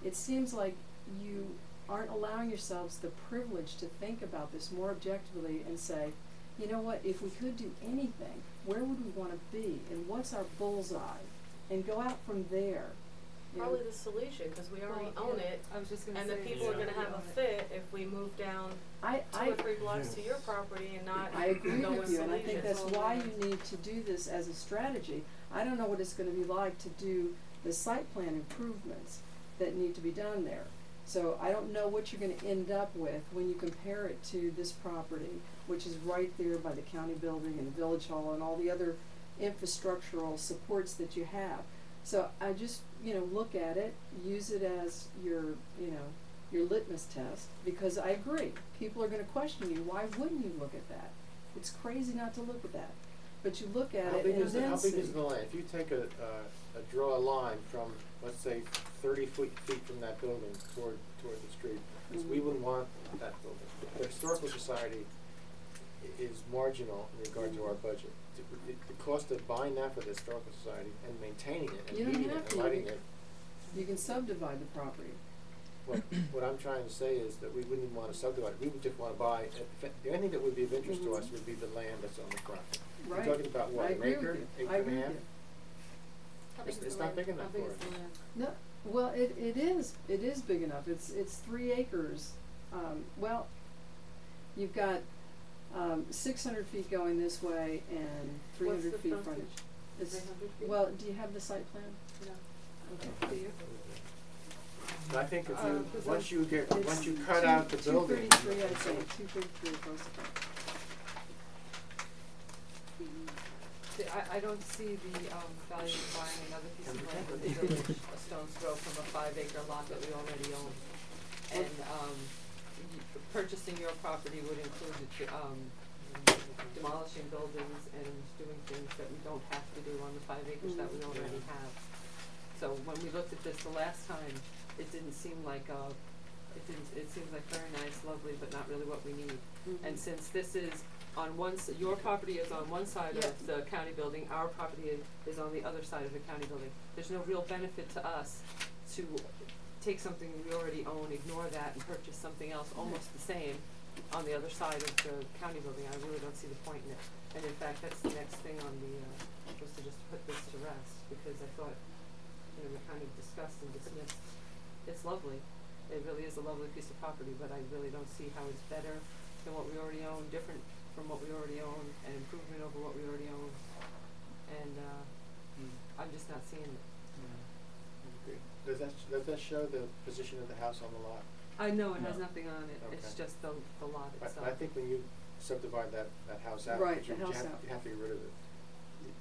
it seems like you aren't allowing yourselves the privilege to think about this more objectively and say, you know what, if we could do anything, where would we want to be, and what's our bullseye, and go out from there. You know? Probably the Salesian, cause we already Well, own yeah, it, I was just gonna and say. the people are Yeah. gonna have a fit if we move down I 2 or 3 blocks to your property and not I agree go with you, and I think Salesian. that's why you need to do this as a strategy. I don't know what it's gonna be like to do the site plan improvements that need to be done there. So I don't know what you're gonna end up with when you compare it to this property, which is right there by the county building and the village hall and all the other infrastructural supports that you have. So I just, you know, look at it, use it as your, you know, your litmus test, because I agree, people are gonna question you, why wouldn't you look at that? It's crazy not to look at that, but you look at How it big and is then see. how big is the land? If you take draw a line from, let's say, 30 feet from that building toward the street, 'cause we Mhm. wouldn't want that building. The Historical Society is marginal in regard to our budget. The cost of buying that for the Historical Society and maintaining it and You don't heating have it to. and lighting it, You can subdivide the property. what I'm trying to say is that we wouldn't even wanna subdivide, we would just wanna buy, the only thing that would be of interest to us would be the land that's on the front. Right. We're talking about what, I an agree with acre, you. acre I and a agree half? with you. How big is It's the not land? big How enough big for is the us. land? No, well, it is big enough. It's 3 acres. Well, you've got 600 feet going this way and 300 What's the feet frontage? frontage. It's, 300 feet? well, do you have the site plan? No. Okay. Do you? And I think if Uh, you, 'cause once you get, It's once you cut out the building. 233, I'd say, 233 across the front. See, I don't see the value of buying another piece of land in the village, a stone's throw from a 5-acre lot that we already own. And purchasing your property would include demolishing buildings and doing things that we don't have to do on the 5 acres that we already have. So when we looked at this the last time, it didn't seem like it seems like very nice, lovely, but not really what we need. And since this is on your property is on one side of the county building, our property is on the other side of the county building. There's no real benefit to us to take something we already own, ignore that, and purchase something else almost the same on the other side of the county building. I really don't see the point in it. And in fact, that's the next thing on the, was to just put this to rest, because I thought, we kind of discussed and dismissed. It's lovely. It really is a lovely piece of property, but I really don't see how it's better than what we already own, different from what we already own, an improvement over what we already own. And, I'm just not seeing it. Does that show the position of the house on the lot? I know it has No. nothing on it, it's Okay. just the lot itself. I think when you subdivide that house out, Right, you the house out. have to get rid of it.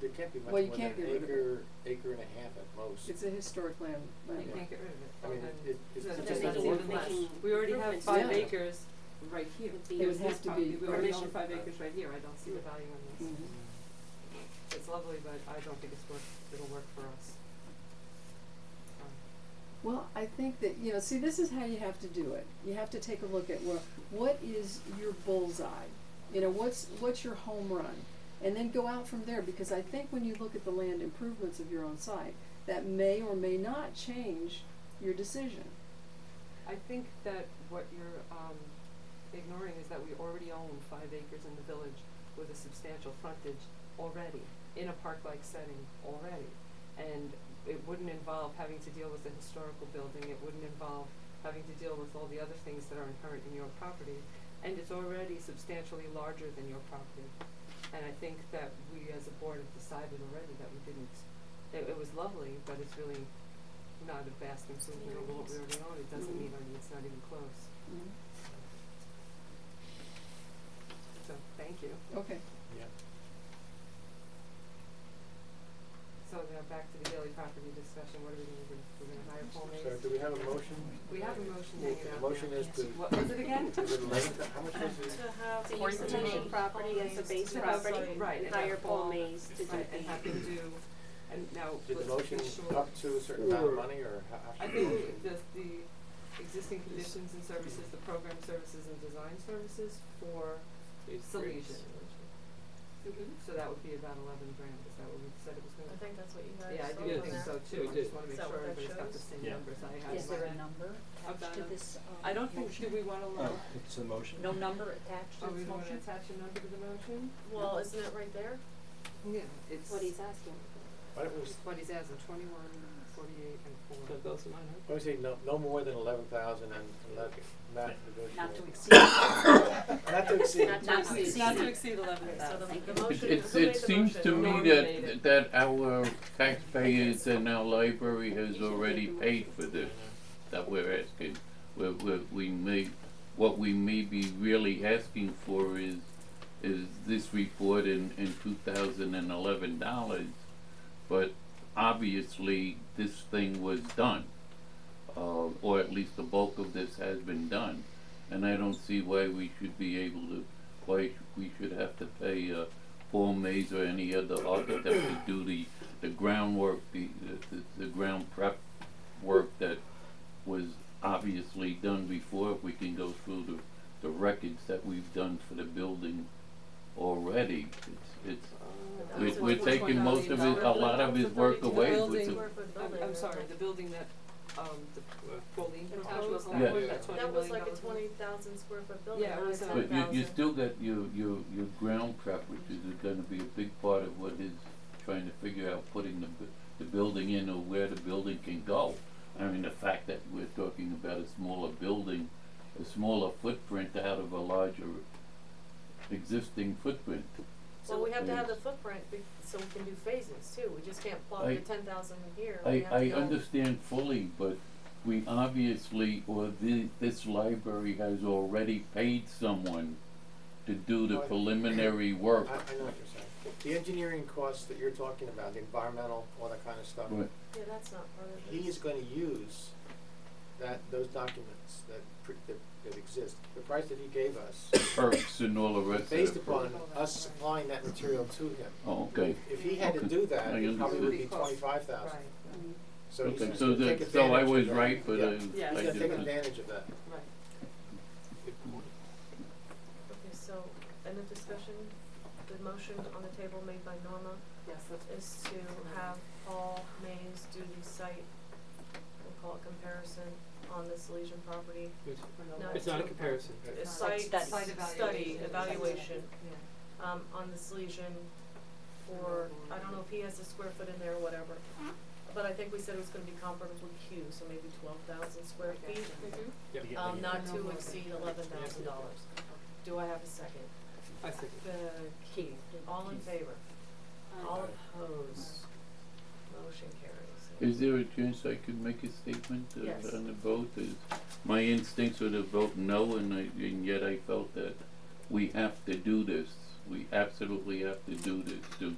There can't be much Well, more you than can't an get rid of it. acre and a half at most. It's a historic land. You can't get rid of it. I mean, And it's so just that's doesn't even work. less. Making We already have improvements 5 to it. acres right here. Would be- It would Here's have this to be property. We already own permission. 5 acres right here. I don't see the value in this. It's lovely, but I don't think it'll work for us. Well, I think that, see, this is how you have to do it. You have to take a look at what is your bullseye? What's your home run? And then go out from there, because I think when you look at the land improvements of your own site, that may or may not change your decision. I think that what you're ignoring is that we already own 5 acres in the village with a substantial frontage already, in a park-like setting already. And it wouldn't involve having to deal with the historical building, it wouldn't involve having to deal with all the other things that are inherent in your property, and it's already substantially larger than your property. And I think that we as a board have decided already that we didn't, it was lovely, but it's really not a vast improvement over what we already own. It doesn't meet our needs, not even close. So, thank you. Okay. Yeah. So now back to the daily property discussion, what are we gonna do? We're gonna hire Paul Mays? So do we have a motion? We have a motion The hanging out motion there. is to, What was it again? is it length, how much was it? To have To use the 14 main property as the base To have property, some- right, and hire have Paul Paul- Mays to do Right, and have him do, and now, Did the let's motion be sure. up to a certain amount of money, or how I should the think motion? the existing conditions and services, the program services and design services for Salesian. So that would be about 11 grand, is that what we said it was I gonna be? think that's what you guys Yeah, I saw do on think there. so too, I just wanna make Is that sure what that everybody's got the shows? same Yeah. numbers I have. Is there a in my- number attached to About this, I don't think, do motion? we wanna, It's a motion. No number attached to are we this gonna motion? attach a number to the motion? Well, isn't it right there? Yeah, it's. what he's asking. Why don't we, It's what he's asking, 21, 48, and 4. So those are mine, why don't we say no more than 11,000 and let Matt negotiate. Not to exceed. Not to exceed. Not to Not to exceed. exceed. Not to exceed Okay, 11,000. so Thank the you. motion, It who made the seems to motion? me Norm made it. that our taxpayers and our library has already paid for this, that we're asking. What we may be really asking for is this report in $2,011, but obviously this thing was done, or at least the bulk of this has been done, and I don't see why we should be able to, why we should have to pay Paul Mays or any other architect to do the groundwork, the ground prep work that was obviously done before. If we can go through the records that we've done for the building already. It's But that's we're a taking most of his, a lot of his work away with building- the, square foot I'm building. sorry, the building that, the, Pauline The proposed, proposed that Yeah. one, that $20 That was like a million. 20,000 square foot building, Yeah, it not was, a but 10,000. but you still got your ground prep, which is gonna be a big part of what is trying to figure out putting the building in, or where the building can go. I mean, the fact that we're talking about a smaller building, a smaller footprint out of a larger existing footprint. Well, we have to have the Yes. footprint so we can do phases too, we just can't plug I- the 10,000 here, we have to I go. understand fully, but we obviously, or this library has already paid someone to do the Right. preliminary work. I know what you're saying. The engineering costs that you're talking about, the environmental, all that kind of stuff, Right. Yeah, that's not part of it. he is gonna use those documents that exist. The price that he gave us, Perks and all the rest of it. based upon us supplying that material to him. Oh, okay. If he had to Okay. do that, I it probably would be understand. 25,000. Right, So he's Okay, he's so gonna take that, so I advantage of was that. right, but Yeah. Yeah. I He's gonna take just, advantage of that. right. Okay, so, end of discussion, the motion on the table made by Norma Yes, that's. is to have Paul Mays do the site, we'll call it comparison, on this Legion property. No, It's not a comparison. A It's site Site study, evaluation, Yeah. on this Legion for, I don't know if he has the square foot in there or whatever. But I think we said it was gonna be comparable with Q, so maybe 12,000 square feet, Mhm. Yeah. not to exceed $11,000. Do I have a second? I think. Keith, all in favor? All opposed? Motion carries. is there a chance I could make a statement Yes. on the vote? My instincts were to vote no, and yet I felt that we have to do this. We absolutely have to do this to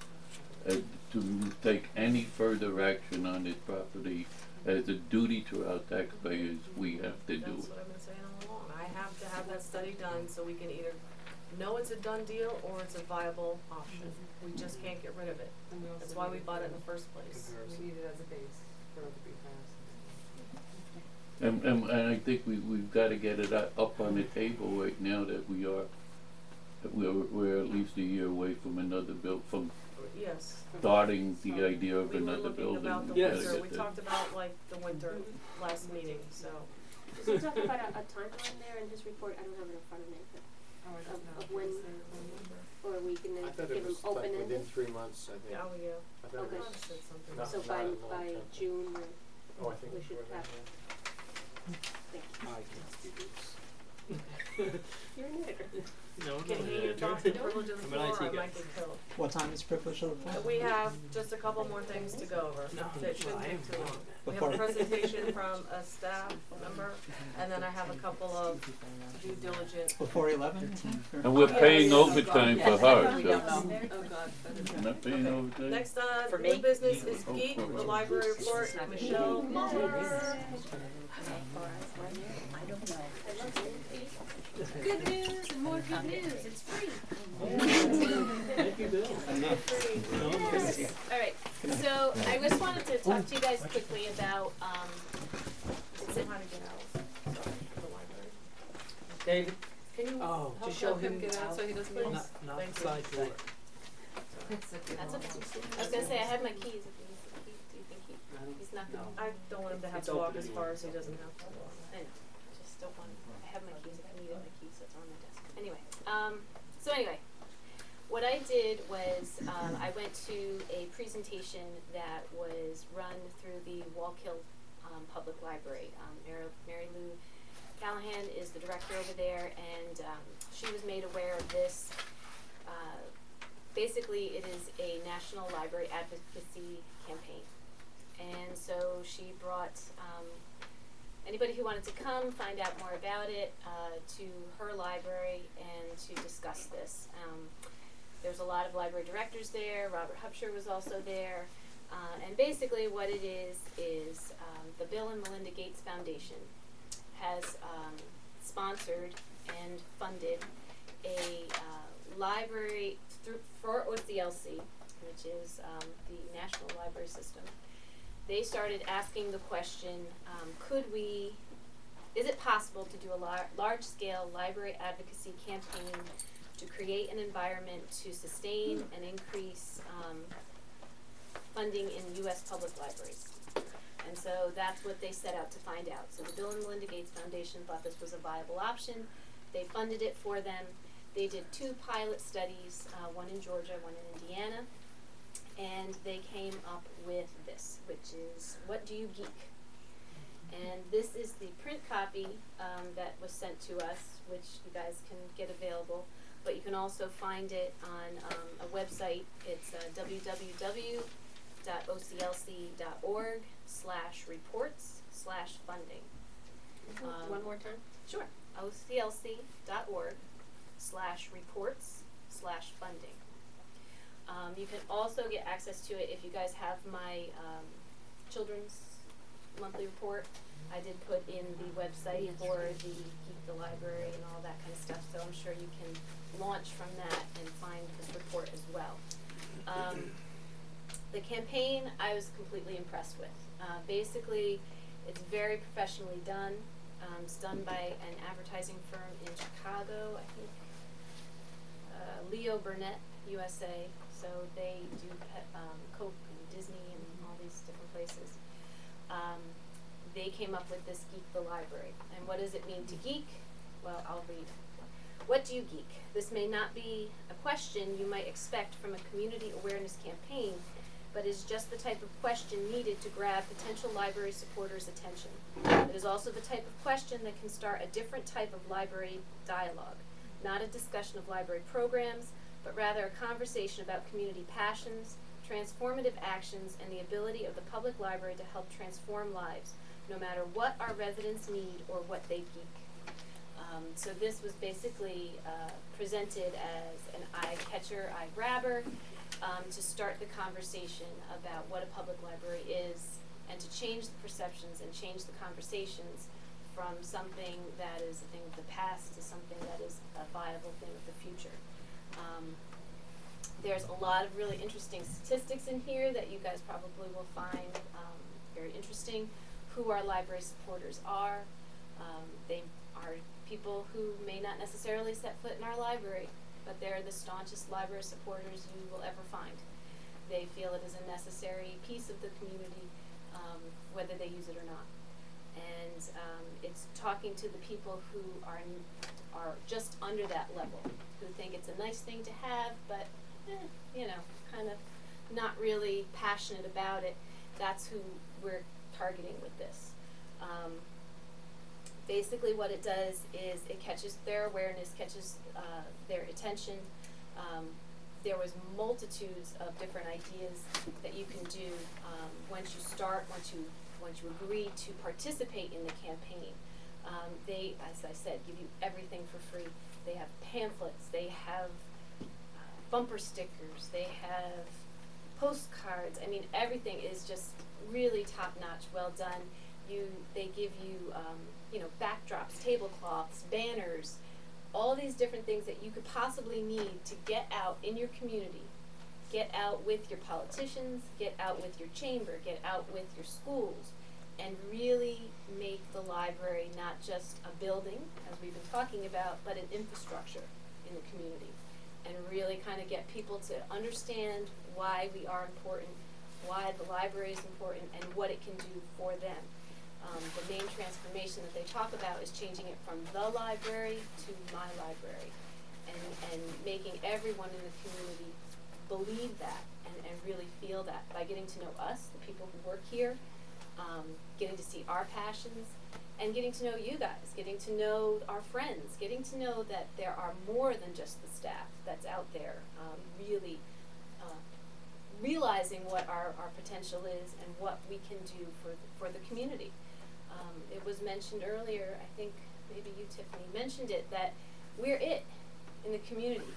take any further action on this property as a duty to our taxpayers. We have to do That's it. what I've been saying all along. I have to have that study done so we can either know it's a done deal or it's a viable option. We just can't get rid of it. And we also That's why we need bought it in to- the first place. We need it as a base for it to be passed. And I think we've gotta get it up on the table right now that we're at least a year away from another from Yes. starting the idea of We were another looking building. about the We gotta Yes. winter. get We that. talked about like the winter last meeting, so. Does he talk about a timeline there in his report? I don't have it in front of me, but, Oh, I don't know. of when, or we can I then thought give it him was like open-ended? within 3 months, I think. Yeah, oh, yeah. I thought Okay. it I was, said something. Not- So not by, a long by time. June, or, oh, I think we it's should shorter, have- yeah. thank you. I can't speak this. You're an editor. No, I'm Can not he an exhaust editor. the privilege of the I'm an floor or I IT guy. might get killed? What time is privilege of the floor? We have just a couple more things to go over. No, That shouldn't I take am too long. not. We have Before- a presentation from a staff member, and then I have a couple of due diligence. Before 11? And we're paying Yes. overtime for her, We so don't know. Oh, God. we're not paying Okay. overtime. Next For new me? business is Oh, Geek, for the her. library report, Michelle Moore. I don't know. Good news and more good news, it's free. Thank you, Bill. Yes. Alright, so I just wanted to talk to you guys quickly about, Is it how to get out? Sorry, the library. David, Can you Oh, help just show him him get out so he doesn't miss? not Thank the you. side door. That's okay. that's okay. I was gonna say, I have my keys if he needs the keys, do you think he's not gonna? I don't want him to have It's to walk open as anyway. far as he doesn't have to walk. I know, just don't want, I have my keys, if I needed my keys, that's on my desk. Anyway, so anyway, what I did was, I went to a presentation that was run through the Wallkill, Public Library. Mary Lou Callahan is the director over there, and, she was made aware of this. Basically, it is a national library advocacy campaign. And so she brought, anybody who wanted to come find out more about it to her library and to discuss this. There's a lot of library directors there. Robert Hupsher was also there. And basically what it is the Bill and Melinda Gates Foundation has sponsored and funded a library for OCLC, which is the National Library System. They started asking the question, is it possible to do a large-scale library advocacy campaign to create an environment to sustain and increase funding in U.S. public libraries. And so that's what they set out to find out. So the Bill and Melinda Gates Foundation thought this was a viable option. They funded it for them. They did 2 pilot studies, one in Georgia, one in Indiana, and they came up with this, which is, What Do You Geek? And this is the print copy that was sent to us, which you guys can get available, but you can also find it on a website. It's www.oclc.org/reports/funding. One more time. Sure. oclc.org/reports/funding. You can also get access to it if you guys have my children's monthly report. I did put in the website for the Keep the Library and all that kind of stuff, so I'm sure you can launch from that and find this report as well. The campaign I was completely impressed with. Basically, it's very professionally done. It's done by an advertising firm in Chicago, I think, Leo Burnett USA. So they do Coke and Disney and all these different places. They came up with this Geek the Library. And what does it mean to geek? Well, I'll read. What do you geek? This may not be a question you might expect from a community awareness campaign, but is just the type of question needed to grab potential library supporters' attention. It is also the type of question that can start a different type of library dialogue, not a discussion of library programs, but rather a conversation about community passions, transformative actions, and the ability of the public library to help transform lives, no matter what our residents need or what they geek. So this was basically presented as an eye-catcher, eye-grabber, to start the conversation about what a public library is, and to change the perceptions and change the conversations from something that is a thing of the past to something that is a viable thing of the future. There's a lot of really interesting statistics in here that you guys probably will find very interesting. Who our library supporters are. They are people who may not necessarily set foot in our library, but they're the staunchest library supporters you will ever find. They feel it is a necessary piece of the community, whether they use it or not. And it's talking to the people who are just under that level, who think it's a nice thing to have, but you know, kind of not really passionate about it. That's who we're targeting with this. Basically what it does is it catches their awareness, catches their attention. There was multitudes of different ideas that you can do once you start, once you agree to participate in the campaign. They, as I said, give you everything for free. They have pamphlets, they have bumper stickers, they have postcards. I mean, everything is just really top-notch, well done. They give you, you know, backdrops, tablecloths, banners, all these different things that you could possibly need to get out in your community, get out with your politicians, get out with your chamber, get out with your schools, and really make the library not just a building, as we've been talking about, but an infrastructure in the community, and really kind of get people to understand why we are important, why the library is important, and what it can do for them. The main transformation that they talk about is changing it from the library to my library, and making everyone in the community believe that and really feel that by getting to know us, the people who work here, getting to see our passions, and getting to know you guys, getting to know our friends, getting to know that there are more than just the staff that's out there, really realizing what our potential is and what we can do for the community. It was mentioned earlier, I think maybe you, Tiffany, mentioned it, that we're it in the community.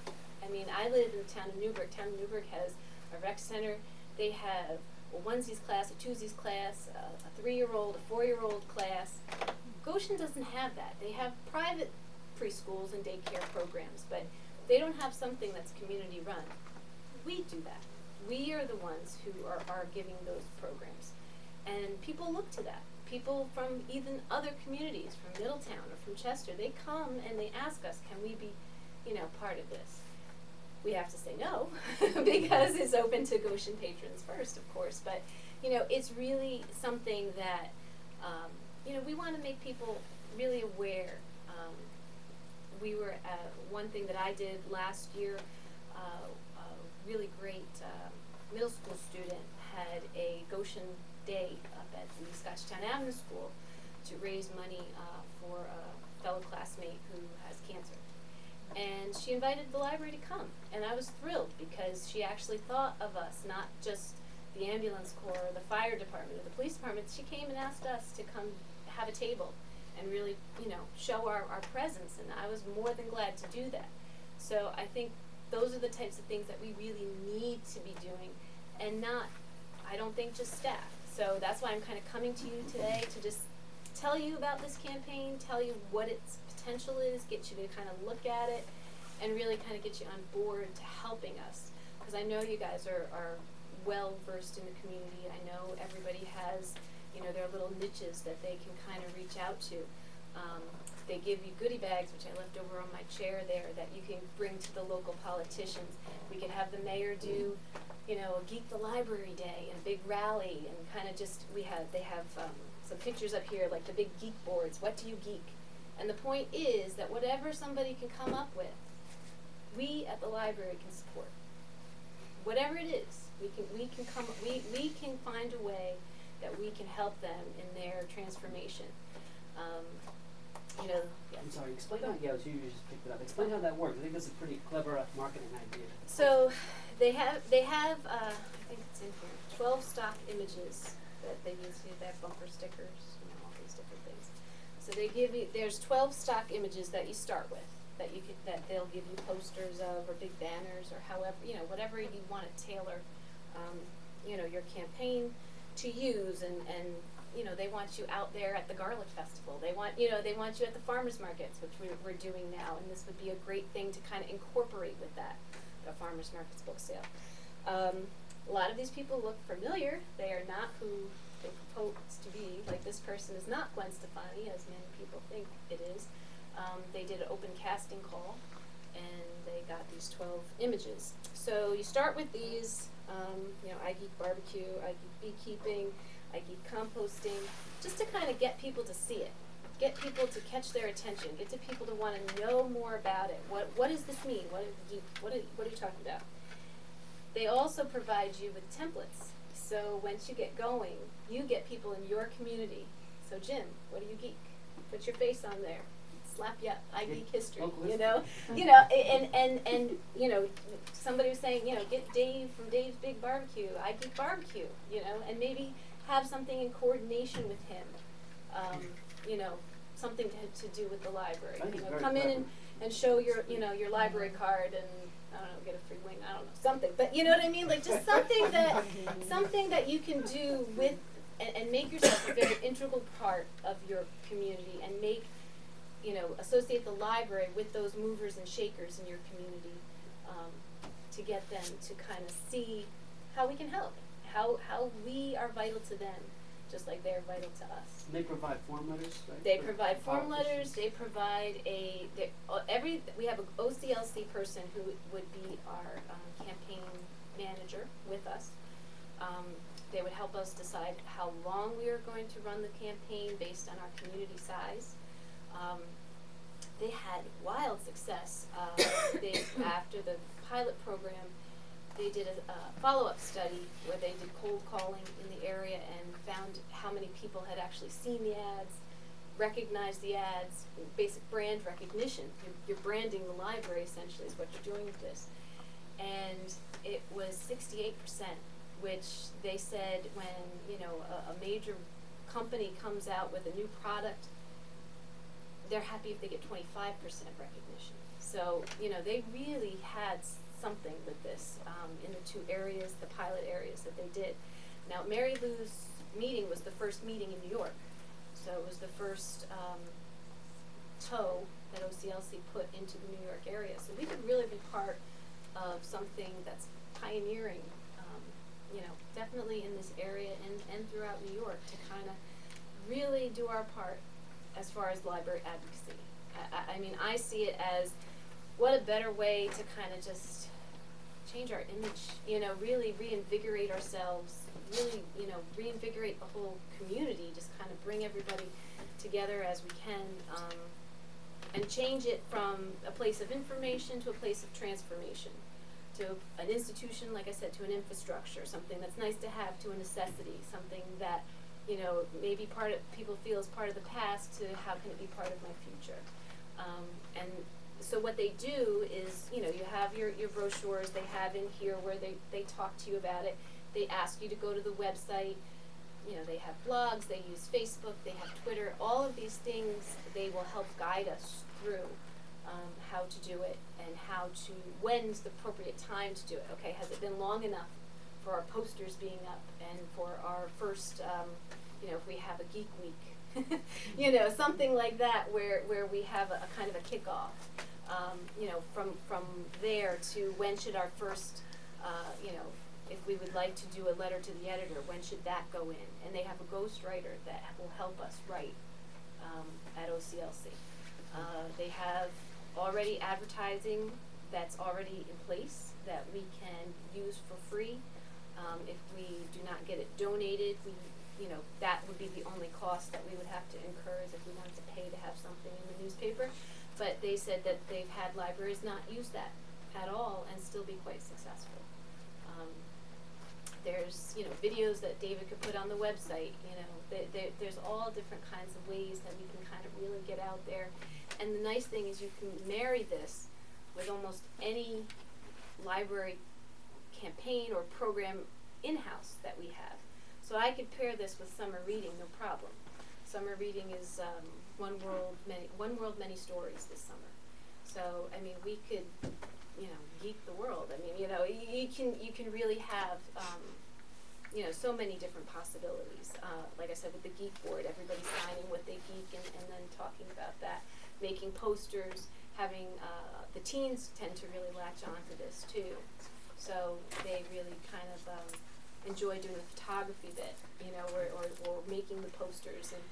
I mean, I live in the town of Newburgh. Town of Newburgh has a rec center. They have a onesies class, a twosies class, a 3-year-old, a 4-year-old class. Goshen doesn't have that. They have private preschools and daycare programs, but they don't have something that's community run. We do that. We are the ones who are giving those programs. And people look to that. People from even other communities, from Middletown or from Chester, they come and they ask us, can we be part of this. We have to say no because it's open to Goshen patrons first, of course. But, it's really something that, we want to make people really aware. We were, one thing that I did last year, a really great middle school student had a Goshen Day up at the Scotchtown Avenue School to raise money for a fellow classmate who has cancer. And she invited the library to come, and I was thrilled because she actually thought of us, not just the ambulance corps or the fire department or the police department. She came and asked us to come have a table and really, show our presence, and I was more than glad to do that. So I think those are the types of things that we really need to be doing, and not, I don't think, just staff. So that's why I'm kind of coming to you today to just tell you about this campaign, tell you what its potential is, get you to kind of look at it, and really kind of get you on board to helping us. Because I know you guys are well versed in the community. I know everybody has, their little niches that they can kind of reach out to. They give you goodie bags, which I left over on my chair there, that you can bring to the local politicians. We could have the mayor do, a Geek the Library Day and a big rally, and kind of just, they have some pictures up here, like the big geek boards. What do you geek? And the point is that whatever somebody can come up with, we at the library can support. Whatever it is, we can find a way that we can help them in their transformation. I'm sorry, explain how, you just picked it up. Explain how that works. I think that's a pretty clever marketing idea. So they have I think it's in here, 12 stock images that they use. They have bumper stickers, all these different things. So they give you, there's 12 stock images that you start with, that they'll give you posters of, or big banners, or however, whatever you want to tailor, your campaign to use, and they want you out there at the Garlic Festival. They want you at the farmers markets, which we're doing now, and this would be a great thing to kind of incorporate with that, a farmers markets book sale. A lot of these people look familiar. They are not who they propose to be. Like, this person is not Gwen Stefani, as many people think it is. They did an open casting call, and they got these 12 images. So you start with these, I Geek Barbecue, I Geek Beekeeping, I Geek Composting, just to kind of get people to see it, get people to catch their attention, get to people to want to know more about it. What does this mean? What are you talking about? They also provide you with templates. So once you get going, you get people in your community. So Jim, what do you geek? Put your face on there. Slap you up. I geek history. And somebody was saying, get Dave from Dave's Big Barbecue. I geek barbecue. And maybe have something in coordination with him. Something to do with the library. Come in and show your your library card, and I don't know, get a free wing. I don't know, something. But you know what I mean? Like, just something that you can do with and make yourself a very integral part of your community, and make associate the library with those movers and shakers in your community, to get them to kind of see how we can help, how we are vital to them, just like they're vital to us. And they provide form letters, right? They provide form letters. They provide we have an OCLC person who would be our campaign manager with us. They would help us decide how long we are going to run the campaign based on our community size. They had wild success. After the pilot program, they did a follow-up study where they did cold calling in the area and found how many people had actually seen the ads, recognized the ads, basic brand recognition. You're branding the library, essentially, is what you're doing with this. And it was 68%, which they said when a major company comes out with a new product, they're happy if they get 25% recognition. So, they really had something with this in the two areas, the pilot areas that they did. Now, Mary Lou's meeting was the first meeting in New York. So it was the first toe that OCLC put into the New York area. So we could really be part of something that's pioneering, definitely in this area and throughout New York, to kind of really do our part as far as library advocacy. I mean, I see it as what a better way to kind of just change our image, you know, really reinvigorate ourselves, really, you know, reinvigorate the whole community, just kind of bring everybody together as we can, and change it from a place of information to a place of transformation, to an institution, like I said, to an infrastructure, something that's nice to have, to a necessity, something that, you know, maybe people feel is part of the past, to how can it be part of my future. And so what they do is, you know, you have your brochures, they have in here where they talk to you about it, they ask you to go to the website, you know, they have blogs, they use Facebook, they have Twitter, all of these things, they will help guide us through how to do it and when's the appropriate time to do it. Okay, has it been long enough for our posters being up and for our first, you know, if we have a Geek Week, you know, something like that where we have a kind of a kickoff. You know, from there to when should our first, you know, if we would like to do a letter to the editor, when should that go in? And they have a ghostwriter that will help us write at OCLC. They have already advertising that's already in place that we can use for free. If we do not get it donated, you know, that would be the only cost that we would have to incur, is if we wanted to pay to have something in the newspaper. But they said that they've had libraries not use that at all and still be quite successful. There's, you know, videos that David could put on the website, you know, there's all different kinds of ways that we can kind of really get out there. And the nice thing is you can marry this with almost any library campaign or program in-house that we have. So I could pair this with summer reading, no problem. Summer reading is One World, Many Stories this summer. So I mean, we could, you know, geek the world. I mean, you know, you can really have, you know, so many different possibilities. Like I said, with the Geek Board, everybody signing what they geek and then talking about that, making posters, having the teens tend to really latch on to this too. So they really kind of enjoy doing the photography bit, you know, or making the posters, and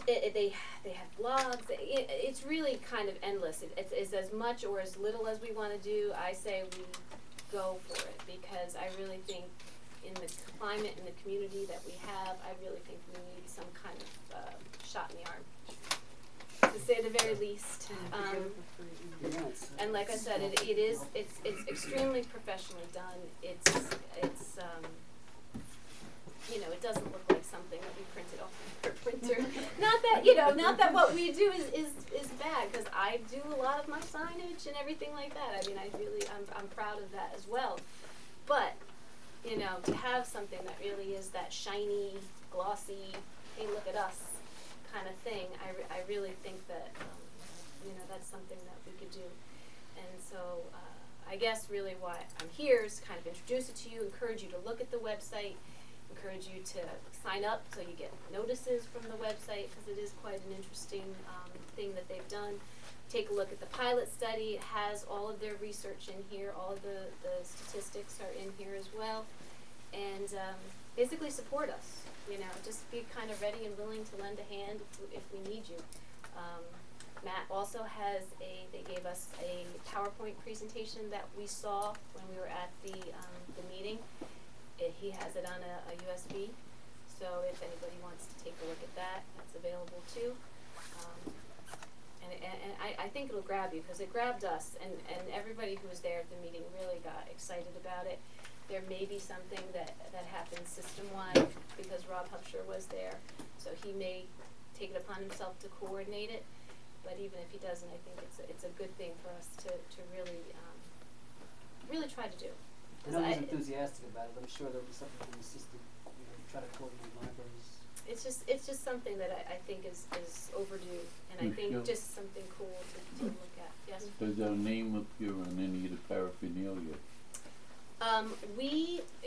they have blogs. It's really kind of endless. It's as much or as little as we want to do. I say we go for it, because I really think in the climate and the community that we have, I really think we need some kind of shot in the arm, to say the very least. And like I said, it's extremely professionally done. It's you know, it doesn't look like something that we printed off our printer. Not that, you know, not that what we do is bad, because I do a lot of my signage and everything like that. I mean, I'm proud of that as well. But, you know, to have something that really is that shiny, glossy, hey, look at us kind of thing, I really think that, you know, that's something that we could do. And so I guess really why I'm here is kind of introduce it to you, encourage you to look at the website, encourage you to sign up so you get notices from the website, because it is quite an interesting thing that they've done. Take a look at the pilot study. It has all of their research in here. All of the statistics are in here as well. And basically support us. You know, just be kind of ready and willing to lend a hand if we need you. Matt also has they gave us a PowerPoint presentation that we saw when we were at the meeting. He has it on a USB, so if anybody wants to take a look at that, that's available too. And I think it'll grab you, because it grabbed us, and everybody who was there at the meeting really got excited about it. There may be something that happens system-wide, because Rob Hupsher was there, so he may take it upon himself to coordinate it. But even if he doesn't, I think it's a good thing for us to really really try to do. I know he's enthusiastic about it, but I'm sure there'll be something from the system, you know, try to coordinate libraries. It's just something that I think is overdue, and I think just something cool to look at. Yes? Does our name appear on any of the paraphernalia?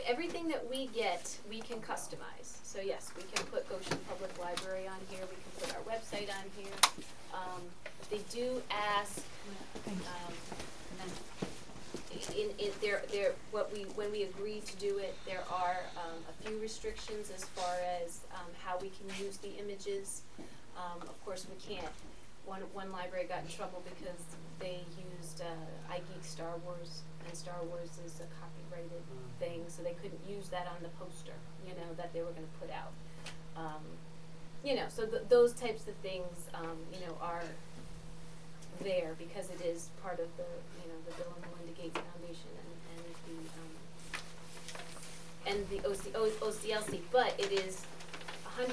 Everything that we get, we can customize. So yes, we can put Goshen Public Library on here, we can put our website on here. They do ask, when we agree to do it, there are a few restrictions as far as how we can use the images. Of course, we can't one library got in trouble because they used iGeek Star Wars, and Star Wars is a copyrighted thing, so they couldn't use that on the poster, you know, that they were going to put out. You know, so those types of things, you know, are there because it is part of the, you know, the Bill and Melinda Gates Foundation and the OCLC, but it is 100%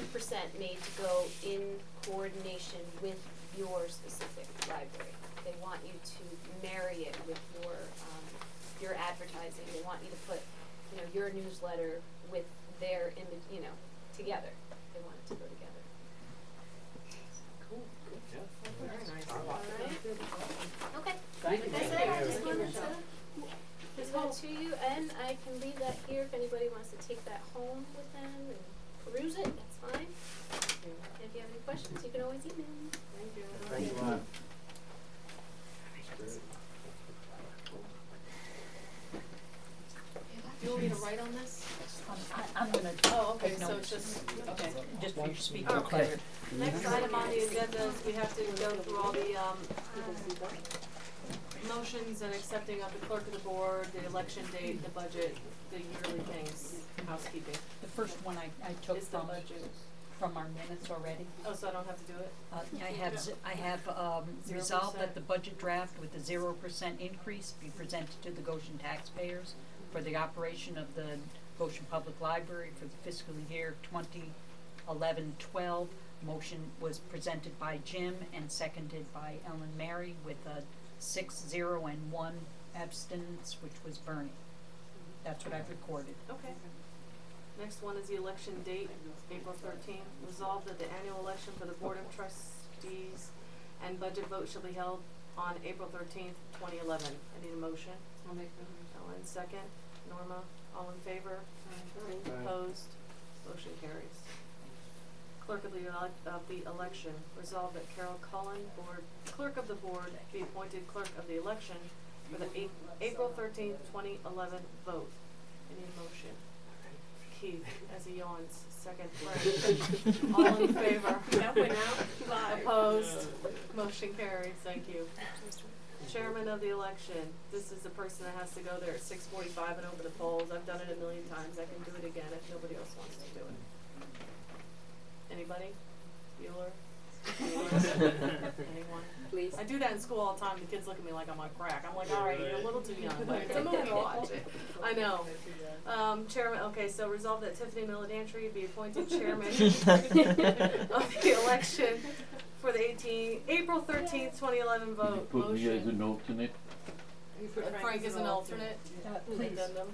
made to go in coordination with your specific library. They want you to marry it with your advertising. They want you to put, you know, your newsletter with their image, you know, together. They want it to go together. Cool. Yeah. Very nice. All right. Okay. Thank you. Like I said, I just wanted to give that to you, and I can leave that here if anybody wants to take that home with them and peruse it. That's fine. And if you have any questions, you can always email me. Thank you. Thank you a lot. Do you want me to write on this? I'm gonna Oh, okay, take so notes. it's just, okay. Just for your speaker. Okay. Next item on the agenda is we have to go through all the, motions and accepting of the clerk of the board, the election date, the budget, the yearly things, housekeeping. The first one I took Is the budget. from our minutes already. Oh, so I don't have to do it? I have resolved that the budget draft with the 0% increase be presented to the Goshen taxpayers for the operation of the Goshen Public Library for the fiscal year 2011-12. Motion was presented by Jim and seconded by Ellen Mary with a 6-0 and 1 abstinence, which was Bernie. That's what I've recorded. Okay. Next one is the election date, April 13th. Resolved that the annual election for the Board of Trustees and budget vote shall be held on April 13th, 2011. I need a motion. I'll make that motion. Ellen, second. Norma, all in favor? Aye. Opposed? Motion carries. Clerk of the election. Resolved that Carol Cullen, clerk of the board, be appointed clerk of the election for the April 13th, 2011 vote. I need a motion. Keith, as he yawns. Second, Frank. All in favor? Opposed? Motion carries. Thank you. Chairman of the election. This is the person that has to go there at 6:45 and over the polls. I've done it a million times. I can do it again if nobody else wants to do it. Anybody? Bueller? Anyone? Please. I do that in school all the time. The kids look at me like I'm on crack. I'm like, all right, you're a little too young, but it's a movie. Watch it. I know. Chairman. Okay, so resolve that Tiffany Milladantry be appointed chairman of the election for the April 13th, 2011 vote. Could you put me as an alternate? Frank is an alternate. Please. Addendum.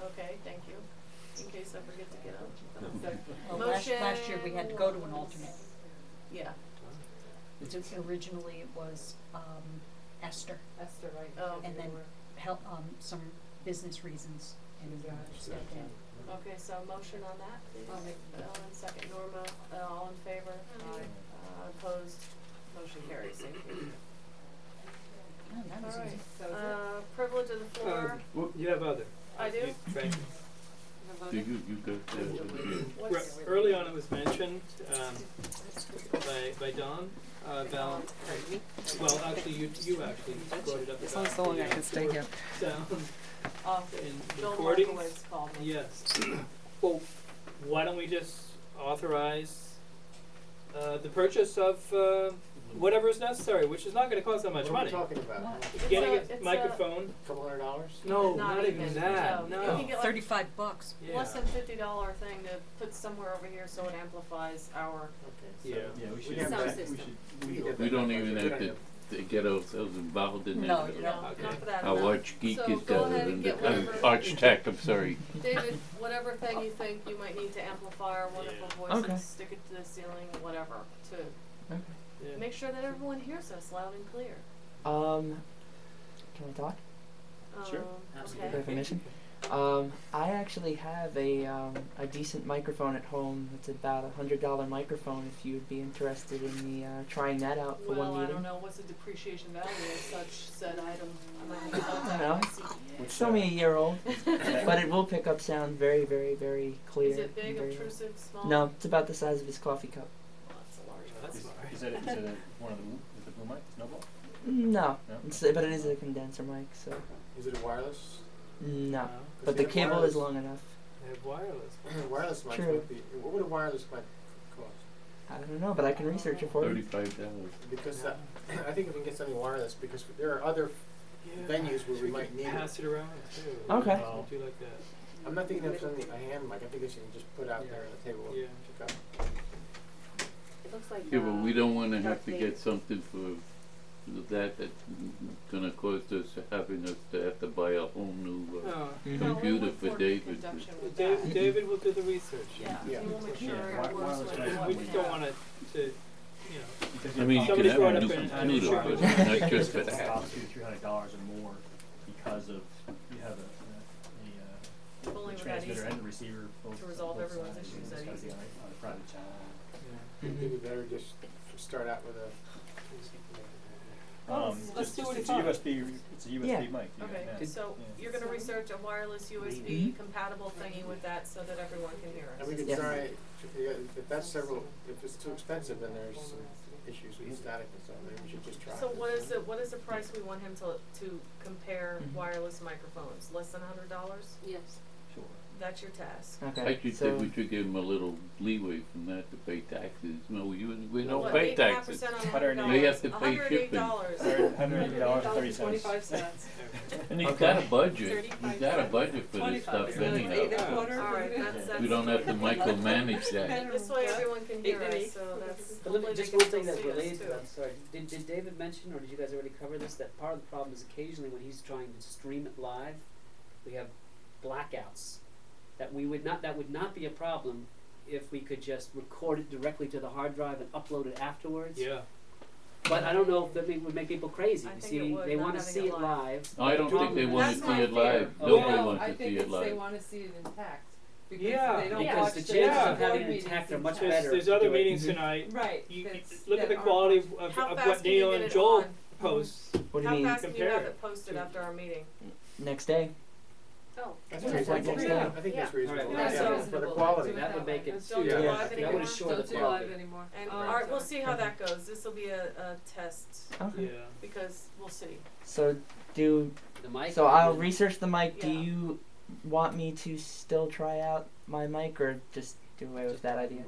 Okay, thank you. In case I forget to get up. Well, Motion. last year we had to go to an alternate. Yeah. Originally it was Esther, Esther, right? Oh. and then some business reasons, and stepped in. Okay, so motion on that, please. I'll make that. Ellen, second. Norma, all in favor? Aye. Opposed? Motion carries. Thank you. Oh, that was All right. easy. That was it? Privilege of the floor. Well, you have other. I do? Frank. Do you got What's Early on it was mentioned by Don about, well, actually you actually brought it up about so long I can stay here. sound in Bill recordings. Markowitz called me. Yes. Well, why don't we just authorize the purchase of whatever is necessary, which is not going to cost that much What are money. we talking about? Getting It's a a- microphone. $200? No, Not not even even, that. no. No. You can get like $35. Yeah. less than $50 thing to put somewhere over here so it amplifies our. Okay. Yeah. Yeah, we should. have Sound that. system. We don't even have to get ourselves involved in that. No, you No, don't. Okay. not for that Our amount. archgeek So is go ahead gathered and in get the, whatever- architect, I'm sorry. David, whatever thing you think you might need to amplify our wonderful voices, Okay. stick it to the ceiling, whatever, to Yeah. make sure that everyone hears us loud and clear. Can we talk? Sure. Okay. Do I have permission? I actually have a decent microphone at home. It's about $100 microphone. If you'd be interested in me trying that out for Well, one I meeting. don't know what's the depreciation value of such said item. I might have to I note don't that know. on my CD. It's only a year old, but it will pick up sound very, very, very clear. Is it big, and very obtrusive, small? No, it's about the size of his coffee cup. Well, that's a large That's one. all right. Is that one of the little mic, snowball? No, No? but it is a condenser mic, so Is it a wireless? no. 'Cause But we the have cable wireless. is long enough. They have wireless. Wireless mics True. might be, what would a wireless mic cost? I don't know, but I can research it for you. $35. Because I think if we can get something wireless, because there are other venues where we might need it. Pass it around too. Okay. We'll do like that. I'm not thinking of something, a hand mic, I think it's you can just put out there on the table and Yeah. pick up. It looks like Yeah, but we don't wanna Darth have to Vader. get something for that's gonna cost us having us to have to buy a whole new Oh. Mhm. computer for David. Conjunction with David, that. David will do the research. Yeah, Yeah. we'll make sure Yeah, it works wireless with mics what We we just don't have. want it to, you know. Because I mean, you Somebody can brought have a up new an computer, but insurance. not just for It's that. about $200-300 or more because of you have a If only the we're that transmitter easy. and the receiver both to resolve both everyone's sides, issues and it's that gotta be easy. on a private channel. Yeah. I think we better just start out with a, let's Just do what it's it a is. USB. It's a USB Yeah. mic. You Okay, got, so yeah. you're gonna So- research a wireless USB compatible thingy with that so that everyone can hear and we us. could Yeah. try, if that's several, if it's too expensive, then there's some issues with static and stuff, maybe we should just try. So this. what is the price we want him to compare Mhm. wireless microphones? Less than $100? Yes. Sure. That's your task. Okay. I should so think we should give them a little leeway from that to pay taxes. No, we don't What, pay 8.5% taxes. on $108. They have to pay $108. $108.25. And he's Okay. got a budget. He's got a budget for this 25, stuff isn't it? anyhow. 8.25? Alright, that's. We don't have to micromanage that. This way everyone can hear Eight and us, eight. so that's, But let me, hopefully they just can one still thing that's see us related too. to that, sorry, did David mention, or did you guys already cover this, that part of the problem is occasionally when he's trying to stream it live, we have blackouts. That would not be a problem if we could just record it directly to the hard drive and upload it afterwards. Yeah. But I don't know if that would make people crazy. I You think see, it would, they not wanna having see it it live. live. I don't think they wanna That's see my it live. fear. Nobody Well, wants I to think see it's it they live. wanna see it intact. Because Yeah. they don't Yeah. watch Because the the chances Yeah. of having board it intact are meetings much intact. better. There's if you other do it. meetings tonight. Right. You that's- look at that the aren't quality watched. of How what fast can you Neil get and it Joel on? posts. what do How you mean? fast can you have Compare it posted after our meeting? next day? Oh. That's Yeah, reasonable. it's like next Yeah, day. I think that's Yeah. reasonable. Alright, Yeah, that's so for the reasonable. quality. Do it That would make it Don't super. do Yeah. live That anymore? would assure the Don't do quality. live anymore. And Oh, alright, we'll sorry. see how that goes. This will be a test Okay. Yeah. because we'll see. So do The mic. so I'll research the mic. Do Yeah. you want me to still try out my mic or just do away with that idea?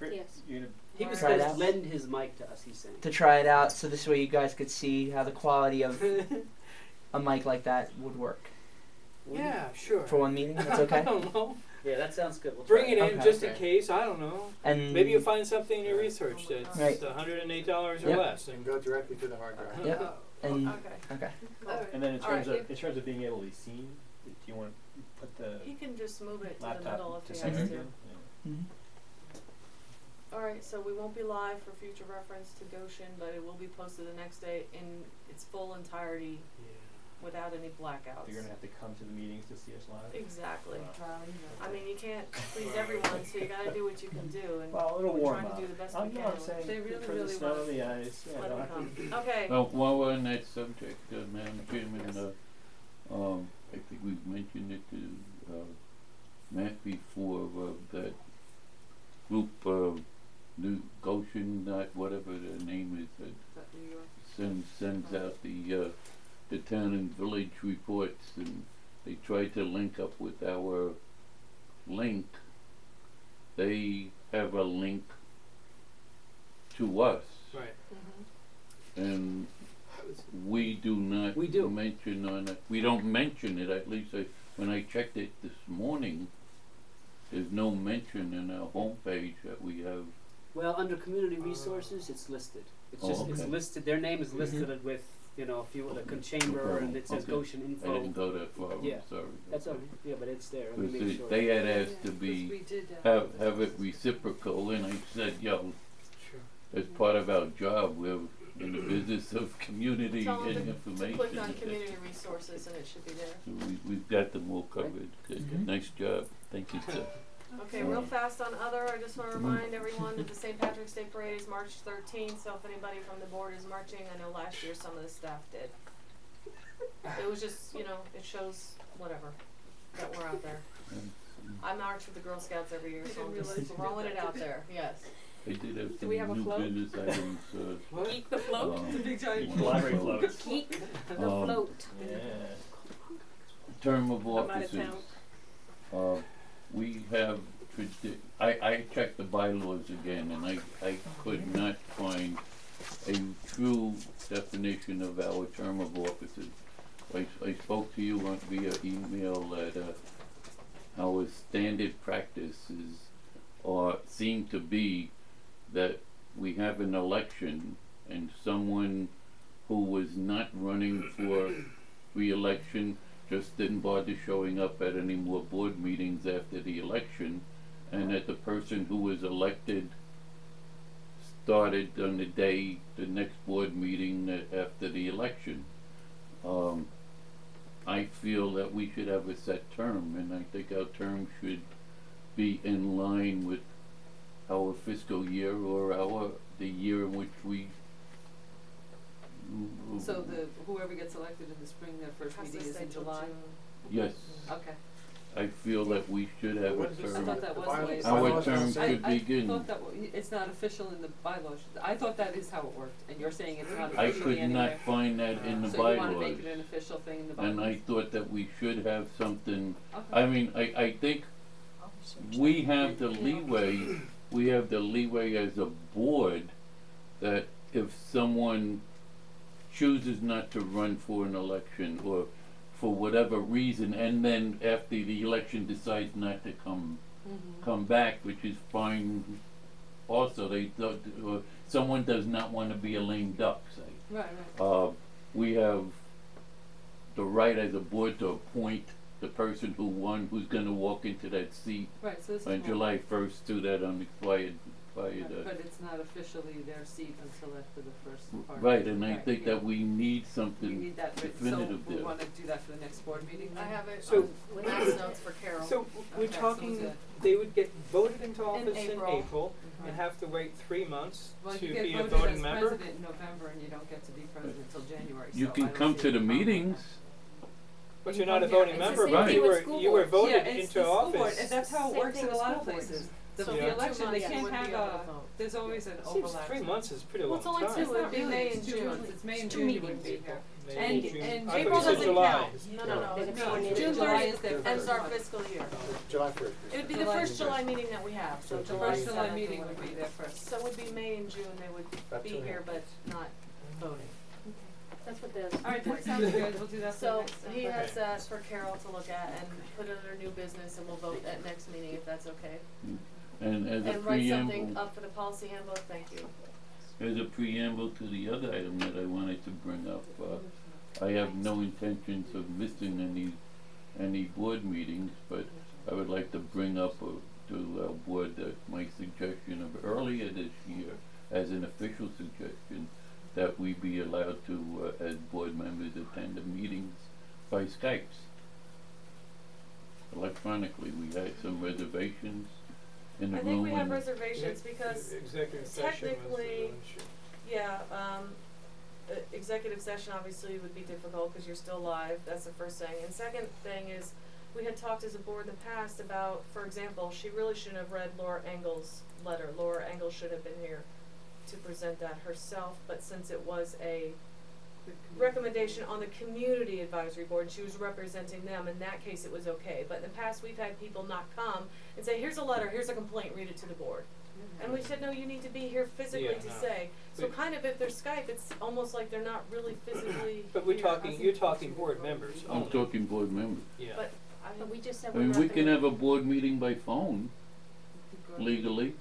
Yes. You're gonna He was Try it supposed out? to lend his mic to us, he's saying. To try it out so this way you guys could see how the quality of a mic like that would work. Yeah, sure. For one meeting, that's I okay? don't know. Yeah, that sounds good. We'll Bring try it in Okay. just in Okay. case. I don't know. And Maybe you'll find something in your research that's Right. $108 or Yep. less. And go directly to the hard drive. Yep. And Okay. okay. Cool. And then in Alright, terms of being able to be seen, do you want to put the He can just move it to the middle laptop if to he center has to. again? Mhm. Alright, so we won't be live for future reference to Goshen, but it will be posted the next day in its full entirety without any blackouts. You're gonna have to come to the meetings to see us live. Exactly. Wow. I mean, you can't please everyone, so you gotta do what you can do, and Well, it'll we're warm trying up. to do the best I'm we can. not saying They really, for really the snow want and the ice. Yeah, Let don't them have to- come. Okay. Well, while we're on that subject, Madam Chairman, I think we've mentioned it to Matt before, that group, New Goshen, whatever their name is, that sends out the town and village reports, and they try to link up with our link. They have a link to us, Right. Mm-hmm. and we do not We do. mention on it. We don't mention it. At least when I checked it this morning, there's no mention in our homepage that we have. Well, under community resources, it's listed. It's Oh, just, it's okay. listed, their name is listed with, you know, a few, the chamber, and it says Okay. Goshen I info. didn't go that far. Yeah. I'm sorry. That's all right, yeah, but it's there, let me Because make sure. they had asked Yeah, to 'cause be we did, have it reciprocal, and I said, yo, Sure. as part of our job, we're in the business of community Tell and them to information. click on community resources and it should be there. So we've got them all covered. Good. Mhm. Nice job. Thank you, sir. Okay, real fast on other, I just wanna remind everyone that the St. Patrick's Day Parade is March 13th, so if anybody from the board is marching, I know last year some of the staff did. It was just, you know, it shows whatever, that we're out there. I march with the Girl Scouts every year, so I'm just throwing it out there, yes. I did have Do we have a some new float? business items, What? Geek the float? Um, It's a big giant Library floats. Geek the Um, float. Yeah. term of I'm out of offices. town. We have, I checked the bylaws again, and I could not find a true definition of our term of offices. I spoke to you on via email that, our standard practices seem to be that we have an election and someone who was not running for re-election just didn't bother showing up at any more board meetings after the election, and that the person who was elected started on the next board meeting after the election. I feel that we should have a set term, and I think our term should be in line with our fiscal year or the year in which we. So whoever gets elected in the spring, their first Has to meeting is stay in till July? June. Yes, Okay. I feel that we should have a What is this? I term. thought that was the way. Our bylaws don't term say- should begin. I thought that it's not official in the bylaws. I thought that is how it worked, and you're saying it's not I officially could anywhere. not find that in the So you wanna bylaws. make it an official thing in the bylaws? And I thought that we should have something, Okay. I mean, I think we have the leeway as a board that if someone chooses not to run for an election or for whatever reason, and then after the election decides not to come back, which is fine also, someone does not wanna be a lame duck, say. Right. We have the right as a board to appoint the person who won, who's gonna walk into that seat Right, so this is on more- July 1st, to that unexpired, Right, but it's not officially their seat until after the first part. right, and I Right, think yeah. that we need We something need that written, definitive so we there. wanna do that for the next board meeting I then? have it So- on Lynn's notes for Carol. So we're Okay, so talking, it's they would get voted into office in April. April Mhm. and have to wait 3 months Well, to you get be a voted voting as member? president in November and you don't get to be president until January, so You I can don't come see to a the problem with meetings, But You you're not a come here. voting It's the member, same but thing you with were, school you were board. voted Yeah, it's into the school office. board, and that's how it Same works thing in a with lot of school boards. places. So The Yeah. election, they months, you can't wouldn't have be able to vote. there's always an Seems overlap. 3 months is a pretty Well, long it's only time. two, It's it'd not be really, May it's and two June. months. It's May and Two June you meetings. wouldn't be here. May And- June. and I thought April you said doesn't July. count. No, no, No, no. no. June July thirtieth is their ends first our month. fiscal year. July 1st. It would be the July first is July first. meeting that we have, so So July First July 7th or meeting would whatever. be there first. So it would be May and June, they would About be 2.5 here, but not voting. That's what the. Alright, that sounds good, we'll do that for the So next time. he has Okay. that for Carol to look at and put it under new business and we'll vote at next meeting if that's okay. and as a And write something preamble, up for the policy handbook, thank you. as a preamble to the other item that I wanted to bring up, I have no intentions of missing any board meetings, but I would like to bring up to our board that my suggestion of earlier this year, as an official suggestion, that we be allowed to, as board members, attend the meetings by Skypes. Electronically, we had some reservations in the I room. think we have and- reservations because Executive session was the technically- one issue. yeah, executive session obviously would be difficult because you're still live, that's the first thing. And second thing is, we had talked as a board in the past about, for example, she really shouldn't have read Laura Engel's letter. Laura Engel should have been here to present that herself, but since it was a recommendation on the community advisory board, she was representing them, in that case it was okay. But in the past, we've had people not come and say, here's a letter, here's a complaint, read it to the board. And we said, no, you need to be here physically Yeah, to no. say. So But- kind of if they're Skype, it's almost like they're not really physically But we're here. talking, you're talking board members I'm only. talking board members. Yeah. But I But we just said I we're mean, not we can gonna- have a board meeting by phone legally.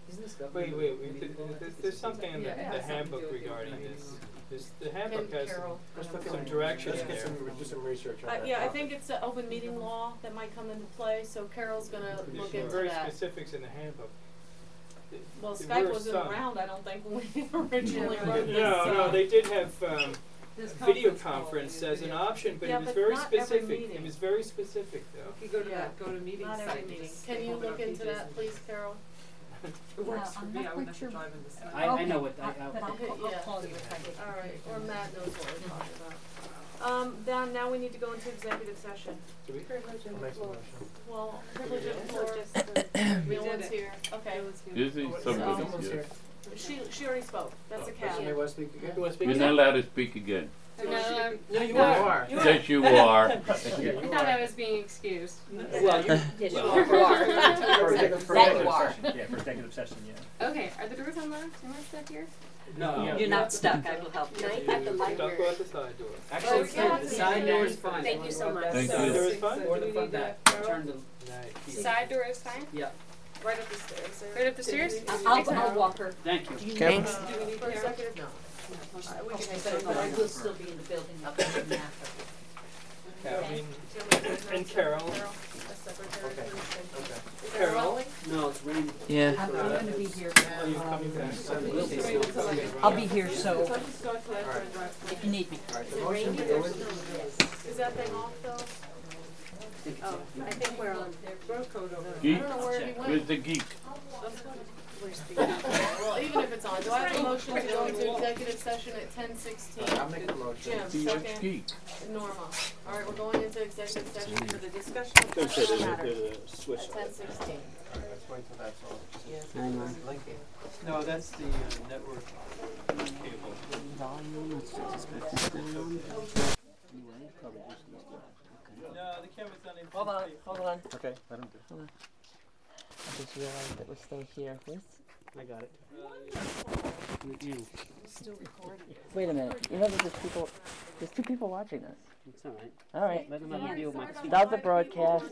Isn't this Wait, there's something in the Yeah, it has something to handbook do with the regarding open this. meeting The handbook Can has Carol- Let's look some at- direction Let's get there. do some research on that. yeah, I topic. think it's the open meeting law that might come into play, so Carol's gonna There's look some into very that. specifics in the handbook. Well, There Skype were wasn't some. around, I don't think, when we originally Yeah. wrote this, No, they did have, This video conference call conference is as an video. option, but Yeah, it was but very not every specific. meeting. It was very specific though. You go to Yeah. that, go to meeting Not site. every and meeting. just Can you open look up into pages that, and- please, Carol? It works for I'm me, not I wouldn't quite have to sure. drive in the snow. I know what, but I'll Yeah. call you if I get. Alright, or Matt knows what we're talking about. Then now we need to go into executive session. Do we? Privilege I'll of make the some floor. motion. Well, privilege of the Or floor. just No one's here. Okay. Usually somebody's Someone's here. She already spoke. That's a cat. Somebody want to speak again? You wanna speak You're again? not allowed to speak again. No, No, you You are. are. Yes, you are. Yeah, I you thought are. I was being excused. Well, you, Yes, you well, are. For That executive you are. session, yeah, for executive session, yeah. Okay, are the doors unlocked? Am I stuck here? no. You're not stuck, I will help you. Night at the Don't library. go out the side door. Actually, it's good. The side door is fine. Thank you so much. Thank Side you. door is fine? Or the front back, turn the, Nice. Side door is fine? yeah, Right up the stairs. Sarah. Right up the stairs? I'll walk her. Thank you. Thanks. Do we need for executive? No. We can Okay, take but I will still be in the building up there after. Calvin it. and Carol. A secretary. Okay. please. Okay. Is there Carol? rolling? No, it's raining. Yeah. I'm gonna be here, Are you coming back? We'll be I'll be here, so if you need me. Alright, the motion to go in. Is that thing off though? Oh, I think we're on. Geek? I don't know where he went. Where's the geek? Where's the? Well, even if it's on, do I have a motion to go into executive session at 10:16? I'll make the motion. Jim, See which second. geek? Norma. All right, we're going into executive session for the discussion of There's personnel a matters switch. at 10:16. Alright, let's wait till that's all. Yes. Hang on. Blinking. No, that's the network cable. Volume, let's just put this down. Anyway, probably just needs to- okay. No, the camera's not in. Hold on. Okay, let him do it. I just realized that we're still here. I got it. With you. Wait a minute. You know that there's two people watching this. It's alright. All right. Let them have a deal with my Stop the broadcast.